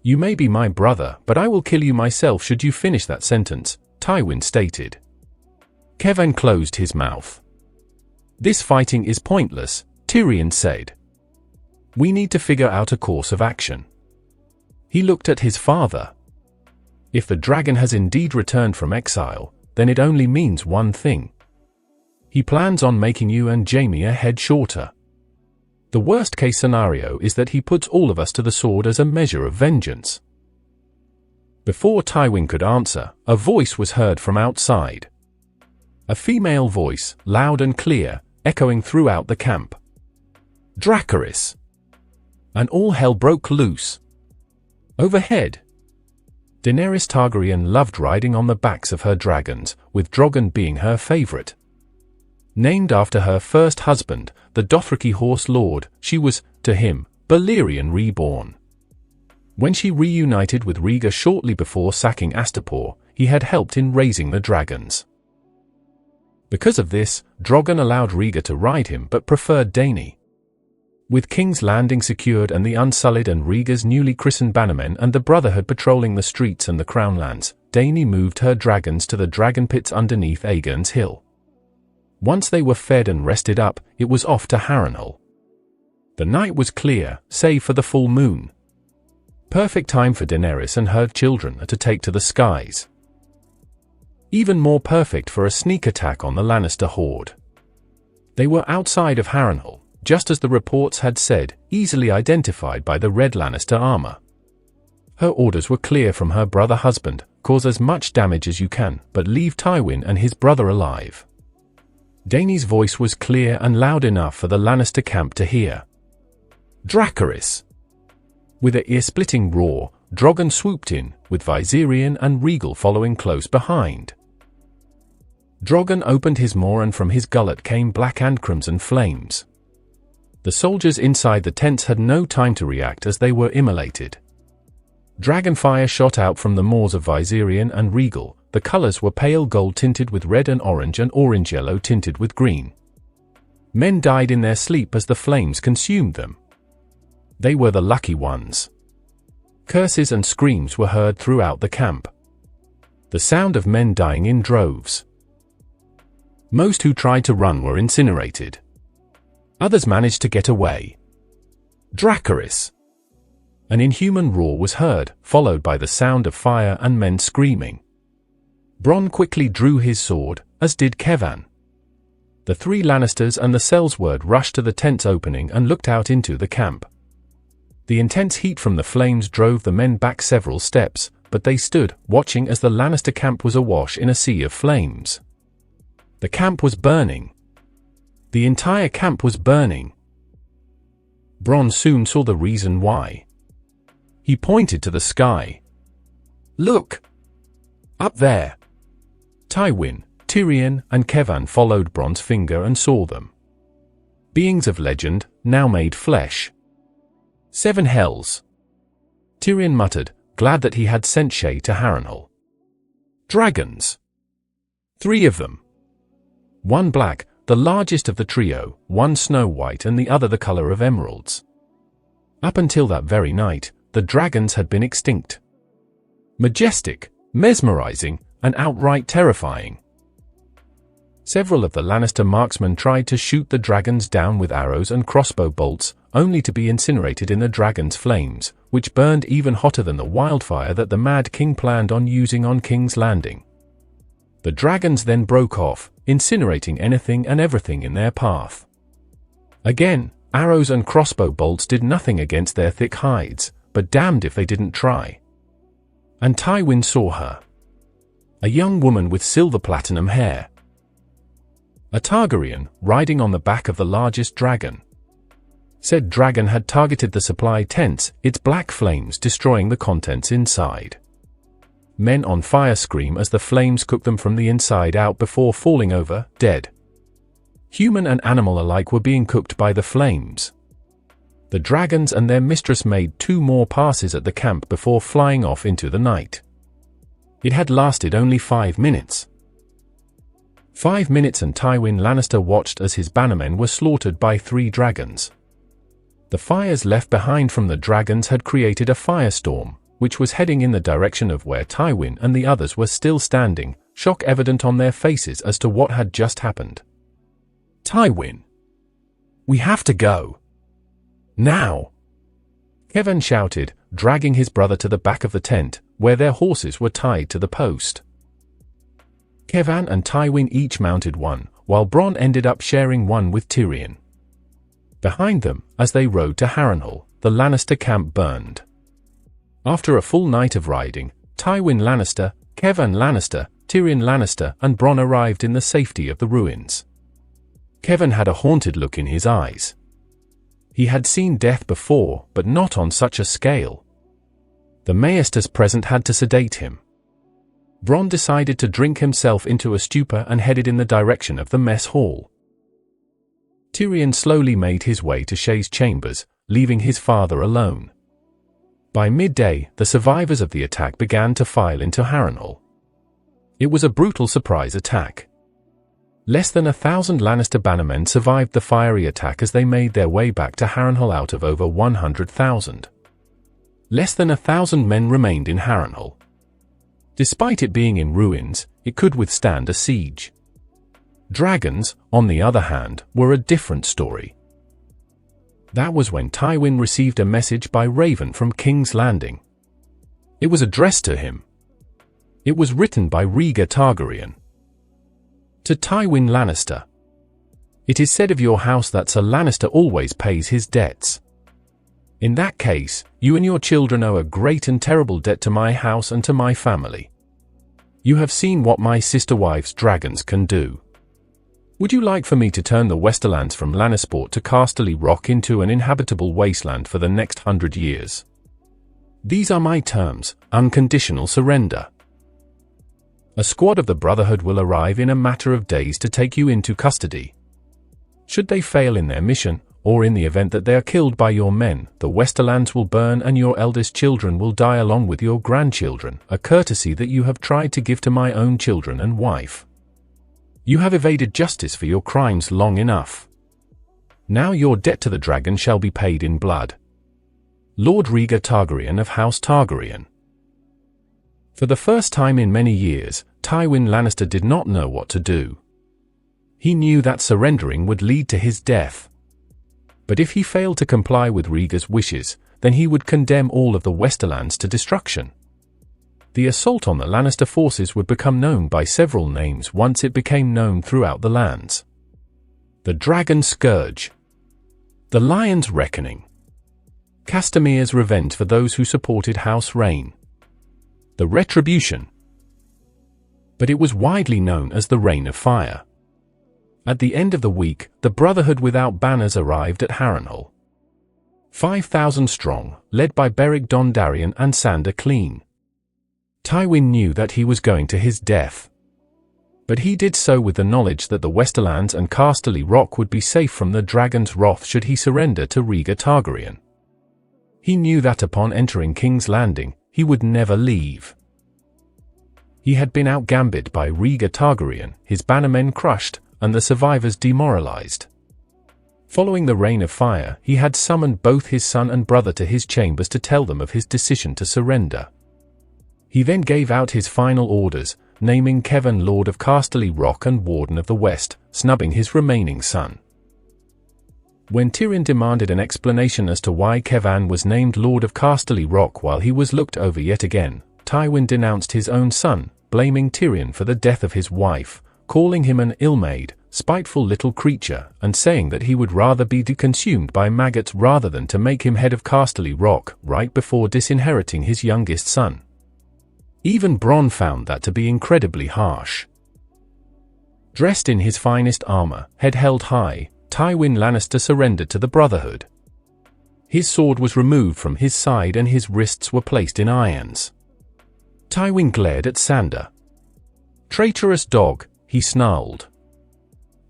You may be my brother, but I will kill you myself should you finish that sentence, Tywin stated. Kevan closed his mouth. This fighting is pointless, Tyrion said. We need to figure out a course of action. He looked at his father. If the dragon has indeed returned from exile, then it only means one thing. He plans on making you and Jaime a head shorter. The worst-case scenario is that he puts all of us to the sword as a measure of vengeance. Before Tywin could answer, a voice was heard from outside. A female voice, loud and clear, echoing throughout the camp. Dracarys! And all hell broke loose. Overhead, Daenerys Targaryen loved riding on the backs of her dragons, with Drogon being her favorite. Named after her first husband, the Dothraki Horse Lord, she was, to him, Balerion reborn. When she reunited with Rhaegar shortly before sacking Astapor, he had helped in raising the dragons. Because of this, Drogon allowed Rhaegar to ride him but preferred Dany. With King's Landing secured and the Unsullied and Rhaegar's newly christened bannermen and the Brotherhood patrolling the streets and the Crownlands, Dany moved her dragons to the dragon pits underneath Aegon's Hill. Once they were fed and rested up, it was off to Harrenhal. The night was clear, save for the full moon. Perfect time for Daenerys and her children to take to the skies. Even more perfect for a sneak attack on the Lannister horde. They were outside of Harrenhal, just as the reports had said, easily identified by the red Lannister armor. Her orders were clear from her brother husband, cause as much damage as you can, but leave Tywin and his brother alive. Dany's voice was clear and loud enough for the Lannister camp to hear. Dracarys! With an ear-splitting roar, Drogon swooped in, with Viserion and Rhaegal following close behind. Drogon opened his maw and from his gullet came black and crimson flames. The soldiers inside the tents had no time to react as they were immolated. Dragonfire shot out from the maws of Viserion and Rhaegal. The colors were pale gold tinted with red and orange yellow tinted with green. Men died in their sleep as the flames consumed them. They were the lucky ones. Curses and screams were heard throughout the camp. The sound of men dying in droves. Most who tried to run were incinerated. Others managed to get away. Dracarys! An inhuman roar was heard, followed by the sound of fire and men screaming. Bronn quickly drew his sword, as did Kevan. The three Lannisters and the Sellsword rushed to the tent's opening and looked out into the camp. The intense heat from the flames drove the men back several steps, but they stood, watching as the Lannister camp was awash in a sea of flames. The camp was burning. The entire camp was burning. Bronn soon saw the reason why. He pointed to the sky. "Look! Up there!" Tywin, Tyrion, and Kevan followed Bronn's finger and saw them. Beings of legend, now made flesh. 7 hells. Tyrion muttered, glad that he had sent Shae to Harrenhal. Dragons. 3 of them. 1 black, the largest of the trio, 1 snow-white and the other the color of emeralds. Up until that very night, the dragons had been extinct. Majestic, mesmerizing, and outright terrifying. Several of the Lannister marksmen tried to shoot the dragons down with arrows and crossbow bolts, only to be incinerated in the dragon's flames, which burned even hotter than the wildfire that the Mad King planned on using on King's Landing. The dragons then broke off, incinerating anything and everything in their path. Again, arrows and crossbow bolts did nothing against their thick hides, but damned if they didn't try. And Tywin saw her. A young woman with silver platinum hair. A Targaryen, riding on the back of the largest dragon. Said dragon had targeted the supply tents, its black flames destroying the contents inside. Men on fire scream as the flames cook them from the inside out before falling over, dead. Human and animal alike were being cooked by the flames. The dragons and their mistress made 2 more passes at the camp before flying off into the night. It had lasted only 5 minutes. 5 minutes and Tywin Lannister watched as his bannermen were slaughtered by 3 dragons. The fires left behind from the dragons had created a firestorm, which was heading in the direction of where Tywin and the others were still standing, shock evident on their faces as to what had just happened. "Tywin! We have to go! Now!" Kevan shouted, dragging his brother to the back of the tent, where their horses were tied to the post. Kevan and Tywin each mounted one, while Bronn ended up sharing one with Tyrion. Behind them, as they rode to Harrenhal, the Lannister camp burned. After a full night of riding, Tywin Lannister, Kevan Lannister, Tyrion Lannister, and Bronn arrived in the safety of the ruins. Kevan had a haunted look in his eyes. He had seen death before, but not on such a scale. The maesters present had to sedate him. Bronn decided to drink himself into a stupor and headed in the direction of the mess hall. Tyrion slowly made his way to Shae's chambers, leaving his father alone. By midday, the survivors of the attack began to file into Harrenhal. It was a brutal surprise attack. Less than 1,000 Lannister bannermen survived the fiery attack as they made their way back to Harrenhal out of over 100,000. Less than 1,000 men remained in Harrenhal. Despite it being in ruins, it could withstand a siege. Dragons, on the other hand, were a different story. That was when Tywin received a message by Raven from King's Landing. It was addressed to him. It was written by Rhaegar Targaryen. To Tywin Lannister. It is said of your house that Sir Lannister always pays his debts. In that case, you and your children owe a great and terrible debt to my house and to my family. You have seen what my sister wife's dragons can do. Would you like for me to turn the Westerlands from Lannisport to Casterly Rock into an inhabitable wasteland for the next 100 years? These are my terms, unconditional surrender. A squad of the Brotherhood will arrive in a matter of days to take you into custody. Should they fail in their mission, or in the event that they are killed by your men, the Westerlands will burn and your eldest children will die along with your grandchildren, a courtesy that you have tried to give to my own children and wife. You have evaded justice for your crimes long enough. Now your debt to the dragon shall be paid in blood. Lord Rhaegar Targaryen of House Targaryen. For the first time in many years, Tywin Lannister did not know what to do. He knew that surrendering would lead to his death. But if he failed to comply with Rhaegar's wishes, then he would condemn all of the Westerlands to destruction. The assault on the Lannister forces would become known by several names once it became known throughout the lands. The Dragon Scourge, the Lion's Reckoning, Castamere's Revenge for those who supported House Reign, the Retribution. But it was widely known as the Reign of Fire. At the end of the week, the Brotherhood without banners arrived at Harrenhal. 5,000 strong, led by Beric Dondarrion and Sandor Clegane. Tywin knew that he was going to his death. But he did so with the knowledge that the Westerlands and Casterly Rock would be safe from the dragon's wrath should he surrender to Rhaegar Targaryen. He knew that upon entering King's Landing, he would never leave. He had been outgambitted by Rhaegar Targaryen, his bannermen crushed, and the survivors demoralized. Following the Reign of Fire, he had summoned both his son and brother to his chambers to tell them of his decision to surrender. He then gave out his final orders, naming Kevan Lord of Casterly Rock and Warden of the West, snubbing his remaining son. When Tyrion demanded an explanation as to why Kevan was named Lord of Casterly Rock while he was looked over yet again, Tywin denounced his own son, blaming Tyrion for the death of his wife, calling him an ill-made, spiteful little creature, and saying that he would rather be consumed by maggots rather than to make him head of Casterly Rock right before disinheriting his youngest son. Even Bronn found that to be incredibly harsh. Dressed in his finest armor, head held high, Tywin Lannister surrendered to the Brotherhood. His sword was removed from his side and his wrists were placed in irons. Tywin glared at Sandor. "Traitorous dog," he snarled.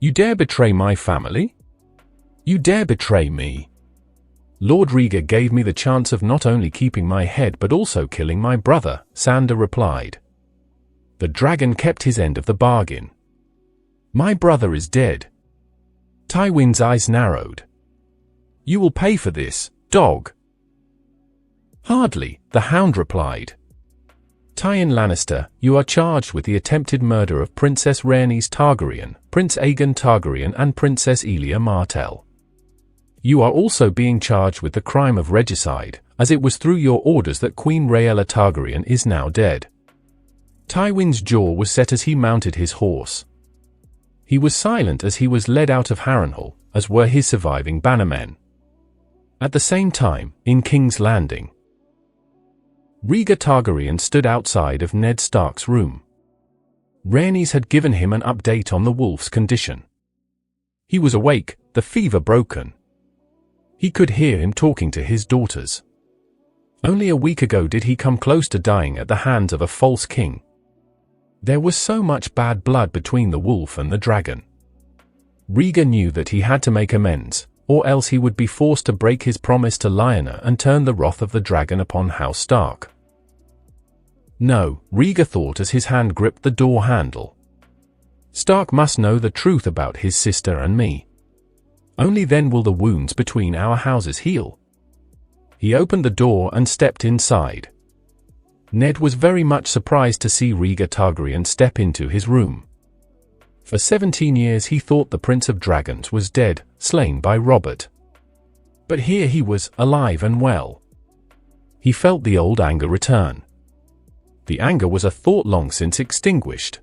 "You dare betray my family? You dare betray me? Lord Rhaegar gave me the chance of not only keeping my head but also killing my brother," Sandor replied. The dragon kept his end of the bargain. "My brother is dead." Tywin's eyes narrowed. "You will pay for this, dog." "Hardly," the Hound replied. "Tywin Lannister, you are charged with the attempted murder of Princess Rhaenys Targaryen, Prince Aegon Targaryen and Princess Elia Martell. You are also being charged with the crime of regicide, as it was through your orders that Queen Rhaella Targaryen is now dead." Tywin's jaw was set as he mounted his horse. He was silent as he was led out of Harrenhal, as were his surviving bannermen. At the same time, in King's Landing, Rhaegar Targaryen stood outside of Ned Stark's room. Rhaenys had given him an update on the wolf's condition. He was awake, the fever broken. He could hear him talking to his daughters. Only a week ago did he come close to dying at the hands of a false king. There was so much bad blood between the wolf and the dragon. Rhaegar knew that he had to make amends, or else he would be forced to break his promise to Lyanna and turn the wrath of the dragon upon House Stark. No, Rhaegar thought as his hand gripped the door handle. Stark must know the truth about his sister and me. Only then will the wounds between our houses heal. He opened the door and stepped inside. Ned was very much surprised to see Rhaegar Targaryen step into his room. For 17 years he thought the Prince of Dragons was dead, slain by Robert. But here he was, alive and well. He felt the old anger return. The anger was a thought long since extinguished.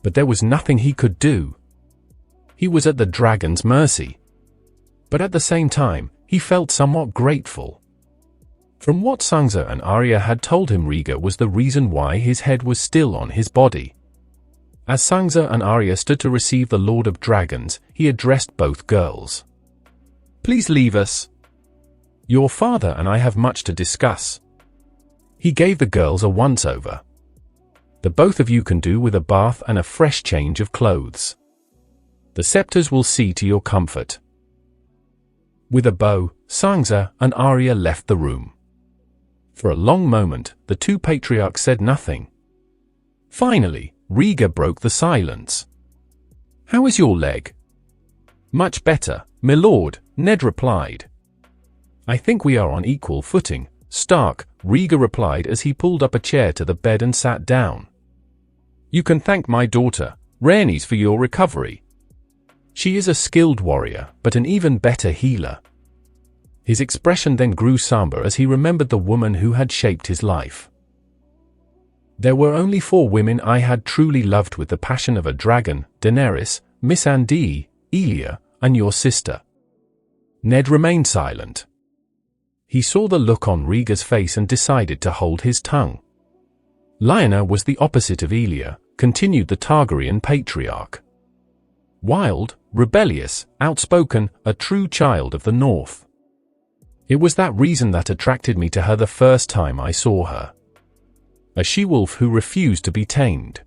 But there was nothing he could do. He was at the dragon's mercy. But at the same time, he felt somewhat grateful. From what Sansa and Arya had told him, Rhaegar was the reason why his head was still on his body. As Sansa and Arya stood to receive the Lord of Dragons, he addressed both girls. "Please leave us. Your father and I have much to discuss." He gave the girls a once-over. "The both of you can do with a bath and a fresh change of clothes. The scepters will see to your comfort." With a bow, Sansa and Arya left the room. For a long moment, the two patriarchs said nothing. Finally, Rhaegar broke the silence. "How is your leg?" "Much better, my lord," Ned replied. "I think we are on equal footing, Stark," Rhaegar replied as he pulled up a chair to the bed and sat down. "You can thank my daughter, Rhaenys, for your recovery. She is a skilled warrior, but an even better healer." His expression then grew somber as he remembered the woman who had shaped his life. "There were only 4 women I had truly loved with the passion of a dragon: Daenerys, Missandei, Elia, and your sister." Ned remained silent. He saw the look on Rhaegar's face and decided to hold his tongue. Lyanna was the opposite of Elia, continued the Targaryen patriarch. Wild, rebellious, outspoken, a true child of the North. It was that reason that attracted me to her the first time I saw her. A she-wolf who refused to be tamed.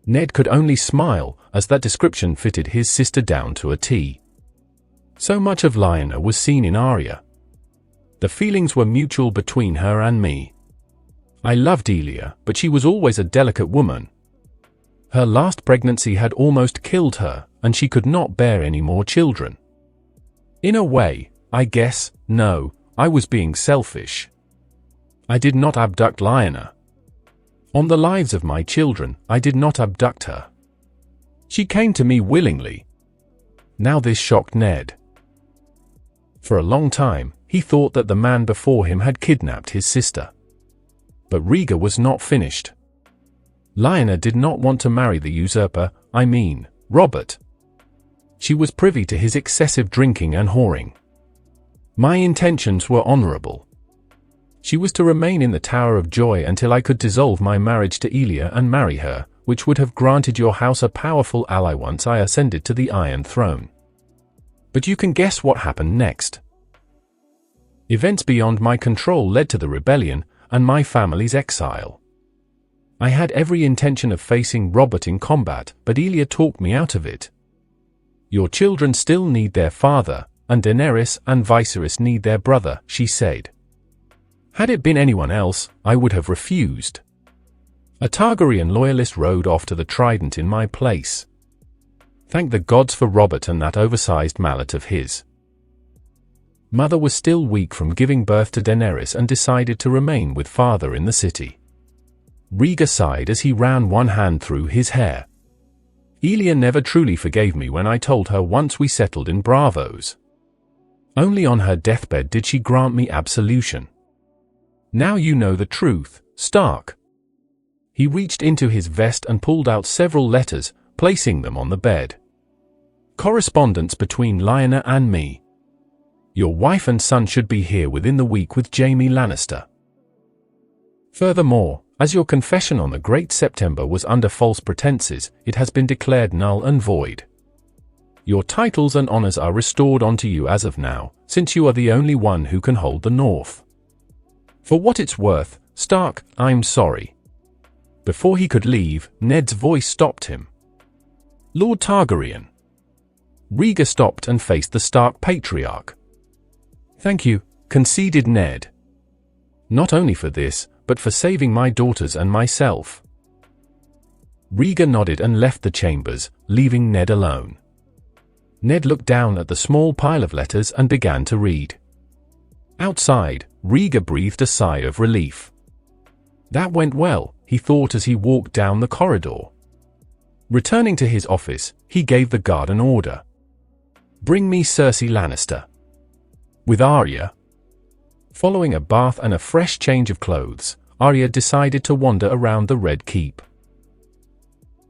Ned could only smile, as that description fitted his sister down to a T. So much of Lyanna was seen in Arya. The feelings were mutual between her and me. I loved Elia, but she was always a delicate woman. Her last pregnancy had almost killed her, and she could not bear any more children. In a way, I guess, no, I was being selfish. I did not abduct Lyanna. On the lives of my children, I did not abduct her. She came to me willingly. Now this shocked Ned. For a long time, he thought that the man before him had kidnapped his sister. But Rhaegar was not finished. Lyanna did not want to marry the usurper, I mean, Robert. She was privy to his excessive drinking and whoring. My intentions were honorable. She was to remain in the Tower of Joy until I could dissolve my marriage to Elia and marry her, which would have granted your house a powerful ally once I ascended to the Iron Throne. But you can guess what happened next. Events beyond my control led to the rebellion and my family's exile. I had every intention of facing Robert in combat, but Elia talked me out of it. Your children still need their father, and Daenerys and Viserys need their brother, she said. Had it been anyone else, I would have refused. A Targaryen loyalist rode off to the Trident in my place. Thank the gods for Robert and that oversized mallet of his. Mother was still weak from giving birth to Daenerys and decided to remain with father in the city. Rhaegar sighed as he ran one hand through his hair. Elia never truly forgave me when I told her once we settled in Bravos. Only on her deathbed did she grant me absolution. Now you know the truth, Stark. He reached into his vest and pulled out several letters, placing them on the bed. Correspondence between Lyanna and me. Your wife and son should be here within the week with Jaime Lannister. Furthermore, as your confession on the Great September was under false pretenses, it has been declared null and void. Your titles and honors are restored onto you as of now, since you are the only one who can hold the North. For what it's worth, Stark, I'm sorry. Before he could leave, Ned's voice stopped him. Lord Targaryen. Rhaegar stopped and faced the Stark patriarch. Thank you, conceded Ned. Not only for this, but for saving my daughters and myself. Rhaegar nodded and left the chambers, leaving Ned alone. Ned looked down at the small pile of letters and began to read. Outside, Rhaegar breathed a sigh of relief. That went well, he thought as he walked down the corridor. Returning to his office, he gave the guard an order. Bring me Cersei Lannister. With Arya. Following a bath and a fresh change of clothes, Arya decided to wander around the Red Keep.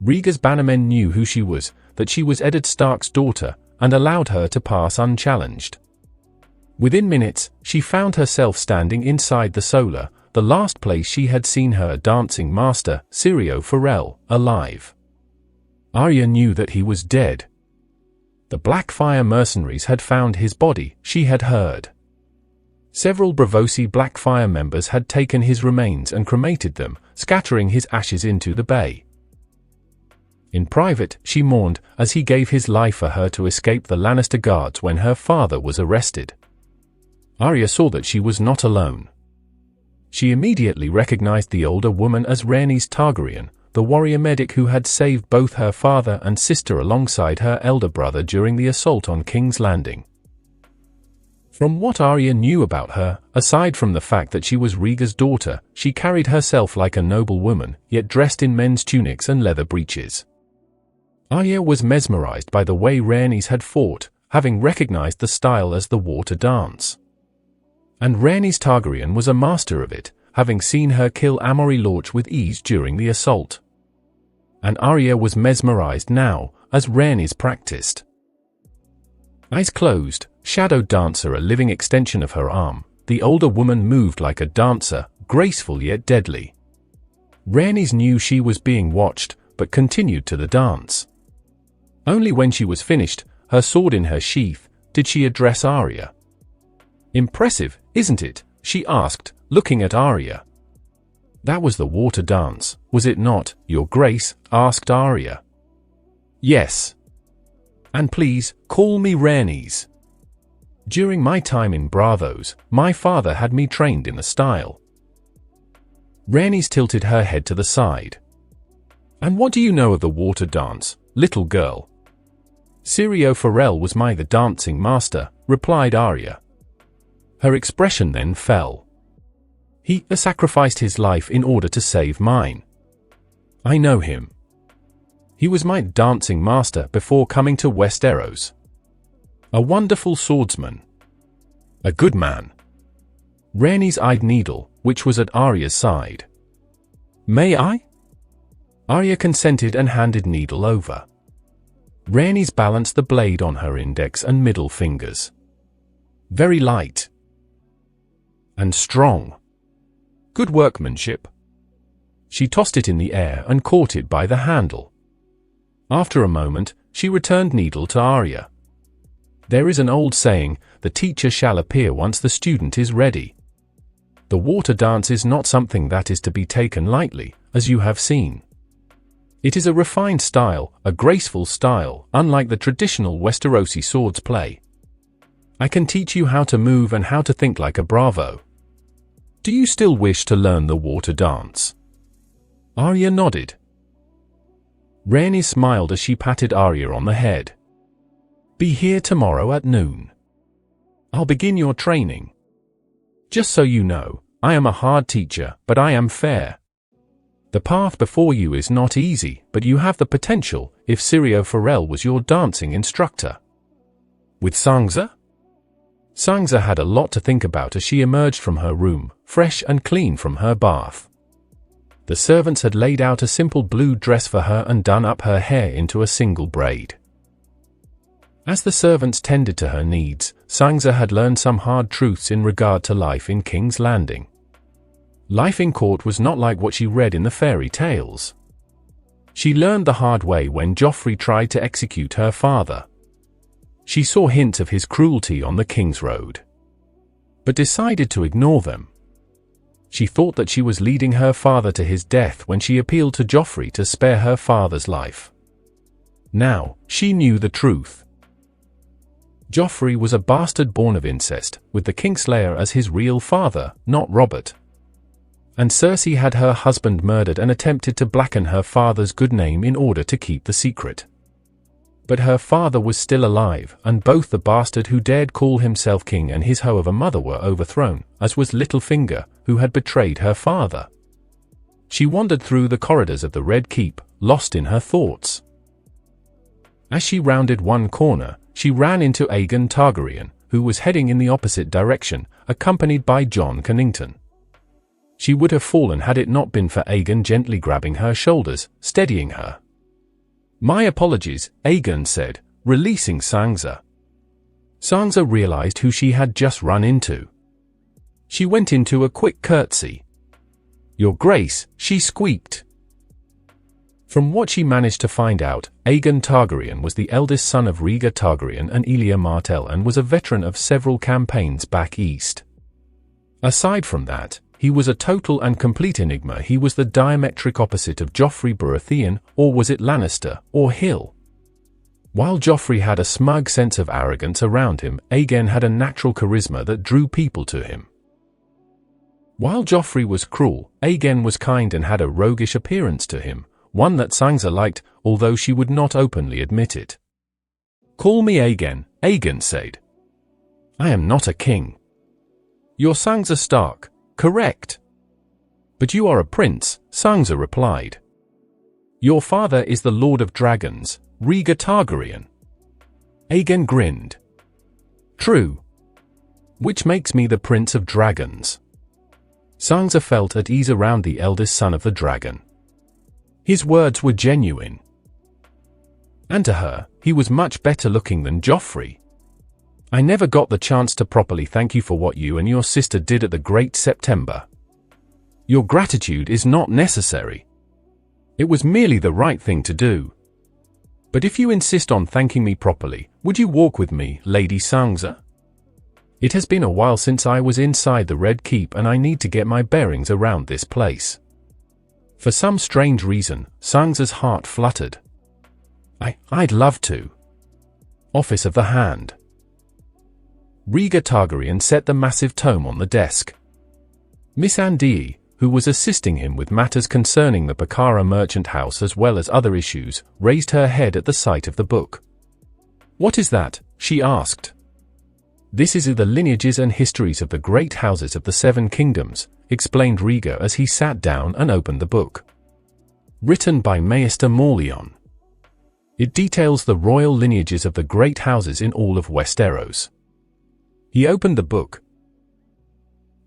Rhaegar's bannermen knew who she was, that she was Eddard Stark's daughter, and allowed her to pass unchallenged. Within minutes, she found herself standing inside the Solar, the last place she had seen her dancing master, Syrio Forel, alive. Arya knew that he was dead. The Blackfire mercenaries had found his body, she had heard. Several Braavosi Blackfire members had taken his remains and cremated them, scattering his ashes into the bay. In private, she mourned, as he gave his life for her to escape the Lannister guards when her father was arrested. Arya saw that she was not alone. She immediately recognized the older woman as Rhaenys Targaryen, the warrior medic who had saved both her father and sister alongside her elder brother during the assault on King's Landing. From what Arya knew about her, aside from the fact that she was Rhaegar's daughter, she carried herself like a noble woman, yet dressed in men's tunics and leather breeches. Arya was mesmerized by the way Rhaenys had fought, having recognized the style as the water dance. And Rhaenys Targaryen was a master of it, having seen her kill Amory Lorch with ease during the assault. And Arya was mesmerized now, as Rhaenys practiced. Eyes closed, Shadow Dancer a living extension of her arm, the older woman moved like a dancer, graceful yet deadly. Rhaenys knew she was being watched, but continued to the dance. Only when she was finished, her sword in her sheath, did she address Arya. "Impressive, isn't it?" she asked, looking at Arya. "That was the water dance, was it not, Your Grace?" asked Arya. "Yes. And please, call me Rhaenys. During my time in Bravos, my father had me trained in the style." Rhaenys tilted her head to the side. "And what do you know of the water dance, little girl?" "Syrio Forel was my the dancing master," replied Arya. Her expression then fell. "He sacrificed his life in order to save mine. I know him. He was my dancing master before coming to Westeros. A wonderful swordsman. A good man." Rhaenys eyed Needle, which was at Arya's side. "May I?" Arya consented and handed Needle over. Rhaenys balanced the blade on her index and middle fingers. "Very light. And strong. Good workmanship." She tossed it in the air and caught it by the handle. After a moment, she returned Needle to Arya. "There is an old saying, the teacher shall appear once the student is ready. The water dance is not something that is to be taken lightly, as you have seen. It is a refined style, a graceful style, unlike the traditional Westerosi swords play. I can teach you how to move and how to think like a bravo. Do you still wish to learn the water dance?" Arya nodded. Rhaenys smiled as she patted Arya on the head. "Be here tomorrow at noon. I'll begin your training. Just so you know, I am a hard teacher, but I am fair. The path before you is not easy, but you have the potential, if Syrio Forel was your dancing instructor." "With Sansa?" Sansa had a lot to think about as she emerged from her room, fresh and clean from her bath. The servants had laid out a simple blue dress for her and done up her hair into a single braid. As the servants tended to her needs, Sansa had learned some hard truths in regard to life in King's Landing. Life in court was not like what she read in the fairy tales. She learned the hard way when Joffrey tried to execute her father. She saw hints of his cruelty on the King's Road, but decided to ignore them. She thought that she was leading her father to his death when she appealed to Joffrey to spare her father's life. Now, she knew the truth. Joffrey was a bastard born of incest, with the Kingslayer as his real father, not Robert. And Cersei had her husband murdered and attempted to blacken her father's good name in order to keep the secret. But her father was still alive, and both the bastard who dared call himself king and his hoe of a mother were overthrown, as was Littlefinger, who had betrayed her father. She wandered through the corridors of the Red Keep, lost in her thoughts. As she rounded one corner, she ran into Aegon Targaryen, who was heading in the opposite direction, accompanied by Jon Connington. She would have fallen had it not been for Aegon gently grabbing her shoulders, steadying her. "My apologies," Aegon said, releasing Sansa. Sansa realized who she had just run into. She went into a quick curtsy. "Your Grace," she squeaked. From what she managed to find out, Aegon Targaryen was the eldest son of Rhaegar Targaryen and Elia Martell and was a veteran of several campaigns back east. Aside from that, he was a total and complete enigma. He was the diametric opposite of Joffrey Baratheon, or was it Lannister, or Hill? While Joffrey had a smug sense of arrogance around him, Aegon had a natural charisma that drew people to him. While Joffrey was cruel, Aegon was kind and had a roguish appearance to him, one that Sansa liked, although she would not openly admit it. "Call me Aegon," Aegon said. "I am not a king." "You're Sansa Stark, correct?" "But you are a prince," Sansa replied. "Your father is the Lord of Dragons, Rhaegar Targaryen. Aegon grinned. True. Which makes me the Prince of Dragons. Sansa felt at ease around the eldest son of the dragon. His words were genuine. And to her, he was much better looking than Joffrey. I never got the chance to properly thank you for what you and your sister did at the Great September. Your gratitude is not necessary. It was merely the right thing to do. But if you insist on thanking me properly, would you walk with me, Lady Sansa? It has been a while since I was inside the Red Keep and I need to get my bearings around this place. For some strange reason, Sansa's heart fluttered. I'd love to. Office of the Hand. Rhaegar Targaryen set the massive tome on the desk. Miss Andie, who was assisting him with matters concerning the Pakara merchant house as well as other issues, raised her head at the sight of the book. What is that? She asked. This is the lineages and histories of the great houses of the Seven Kingdoms, explained Rhaegar as he sat down and opened the book. Written by Maester Morleon. It details the royal lineages of the great houses in all of Westeros. He opened the book.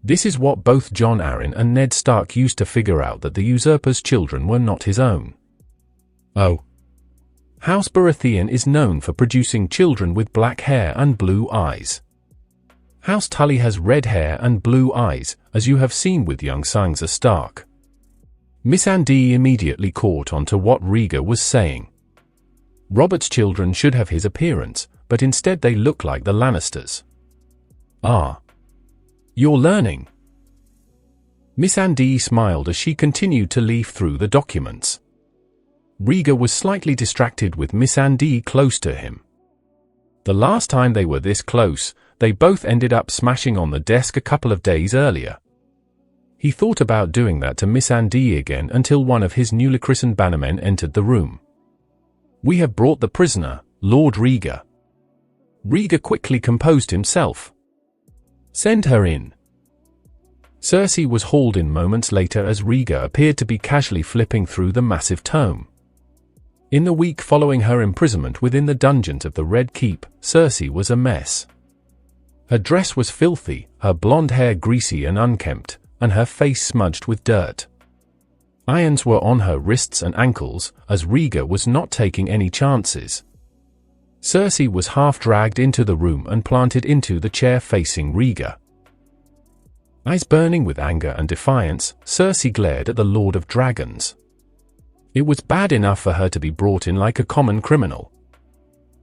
This is what both Jon Arryn and Ned Stark used to figure out, that the usurper's children were not his own. Oh. House Baratheon is known for producing children with black hair and blue eyes. House Tully has red hair and blue eyes, as you have seen with young Sansa Stark. Miss Andie immediately caught on to what Rhaegar was saying. Robert's children should have his appearance, but instead they look like the Lannisters. Ah. You're learning. Miss Andie smiled as she continued to leaf through the documents. Rhaegar was slightly distracted with Miss Andie close to him. The last time they were this close, they both ended up smashing on the desk a couple of days earlier. He thought about doing that to Miss Andie again until one of his newly christened bannermen entered the room. We have brought the prisoner, Lord Rhaegar. Rhaegar quickly composed himself. Send her in. Cersei was hauled in moments later as Rhaegar appeared to be casually flipping through the massive tome. In the week following her imprisonment within the dungeons of the Red Keep, Cersei was a mess. Her dress was filthy, her blonde hair greasy and unkempt, and her face smudged with dirt. Irons were on her wrists and ankles, as Rhaegar was not taking any chances. Cersei was half dragged into the room and planted into the chair facing Rhaegar. Eyes burning with anger and defiance, Cersei glared at the Lord of Dragons. It was bad enough for her to be brought in like a common criminal.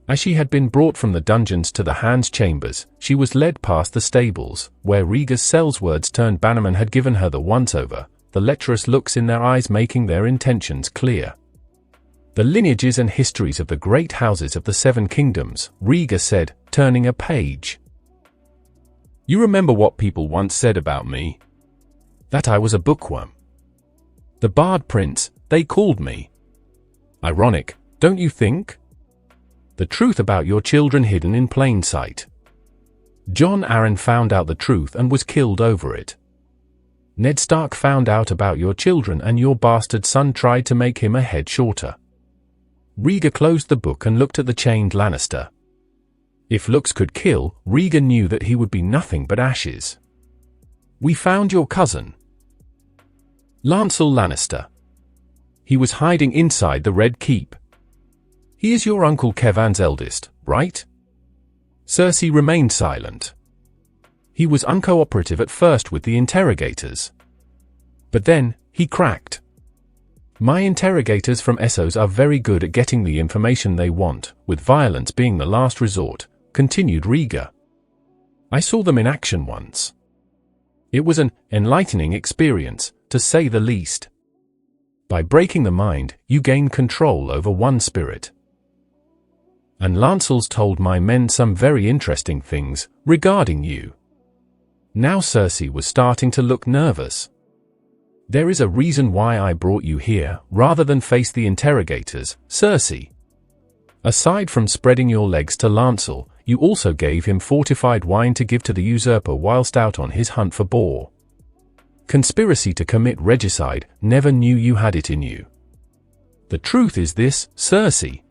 As she had been brought from the dungeons to the Hand's chambers, she was led past the stables, where Rhaegar's Sellswords-turned bannerman had given her the once-over, the lecherous looks in their eyes making their intentions clear. The lineages and histories of the great houses of the Seven Kingdoms, Rhaegar said, turning a page. You remember what people once said about me? That I was a bookworm. The Bard Prince, they called me. Ironic, don't you think? The truth about your children hidden in plain sight. Jon Arryn found out the truth and was killed over it. Ned Stark found out about your children and your bastard son tried to make him a head shorter. Rhaegar closed the book and looked at the chained Lannister. If looks could kill, Rhaegar knew that he would be nothing but ashes. We found your cousin. Lancel Lannister. He was hiding inside the Red Keep. He is your Uncle Kevan's eldest, right? Cersei remained silent. He was uncooperative at first with the interrogators. But then, he cracked. My interrogators from Essos are very good at getting the information they want, with violence being the last resort, continued Rhaegar. I saw them in action once. It was an enlightening experience, to say the least. By breaking the mind, you gain control over one spirit. And Lancel's told my men some very interesting things regarding you. Now Cersei was starting to look nervous. There is a reason why I brought you here, rather than face the interrogators, Cersei. Aside from spreading your legs to Lancel, you also gave him fortified wine to give to the usurper whilst out on his hunt for boar. Conspiracy to commit regicide, never knew you had it in you. The truth is this, Cersei.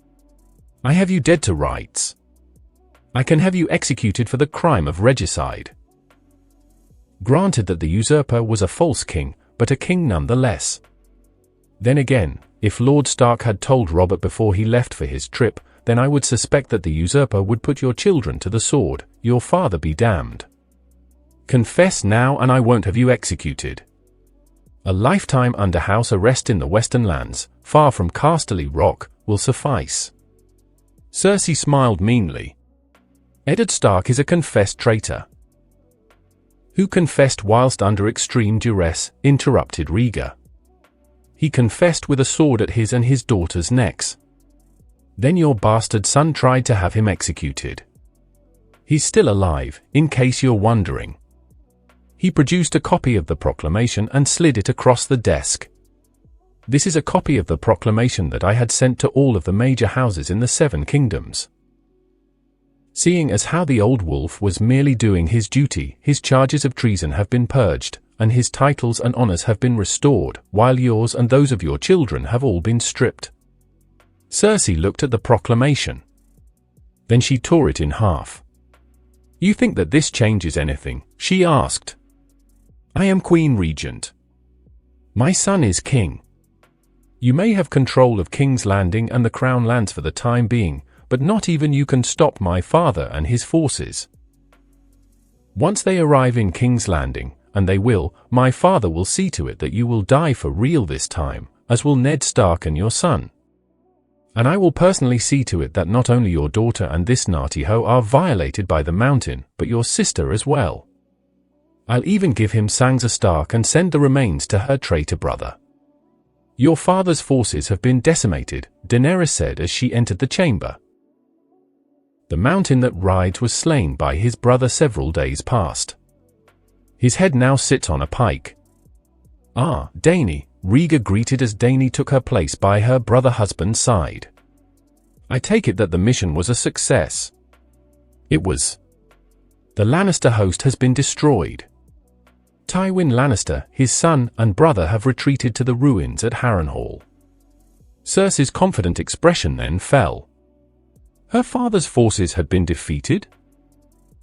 I have you dead to rights. I can have you executed for the crime of regicide. Granted that the usurper was a false king, but a king nonetheless. Then again, if Lord Stark had told Robert before he left for his trip, then I would suspect that the usurper would put your children to the sword, your father be damned. Confess now and I won't have you executed. A lifetime under house arrest in the Western lands, far from Casterly Rock, will suffice. Cersei smiled meanly. Eddard Stark is a confessed traitor. Who confessed whilst under extreme duress, interrupted Rhaegar. He confessed with a sword at his and his daughter's necks. Then your bastard son tried to have him executed. He's still alive, in case you're wondering. He produced a copy of the proclamation and slid it across the desk. This is a copy of the proclamation that I had sent to all of the major houses in the Seven Kingdoms. Seeing as how the old wolf was merely doing his duty, his charges of treason have been purged, and his titles and honors have been restored, while yours and those of your children have all been stripped. Cersei looked at the proclamation. Then she tore it in half. You think that this changes anything? She asked. I am Queen Regent. My son is king. You may have control of King's Landing and the Crown lands for the time being, but not even you can stop my father and his forces. Once they arrive in King's Landing, and they will, my father will see to it that you will die for real this time, as will Ned Stark and your son. And I will personally see to it that not only your daughter and this naughty hoe are violated by the mountain, but your sister as well. I'll even give him Sansa Stark and send the remains to her traitor brother. Your father's forces have been decimated, Daenerys said as she entered the chamber. The mountain that rides was slain by his brother several days past. His head now sits on a pike. Ah, Dany, Rhaegar greeted as Dany took her place by her brother-husband's side. I take it that the mission was a success. It was. The Lannister host has been destroyed. Tywin Lannister, his son, and brother have retreated to the ruins at Harrenhal. Cersei's confident expression then fell. Her father's forces had been defeated?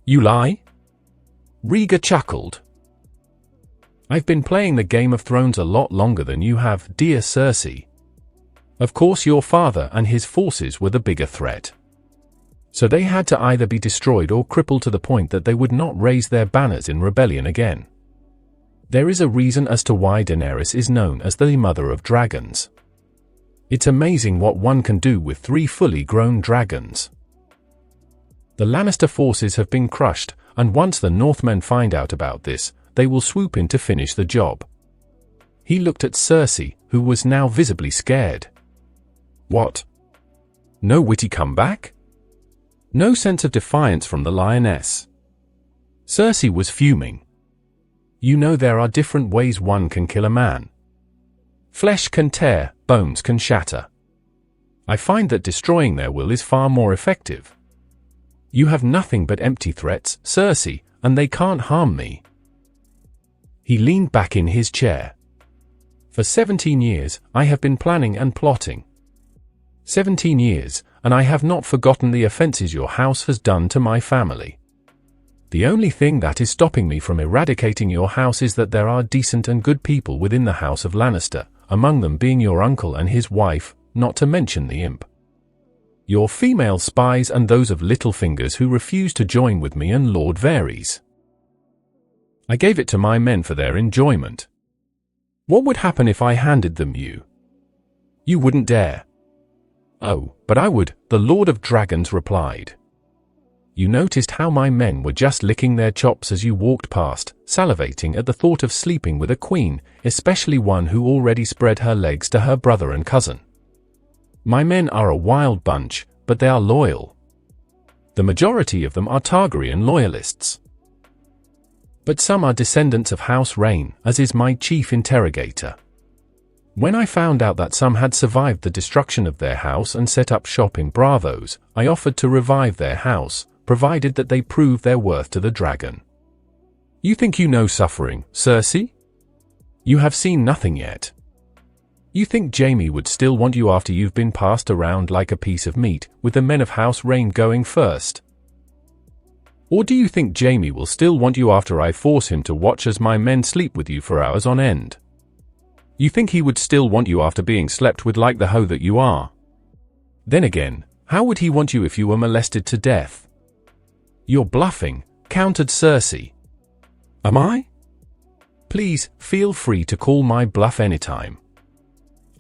You lie? Rhaegar chuckled. I've been playing the Game of Thrones a lot longer than you have, dear Cersei. Of course your father and his forces were the bigger threat. So they had to either be destroyed or crippled to the point that they would not raise their banners in rebellion again. There is a reason as to why Daenerys is known as the Mother of Dragons. It's amazing what one can do with 3 fully grown dragons. The Lannister forces have been crushed, and once the Northmen find out about this, they will swoop in to finish the job. He looked at Cersei, who was now visibly scared. What? No witty comeback? No sense of defiance from the lioness. Cersei was fuming. You know there are different ways one can kill a man. Flesh can tear, bones can shatter. I find that destroying their will is far more effective. You have nothing but empty threats, Cersei, and they can't harm me. He leaned back in his chair. For 17 years, I have been planning and plotting. 17 years, and I have not forgotten the offenses your house has done to my family. The only thing that is stopping me from eradicating your house is that there are decent and good people within the House of Lannister, among them being your uncle and his wife, not to mention the imp. Your female spies and those of Littlefingers who refuse to join with me and Lord Varys. I gave it to my men for their enjoyment. What would happen if I handed them you? You wouldn't dare. Oh, but I would, the Lord of Dragons replied. You noticed how my men were just licking their chops as you walked past, salivating at the thought of sleeping with a queen, especially one who already spread her legs to her brother and cousin. My men are a wild bunch, but they are loyal. The majority of them are Targaryen loyalists. But some are descendants of House Rain, as is my chief interrogator. When I found out that some had survived the destruction of their house and set up shop in Bravos, I offered to revive their house, provided that they prove their worth to the dragon. You think you know suffering, Cersei? You have seen nothing yet. You think Jaime would still want you after you've been passed around like a piece of meat, with the men of House Rhaen going first? Or do you think Jaime will still want you after I force him to watch as my men sleep with you for hours on end? You think he would still want you after being slept with like the hoe that you are? Then again, how would he want you if you were molested to death? You're bluffing, countered Cersei. Am I? Please, feel free to call my bluff anytime.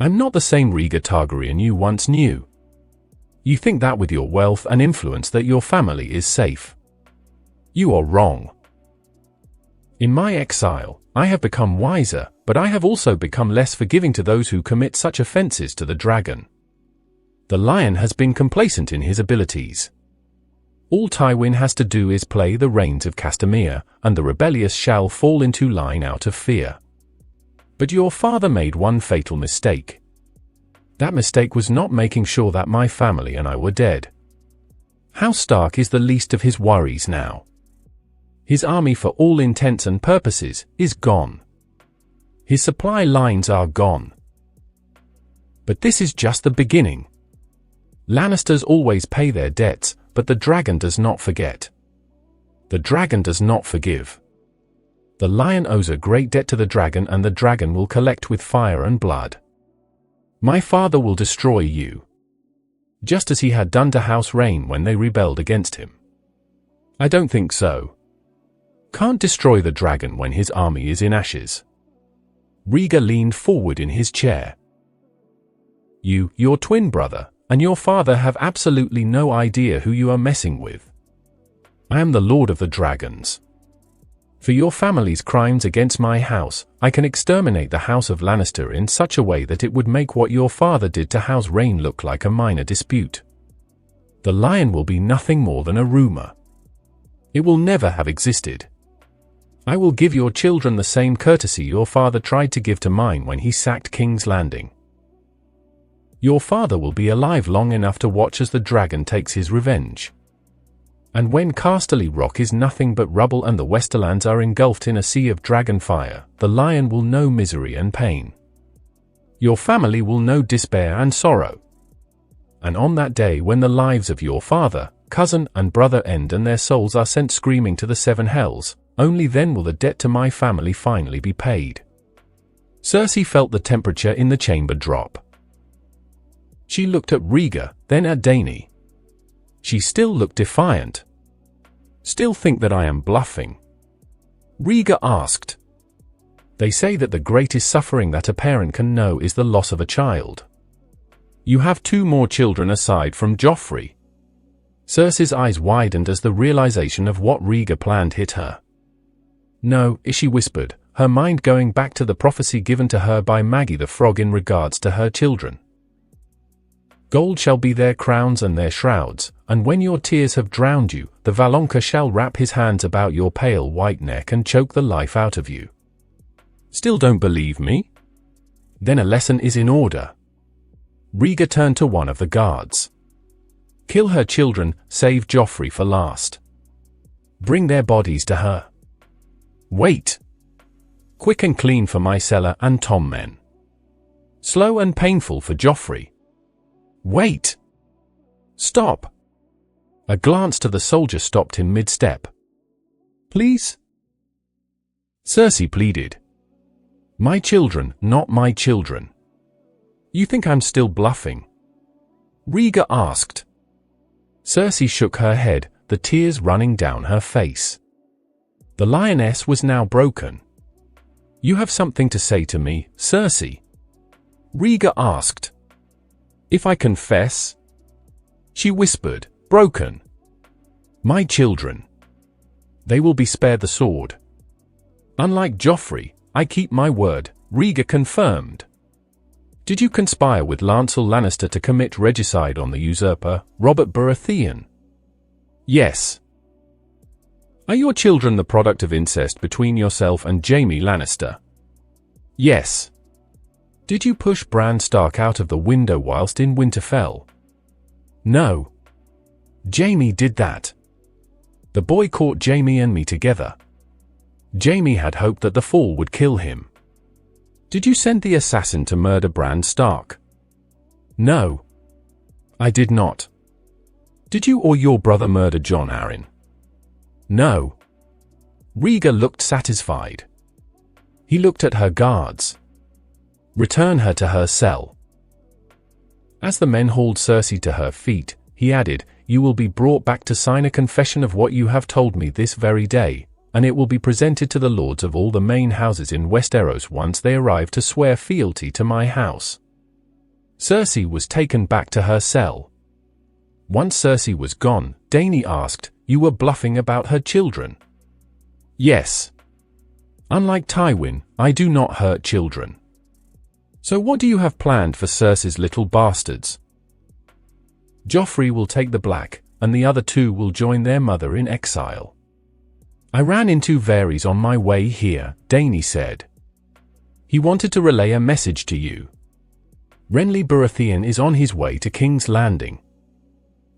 I'm not the same Rhaegar Targaryen you once knew. You think that with your wealth and influence that your family is safe. You are wrong. In my exile, I have become wiser, but I have also become less forgiving to those who commit such offenses to the dragon. The lion has been complacent in his abilities. All Tywin has to do is play the reins of Castamere, and the rebellious shall fall into line out of fear. But your father made one fatal mistake. That mistake was not making sure that my family and I were dead. House Stark is the least of his worries now. His army, for all intents and purposes, is gone. His supply lines are gone. But this is just the beginning. Lannisters always pay their debts, but the dragon does not forget. The dragon does not forgive. The lion owes a great debt to the dragon, and the dragon will collect with fire and blood. My father will destroy you, just as he had done to House Rhaen when they rebelled against him. I don't think so. Can't destroy the dragon when his army is in ashes. Rhaegar leaned forward in his chair. You, your twin brother, and your father have absolutely no idea who you are messing with. I am the Lord of the Dragons. For your family's crimes against my house, I can exterminate the House of Lannister in such a way that it would make what your father did to House Rhaen look like a minor dispute. The lion will be nothing more than a rumor. It will never have existed. I will give your children the same courtesy your father tried to give to mine when he sacked King's Landing. Your father will be alive long enough to watch as the dragon takes his revenge. And when Casterly Rock is nothing but rubble and the Westerlands are engulfed in a sea of dragon fire, the lion will know misery and pain. Your family will know despair and sorrow. And on that day when the lives of your father, cousin, and brother end and their souls are sent screaming to the seven hells, only then will the debt to my family finally be paid. Cersei felt the temperature in the chamber drop. She looked at Rhaegar, then at Dany. She still looked defiant. Still think that I am bluffing? Rhaegar asked. They say that the greatest suffering that a parent can know is the loss of a child. You have 2 more children aside from Joffrey. Cersei's eyes widened as the realization of what Rhaegar planned hit her. No, she whispered, her mind going back to the prophecy given to her by Maggie the Frog in regards to her children. Gold shall be their crowns and their shrouds, and when your tears have drowned you, the Valonqar shall wrap his hands about your pale white neck and choke the life out of you. Still don't believe me? Then a lesson is in order. Rhaegar turned to one of the guards. Kill her children, save Joffrey for last. Bring their bodies to her. Wait. Quick and clean for my cellar and Tom men. Slow and painful for Joffrey. Wait. Stop. A glance to the soldier stopped him mid-step. Please? Cersei pleaded. My children, not my children. You think I'm still bluffing? Rhaegar asked. Cersei shook her head, the tears running down her face. The lioness was now broken. You have something to say to me, Cersei? Rhaegar asked. If I confess? She whispered, broken. My children. They will be spared the sword. Unlike Joffrey, I keep my word, Rhaegar confirmed. Did you conspire with Lancel Lannister to commit regicide on the usurper, Robert Baratheon? Yes. Are your children the product of incest between yourself and Jaime Lannister? Yes. Did you push Bran Stark out of the window whilst in Winterfell? No. Jaime did that. The boy caught Jaime and me together. Jaime had hoped that the fall would kill him. Did you send the assassin to murder Bran Stark? No. I did not. Did you or your brother murder Jon Arryn? No. Rhaegar looked satisfied. He looked at her guards. Return her to her cell. As the men hauled Cersei to her feet, he added, You will be brought back to sign a confession of what you have told me this very day, and it will be presented to the lords of all the main houses in Westeros once they arrive to swear fealty to my house. Cersei was taken back to her cell. Once Cersei was gone, Dany asked, You were bluffing about her children? Yes. Unlike Tywin, I do not hurt children. So what do you have planned for Cersei's little bastards? Joffrey will take the Black, and the other two will join their mother in exile. I ran into Varys on my way here, Dany said. He wanted to relay a message to you. Renly Baratheon is on his way to King's Landing.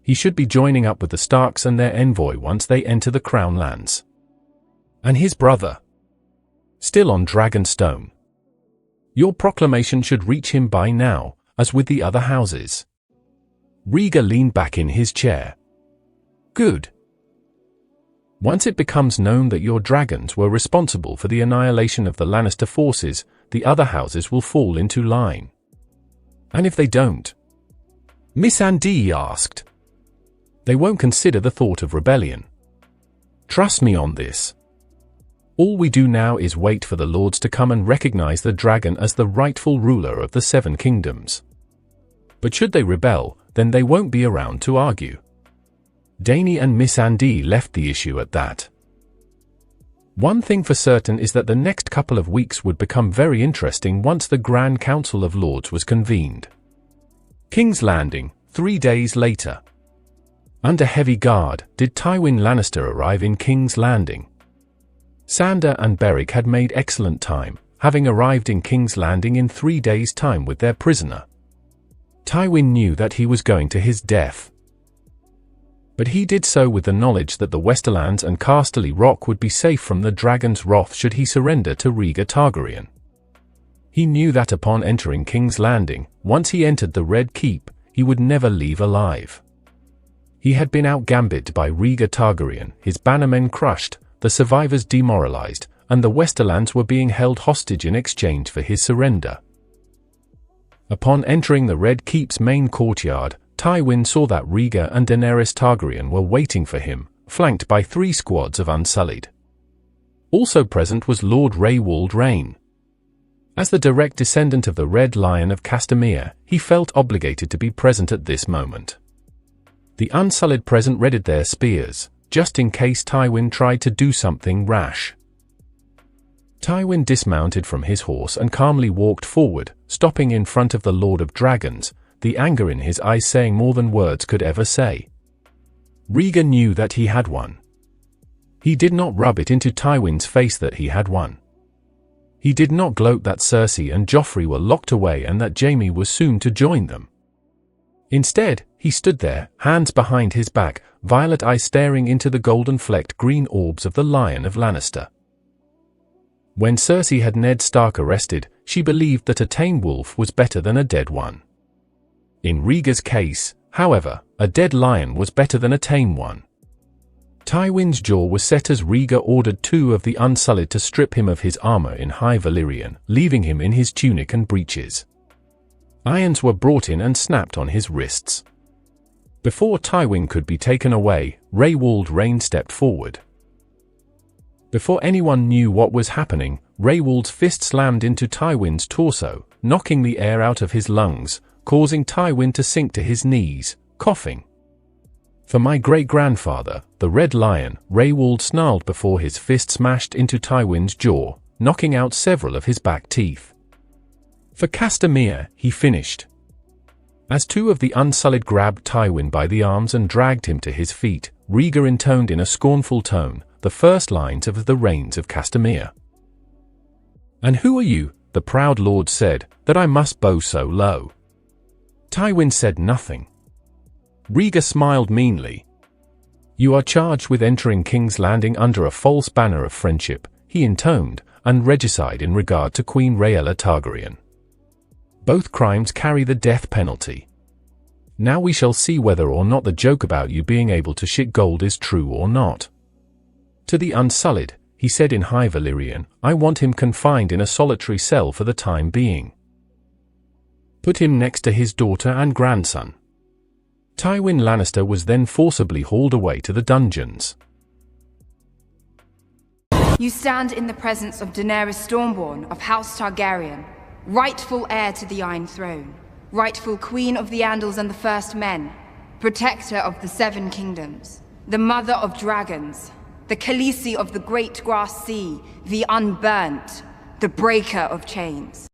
He should be joining up with the Starks and their envoy once they enter the Crown Lands. And his brother. Still on Dragonstone. Your proclamation should reach him by now, as with the other houses. Rhaegar leaned back in his chair. Good. Once it becomes known that your dragons were responsible for the annihilation of the Lannister forces, the other houses will fall into line. And if they don't? Missandei asked. They won't consider the thought of rebellion. Trust me on this. All we do now is wait for the lords to come and recognize the dragon as the rightful ruler of the Seven Kingdoms. But should they rebel, then they won't be around to argue. Dany and Missandei left the issue at that. One thing for certain is that the next couple of weeks would become very interesting once the Grand Council of Lords was convened. King's Landing, 3 days later. Under heavy guard, did Tywin Lannister arrive in King's Landing? Sandor and Beric had made excellent time, having arrived in King's Landing in 3 days' time with their prisoner. Tywin knew that he was going to his death. But he did so with the knowledge that the Westerlands and Casterly Rock would be safe from the dragon's wrath should he surrender to Rhaegar Targaryen. He knew that upon entering King's Landing, once he entered the Red Keep, he would never leave alive. He had been outgambit by Rhaegar Targaryen, his bannermen crushed, the survivors demoralized, and the Westerlands were being held hostage in exchange for his surrender. Upon entering the Red Keep's main courtyard, Tywin saw that Rhaegar and Daenerys Targaryen were waiting for him, flanked by 3 squads of Unsullied. Also present was Lord Rhaewald Rhaine. As the direct descendant of the Red Lion of Castamere, he felt obligated to be present at this moment. The Unsullied present readied their spears, just in case Tywin tried to do something rash. Tywin dismounted from his horse and calmly walked forward, stopping in front of the Lord of Dragons, the anger in his eyes saying more than words could ever say. Rhaegar knew that he had won. He did not rub it into Tywin's face that he had won. He did not gloat that Cersei and Joffrey were locked away and that Jaime was soon to join them. Instead, he stood there, hands behind his back, violet eyes staring into the golden-flecked green orbs of the Lion of Lannister. When Cersei had Ned Stark arrested, she believed that a tame wolf was better than a dead one. In Rhaegar's case, however, a dead lion was better than a tame one. Tywin's jaw was set as Rhaegar ordered 2 of the Unsullied to strip him of his armor in High Valyrian, leaving him in his tunic and breeches. Irons were brought in and snapped on his wrists. Before Tywin could be taken away, Rhaewald Rhaine stepped forward. Before anyone knew what was happening, Rhaewald's fist slammed into Tywin's torso, knocking the air out of his lungs, causing Tywin to sink to his knees, coughing. For my great-grandfather, the Red Lion, Rhaewald snarled before his fist smashed into Tywin's jaw, knocking out several of his back teeth. For Castamere, he finished. As 2 of the Unsullied grabbed Tywin by the arms and dragged him to his feet, Rhaegar intoned in a scornful tone the first lines of the Reigns of Castamere. "And who are you," the proud lord said, "that I must bow so low?" Tywin said nothing. Rhaegar smiled meanly. "You are charged with entering King's Landing under a false banner of friendship," he intoned, and regicide in regard to Queen Rhaegar Targaryen. Both crimes carry the death penalty. Now we shall see whether or not the joke about you being able to shit gold is true or not. To the Unsullied, he said in High Valyrian, I want him confined in a solitary cell for the time being. Put him next to his daughter and grandson. Tywin Lannister was then forcibly hauled away to the dungeons. You stand in the presence of Daenerys Stormborn of House Targaryen, rightful heir to the Iron Throne, rightful Queen of the Andals and the First Men, protector of the Seven Kingdoms, the Mother of Dragons, the Khaleesi of the Great Grass Sea, the Unburnt, the Breaker of Chains.